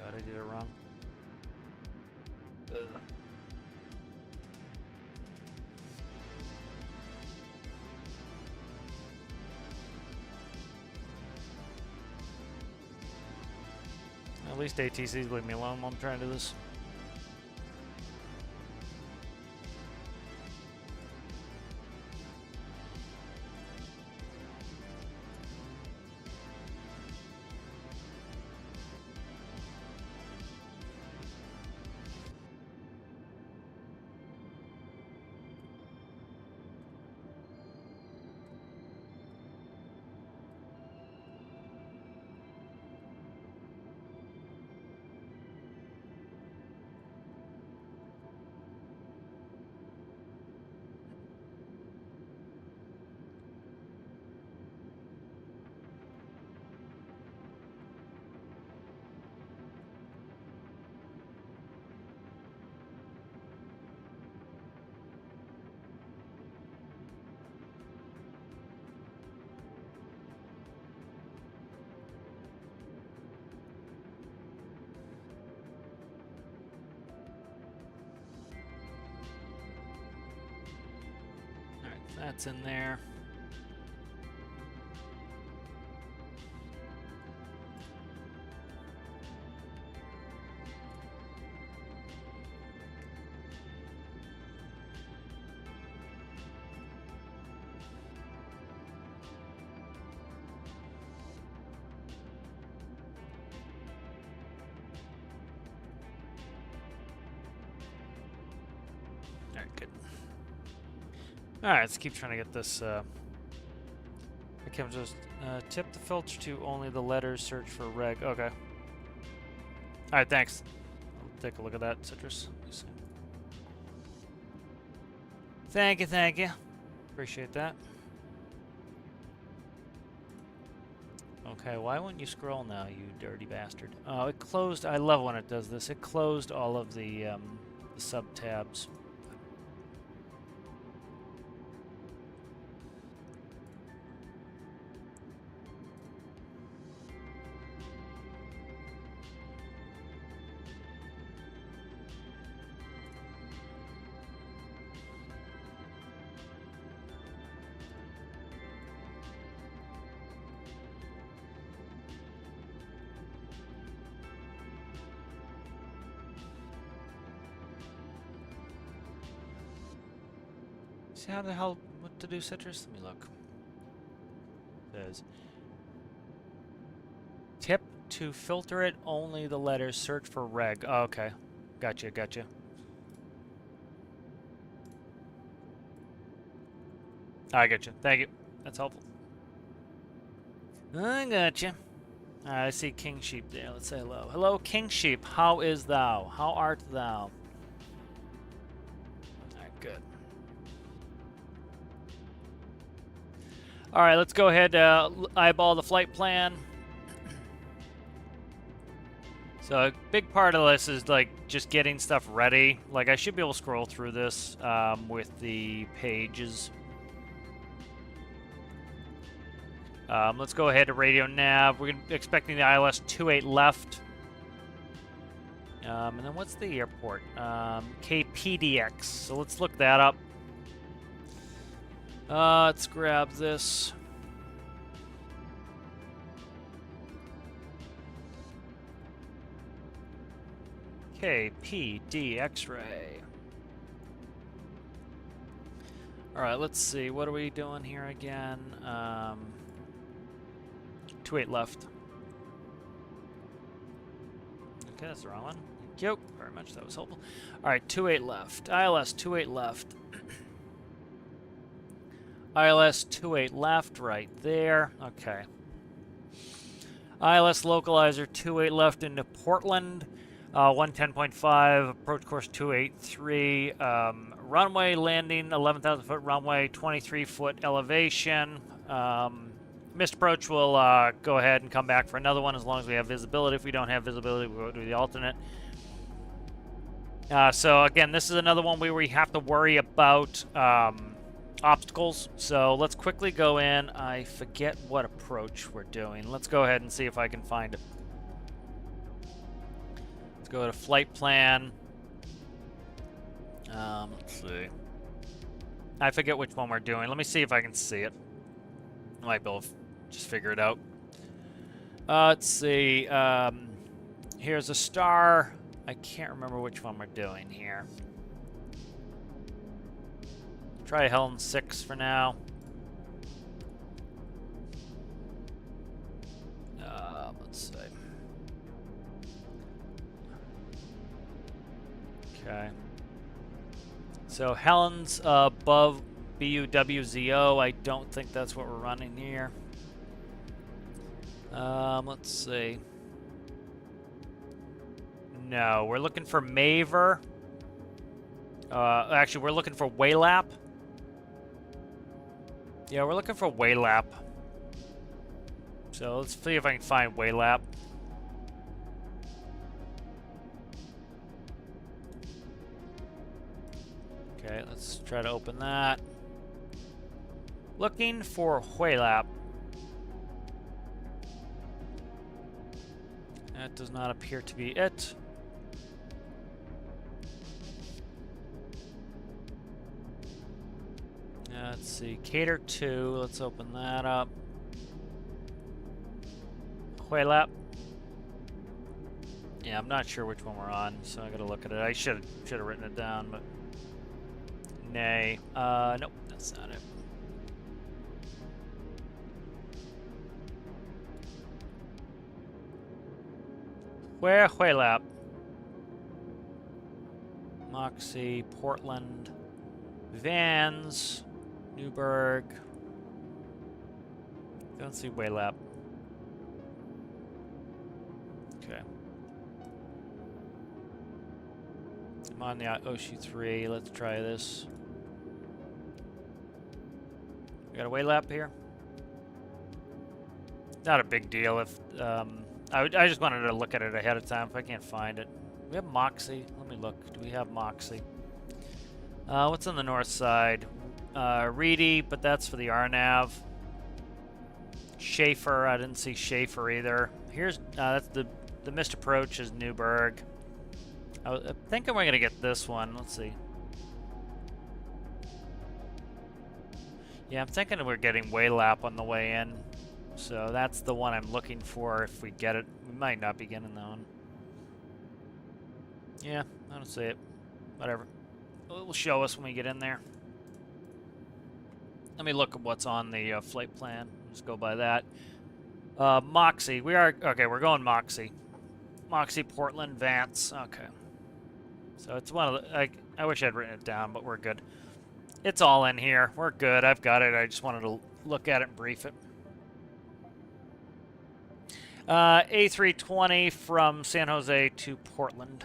I did it wrong. Ugh. At least ATC's leave me alone while I'm trying to do this. That's in there. Alright, good. Alright, let's keep trying to get this, I can just tip the filter to only the letters, search for reg. Okay. Alright, thanks. I'll take a look at that, Citrus. Let me see. Thank you, thank you. Appreciate that. Okay, why wouldn't you scroll now, you dirty bastard? Oh, it closed. I love when it does this. It closed all of the sub-tabs. See how the hell what to do, Citrus? Let me look. It says tip to filter it only the letters. Search for reg. Oh, okay, gotcha, gotcha. I gotcha. Thank you. That's helpful. I gotcha. I see King Sheep there. Let's say hello. Hello, King Sheep. How is thou? How art thou? Alright, good. Alright, let's go ahead eyeball the flight plan. So a big part of this is like just getting stuff ready. Like I should be able to scroll through this with the pages. Let's go ahead to radio nav. We're expecting the ILS 28 left. And then what's the airport? KPDX. So let's look that up. Let's grab this. KPD X-ray. Alright, let's see. What are we doing here again? 28 left. Okay, that's the wrong one. Thank you very much. That was helpful. Alright, 28 left. ILS 28 left. ILS 28 left right there. Okay. ILS localizer 28 left into Portland. 110.5, approach course 283. Runway landing, 11,000 foot runway, 23 foot elevation. Missed approach, will go ahead and come back for another one as long as we have visibility. If we don't have visibility, we'll go to the alternate. So again, this is another one where we have to worry about obstacles. So let's quickly go in. I forget what approach we're doing. Let's go ahead and see if I can find it. Let's go to flight plan. Let's see. I forget which one we're doing. Let me see if I can see it. I might be able to just figure it out. Let's see. Here's a star. I can't remember which one we're doing here. Try Helen 6 for now. Let's see. Okay. So Helen's above BUWZO. I don't think that's what we're running here. Let's see. No, we're looking for Maver. Actually, we're looking for Waylap. Yeah, we're looking for Waylap. So let's see if I can find Waylap. Okay, let's try to open that. Looking for Waylap. That does not appear to be it. Let's see, Cater 2, let's open that up. Waylap. Yeah, I'm not sure which one we're on, so I gotta look at it. I should have written it down, but nay. Nope, that's not it. Where Waylap? Moxie, Portland, Vans, Newburgh. Don't see Waylap. Okay. I'm on the Oshi 3. Let's try this. We got a Waylap here. Not a big deal if I just wanted to look at it ahead of time if I can't find it. We have Moxie. Let me look. Do we have Moxie? What's on the north side? Reedy, but that's for the RNAV. Schaefer, I didn't see Schaefer either. Here's that's the missed approach is Newburgh. I think I'm gonna get this one. Let's see. Yeah, I'm thinking we're getting Waylap on the way in. So that's the one I'm looking for if we get it. We might not be getting that one. Yeah, I don't see it. Whatever. It will show us when we get in there. Let me look at what's on the flight plan. Just go by that. Moxie. Okay, we're going Moxie. Moxie, Portland, Vance. Okay. So it's one of the... I wish I'd written it down, but we're good. It's all in here. We're good. I've got it. I just wanted to look at it and brief it. A320 from San Jose to Portland.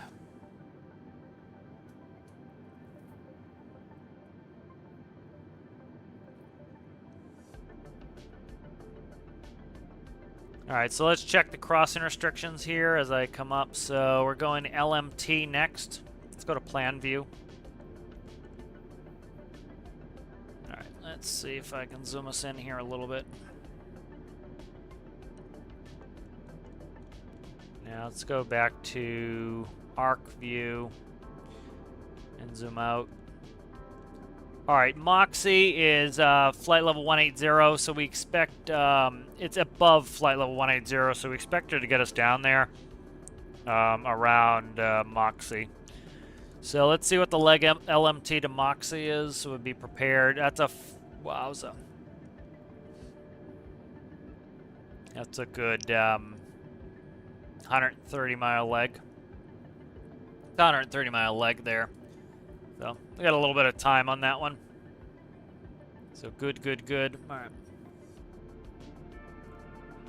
Alright, so let's check the crossing restrictions here as I come up. So we're going LMT next. Let's go to plan view. Alright, let's see if I can zoom us in here a little bit. Now let's go back to arc view and zoom out. Alright, Moxie is flight level 180, so we expect, it's above flight level 180, so we expect her to get us down there around Moxie. So let's see what the leg LMT to Moxie is, so we'll be prepared. That's a, wowza. That's a good 130-mile leg. 130-mile leg there. So, we got a little bit of time on that one. So, good, good, good. Alright.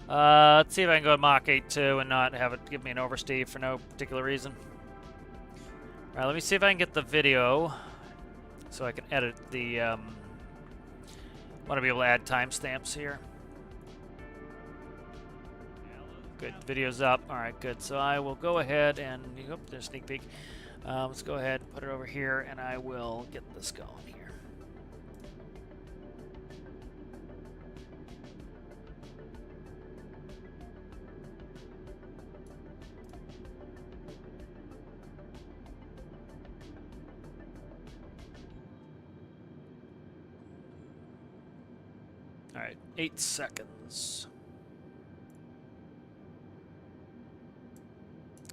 Let's see if I can go to Mach 8.2 and not have it give me an oversteer for no particular reason. Alright, let me see if I can get the video so I can edit the... want to be able to add timestamps here. Good, video's up. Alright, good. So I will go ahead and... Oh, there's a sneak peek. Let's go ahead and put it over here, and I will get this going here. All right, 8 seconds.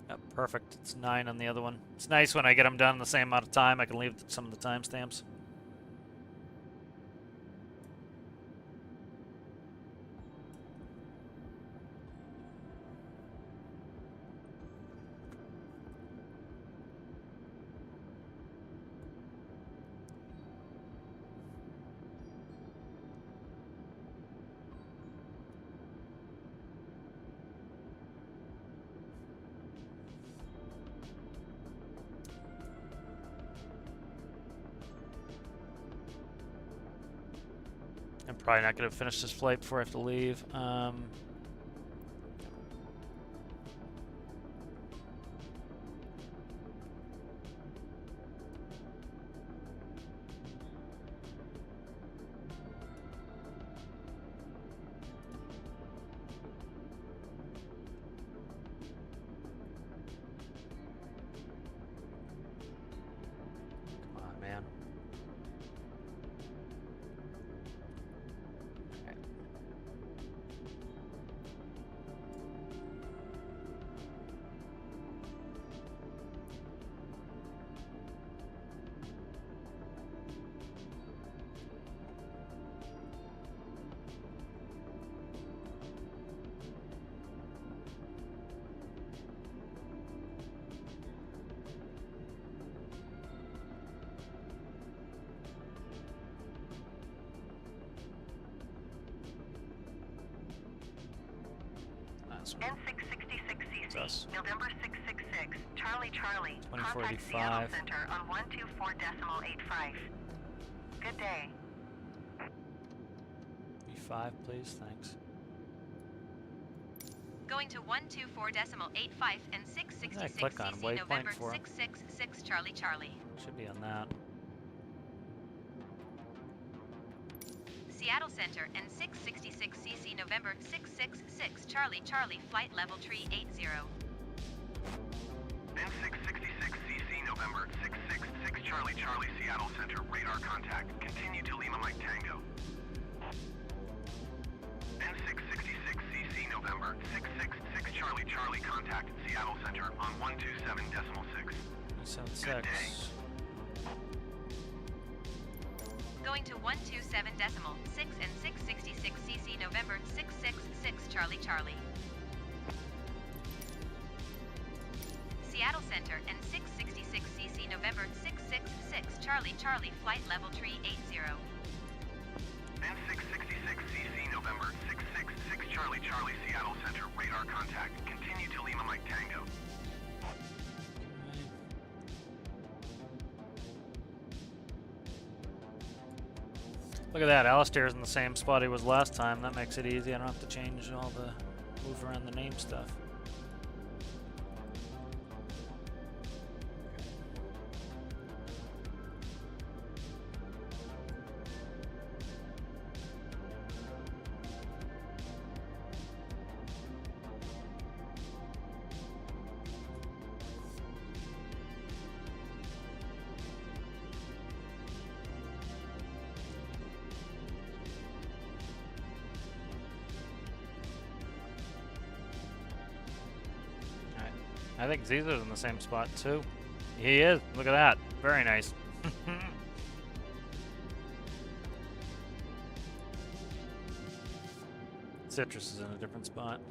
Oh, perfect. It's 9 on the other one. It's nice when I get them done in the same amount of time. I can leave some of the timestamps. I'm probably not going to finish this flight before I have to leave. Come on, man. N666cc, November 666, Charlie Charlie, 2485. contact Seattle Center on 124.85. Good day. B5, please, thanks. Going to 124.85 and 666 click on CC waypoint November for 666 Charlie Charlie. Should be on that. Seattle Center and 666 CC November 666 Charlie Charlie flight level tree 80. N666cc November 666 Charlie Charlie Seattle Center radar contact. Continue to Lima Mike Tango. N666cc November 666 Charlie Charlie contact Seattle Center on 127.6. 76. Going to 127.6 and 666 CC November 666 Charlie Charlie. Seattle Center and 666 CC November 666 Charlie Charlie flight level tree 80. N666CC November 666 Charlie Charlie Seattle Center radar contact. Continue to Lima Mike Tango. Look at that, Alistair's in the same spot he was last time. That makes it easy. I don't have to change all the move around the name stuff. I think Caesar's in the same spot too. He is. Look at that. Very nice. Citrus is in a different spot.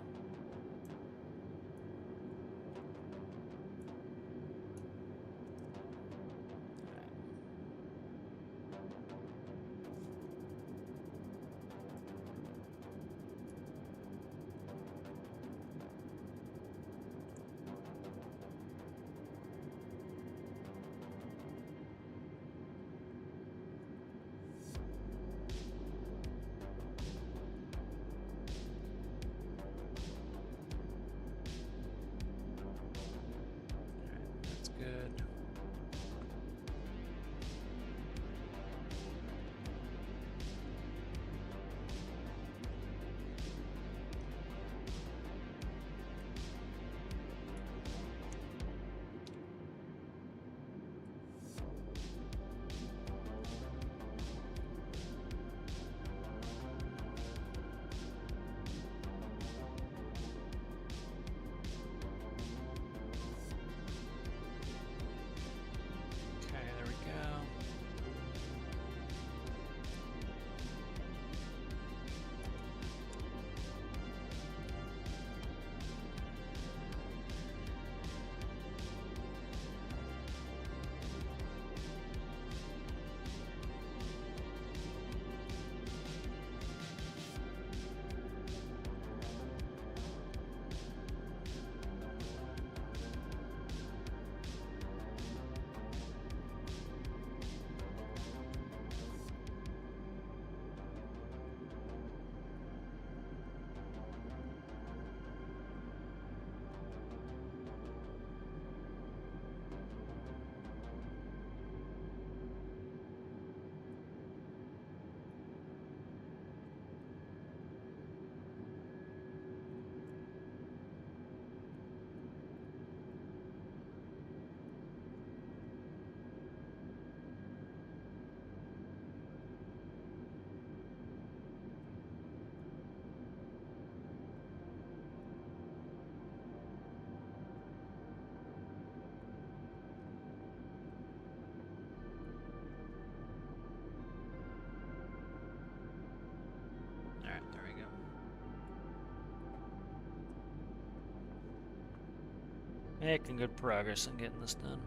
Making good progress on getting this done.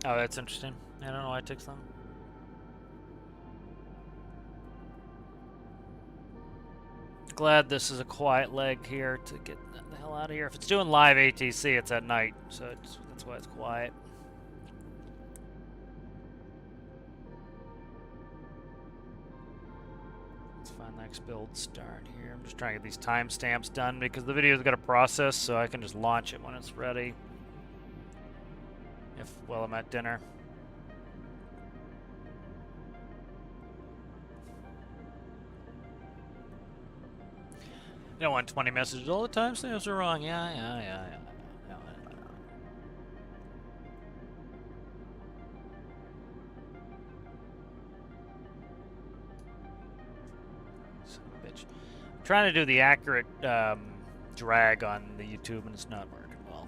Oh, that's interesting. I don't know why it takes them. Glad this is a quiet leg here to get the hell out of here. If it's doing live ATC, it's at night, so that's why it's quiet. Let's find the next build start here. I'm just trying to get these timestamps done because the video's got a process, so I can just launch it when it's ready. While I'm at dinner. You don't want 20 messages all the time, timestamps are wrong. Yeah. Son of a bitch. I'm trying to do the accurate drag on the YouTube and it's not working well.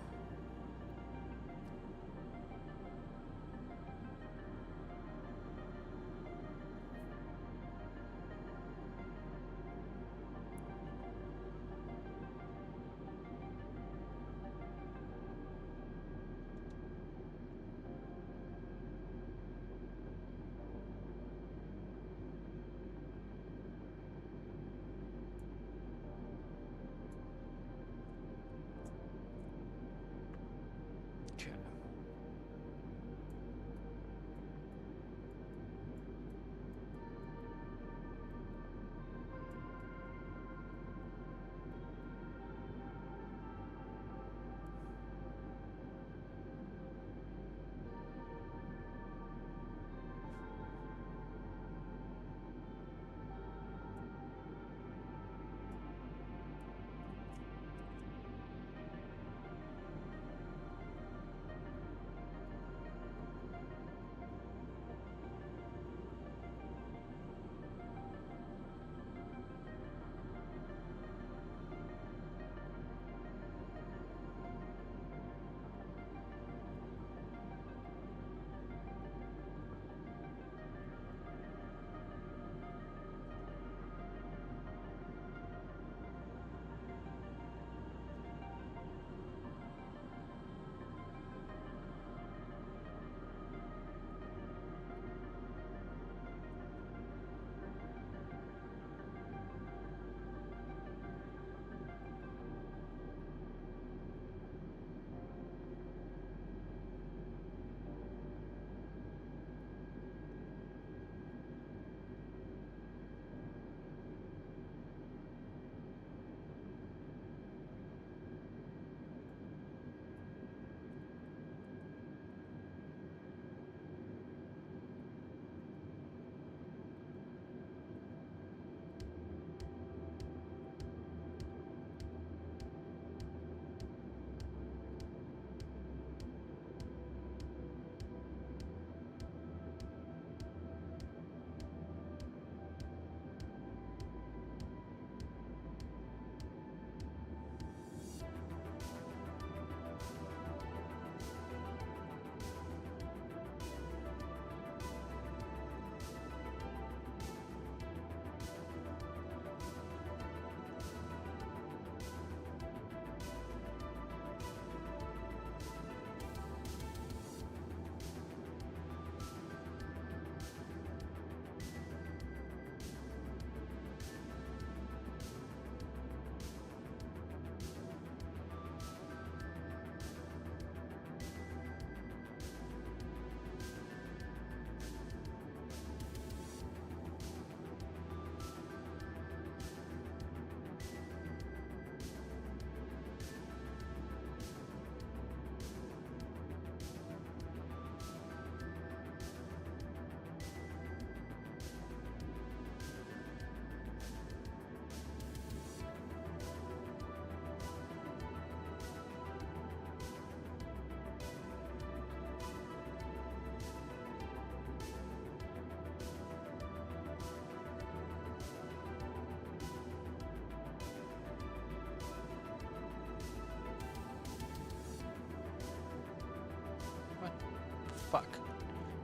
Fuck.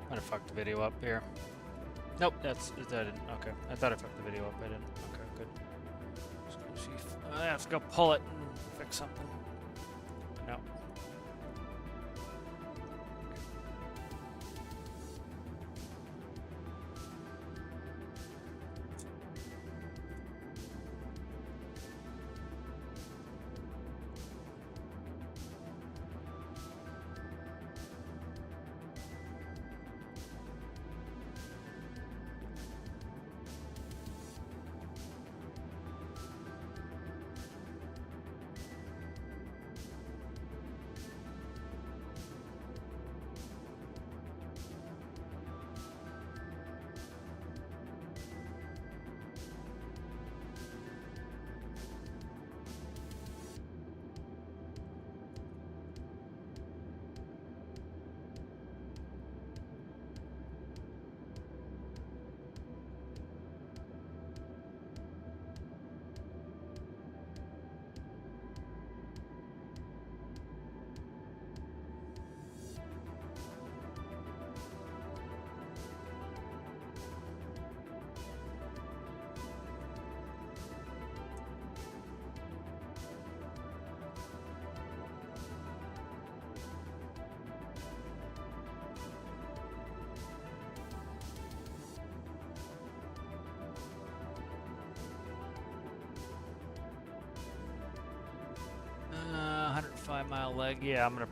Might have fucked the video up here. Nope, I didn't. Okay. I thought I fucked the video up. I didn't. Okay, good. Let's go see if, let's go pull it and fix something. No. 105-mile leg. Yeah, I'm gonna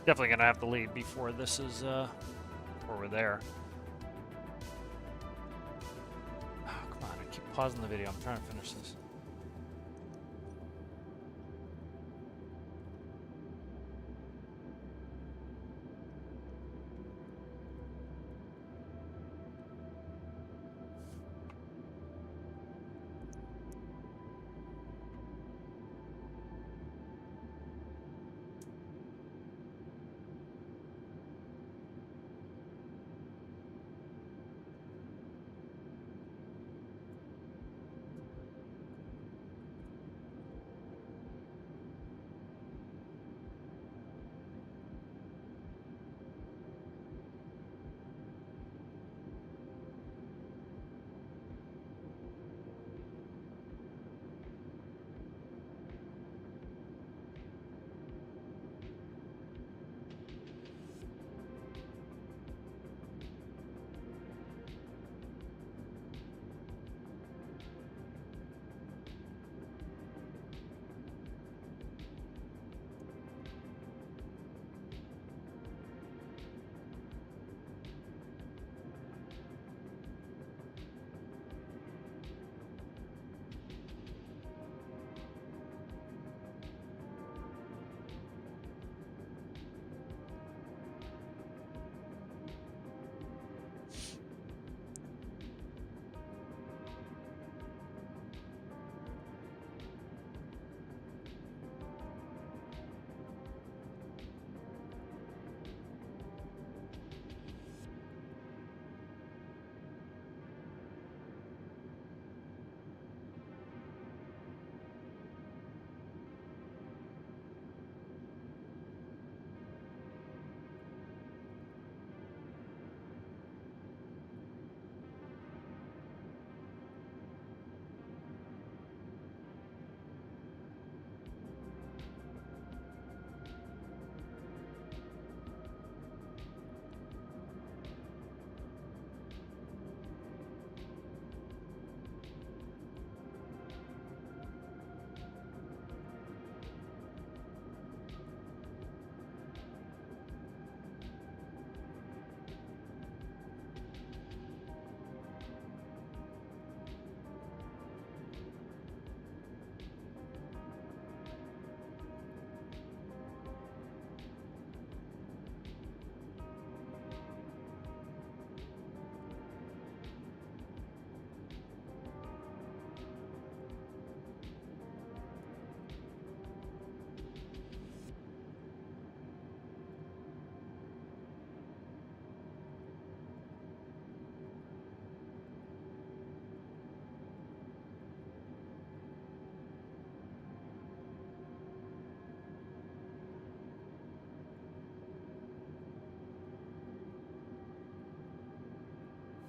definitely gonna have to leave before this is, before we're there. Oh, come on, I keep pausing the video. I'm trying to finish this.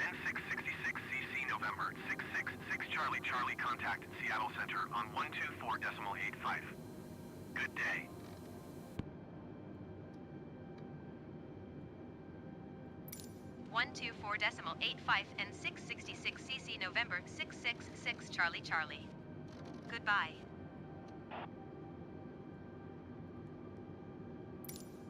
N666CC November 666 Charlie Charlie, contact Seattle Center on 124.85. Good day. One 2.4.85 and 666 CC November 666 Charlie Charlie. Goodbye.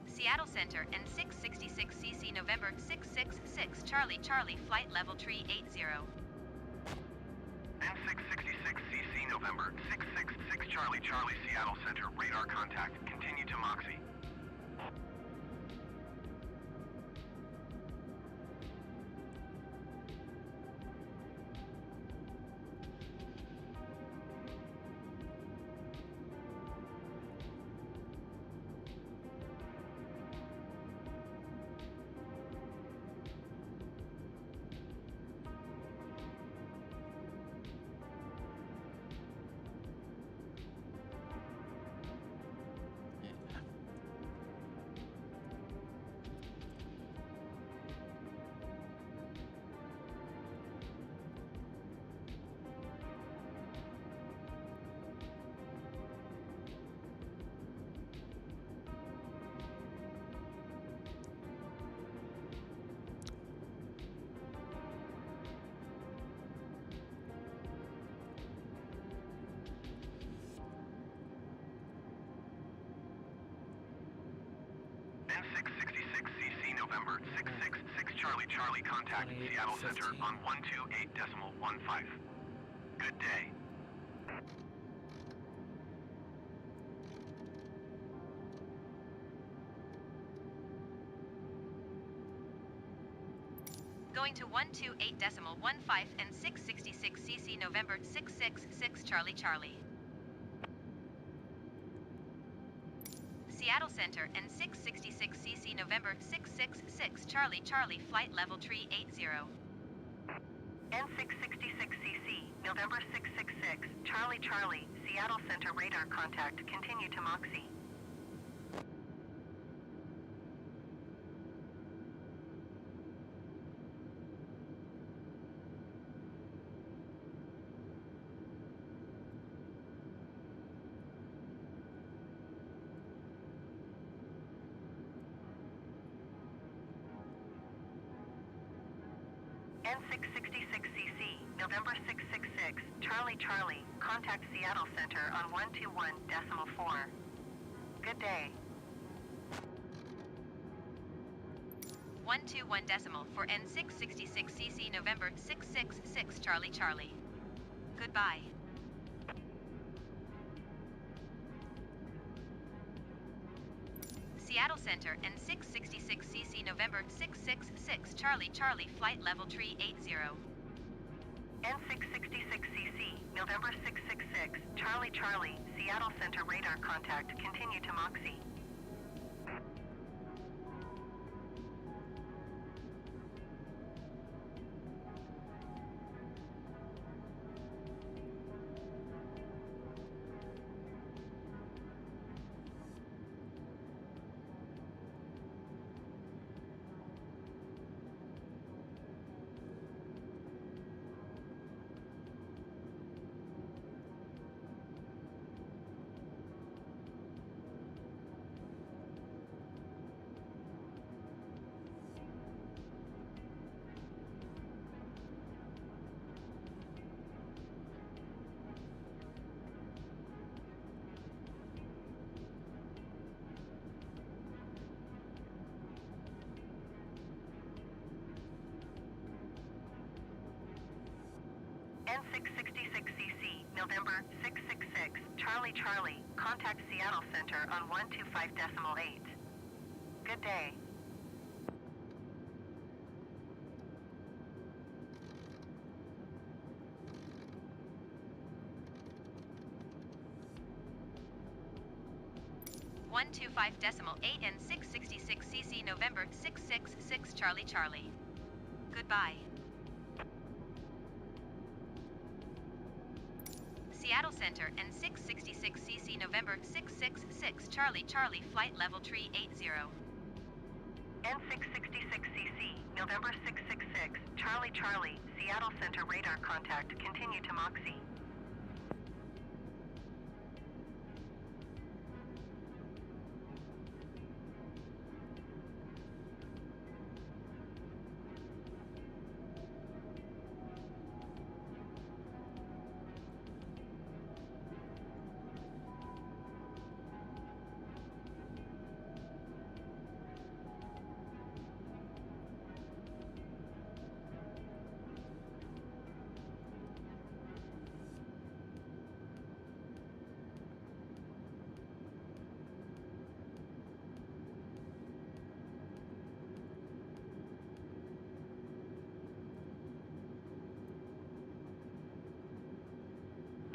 Seattle Center and 666 CC November 666 Charlie Charlie, flight level tree 80. N666CC November 666 Charlie Charlie, Seattle Center, radar contact, continue to Moxie. N666CC November 666 Charlie Charlie, contact Seattle Center on 128.15. Good day. Going to 128.15 and 666 CC November 666 Charlie Charlie. Seattle Center and 666 CC November 666 Charlie Charlie, flight level tree 80. N666CC, November 666, Charlie Charlie, Seattle Center, radar contact, continue to Moxie. N666CC, November 666, Charlie Charlie, contact Seattle Center on 121.4. Good day. 121 for N666 CC November 666 Charlie Charlie. Goodbye. Seattle Center and 666 CC November 666 Charlie Charlie, flight level tree 80. N666CC, November 666, Charlie Charlie, Seattle Center, radar contact, continue to Moxie. N666CC, November 666, Charlie Charlie, contact Seattle Center on 125.8. Good day. One 25.8 and 666 CC November 666 Charlie Charlie. Goodbye. Seattle Center and 666 CC November 666 Charlie Charlie, flight level tree 80. N666CC, November 666, Charlie Charlie, Seattle Center radar contact, continue to Moxie.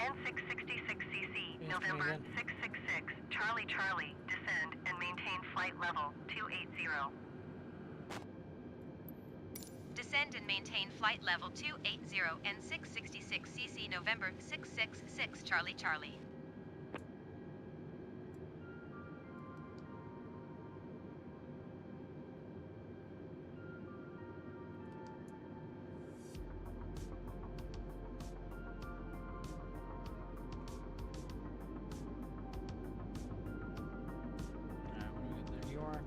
N666cc, November 666, Charlie Charlie, descend and maintain flight level 280. Descend and maintain flight level 280 and 666cc November 666 Charlie Charlie. There you are.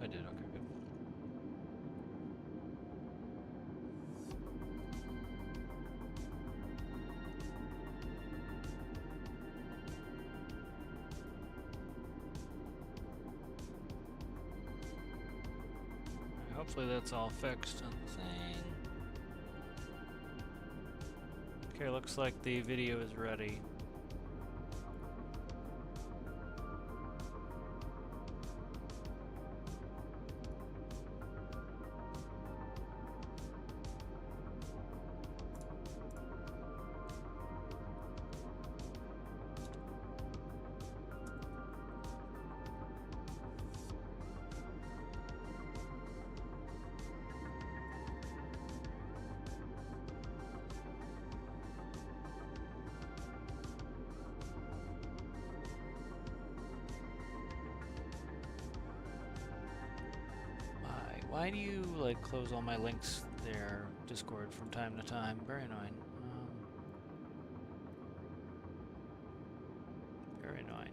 I did, okay, good. Hopefully that's all fixed on the thing. Okay, looks like the video is ready. Why do you like close all my links there, Discord, from time to time? Very annoying. Very annoying.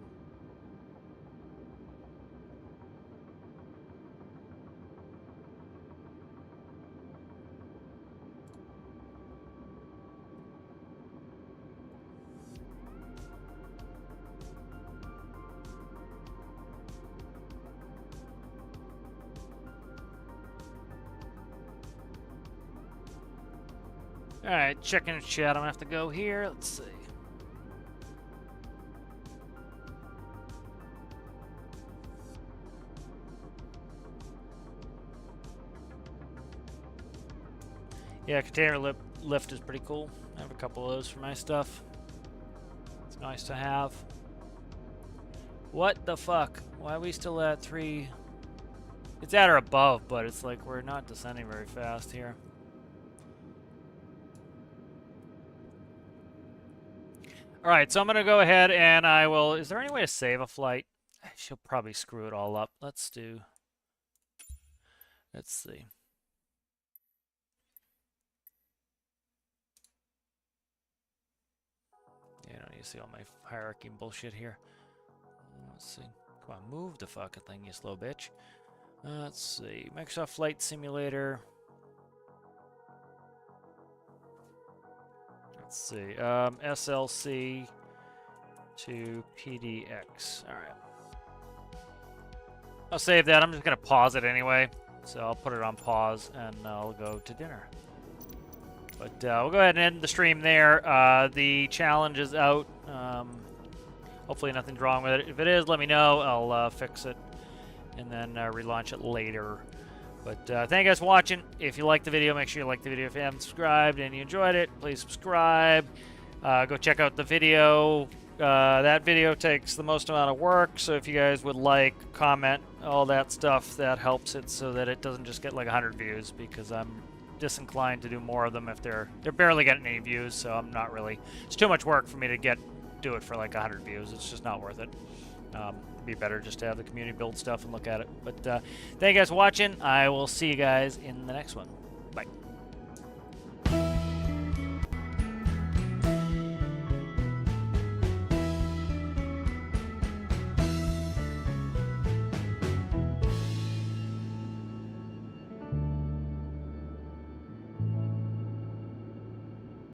Alright, checking the chat. I'm gonna have to go here. Let's see. Yeah, container lift is pretty cool. I have a couple of those for my stuff. It's nice to have. What the fuck? Why are we still at 3? It's at or above, but it's like we're not descending very fast here. Alright, so I'm going to go ahead and I will... Is there any way to save a flight? She'll probably screw it all up. Let's see. Yeah, I don't need to see all my hierarchy bullshit here. Let's see. Come on, move the fucking thing, you slow bitch. Let's see. Microsoft Flight Simulator. Let's see. SLC to PDX. All right. I'll save that. I'm just going to pause it anyway. So I'll put it on pause and I'll go to dinner. But we'll go ahead and end the stream there. The challenge is out. Hopefully nothing's wrong with it. If it is, let me know. I'll fix it and then relaunch it later. But thank you guys for watching. If you liked the video, make sure you like the video. If you haven't subscribed and you enjoyed it, please subscribe. Go check out the video. That video takes the most amount of work, so if you guys would like, comment, all that stuff, that helps it so that it doesn't just get like 100 views, because I'm disinclined to do more of them if they're barely getting any views, so I'm not really, it's too much work for me to do it for like 100 views. It's just not worth it. It'd be better just to have the community build stuff and look at it. But thank you guys for watching. I will see you guys in the next one. Bye.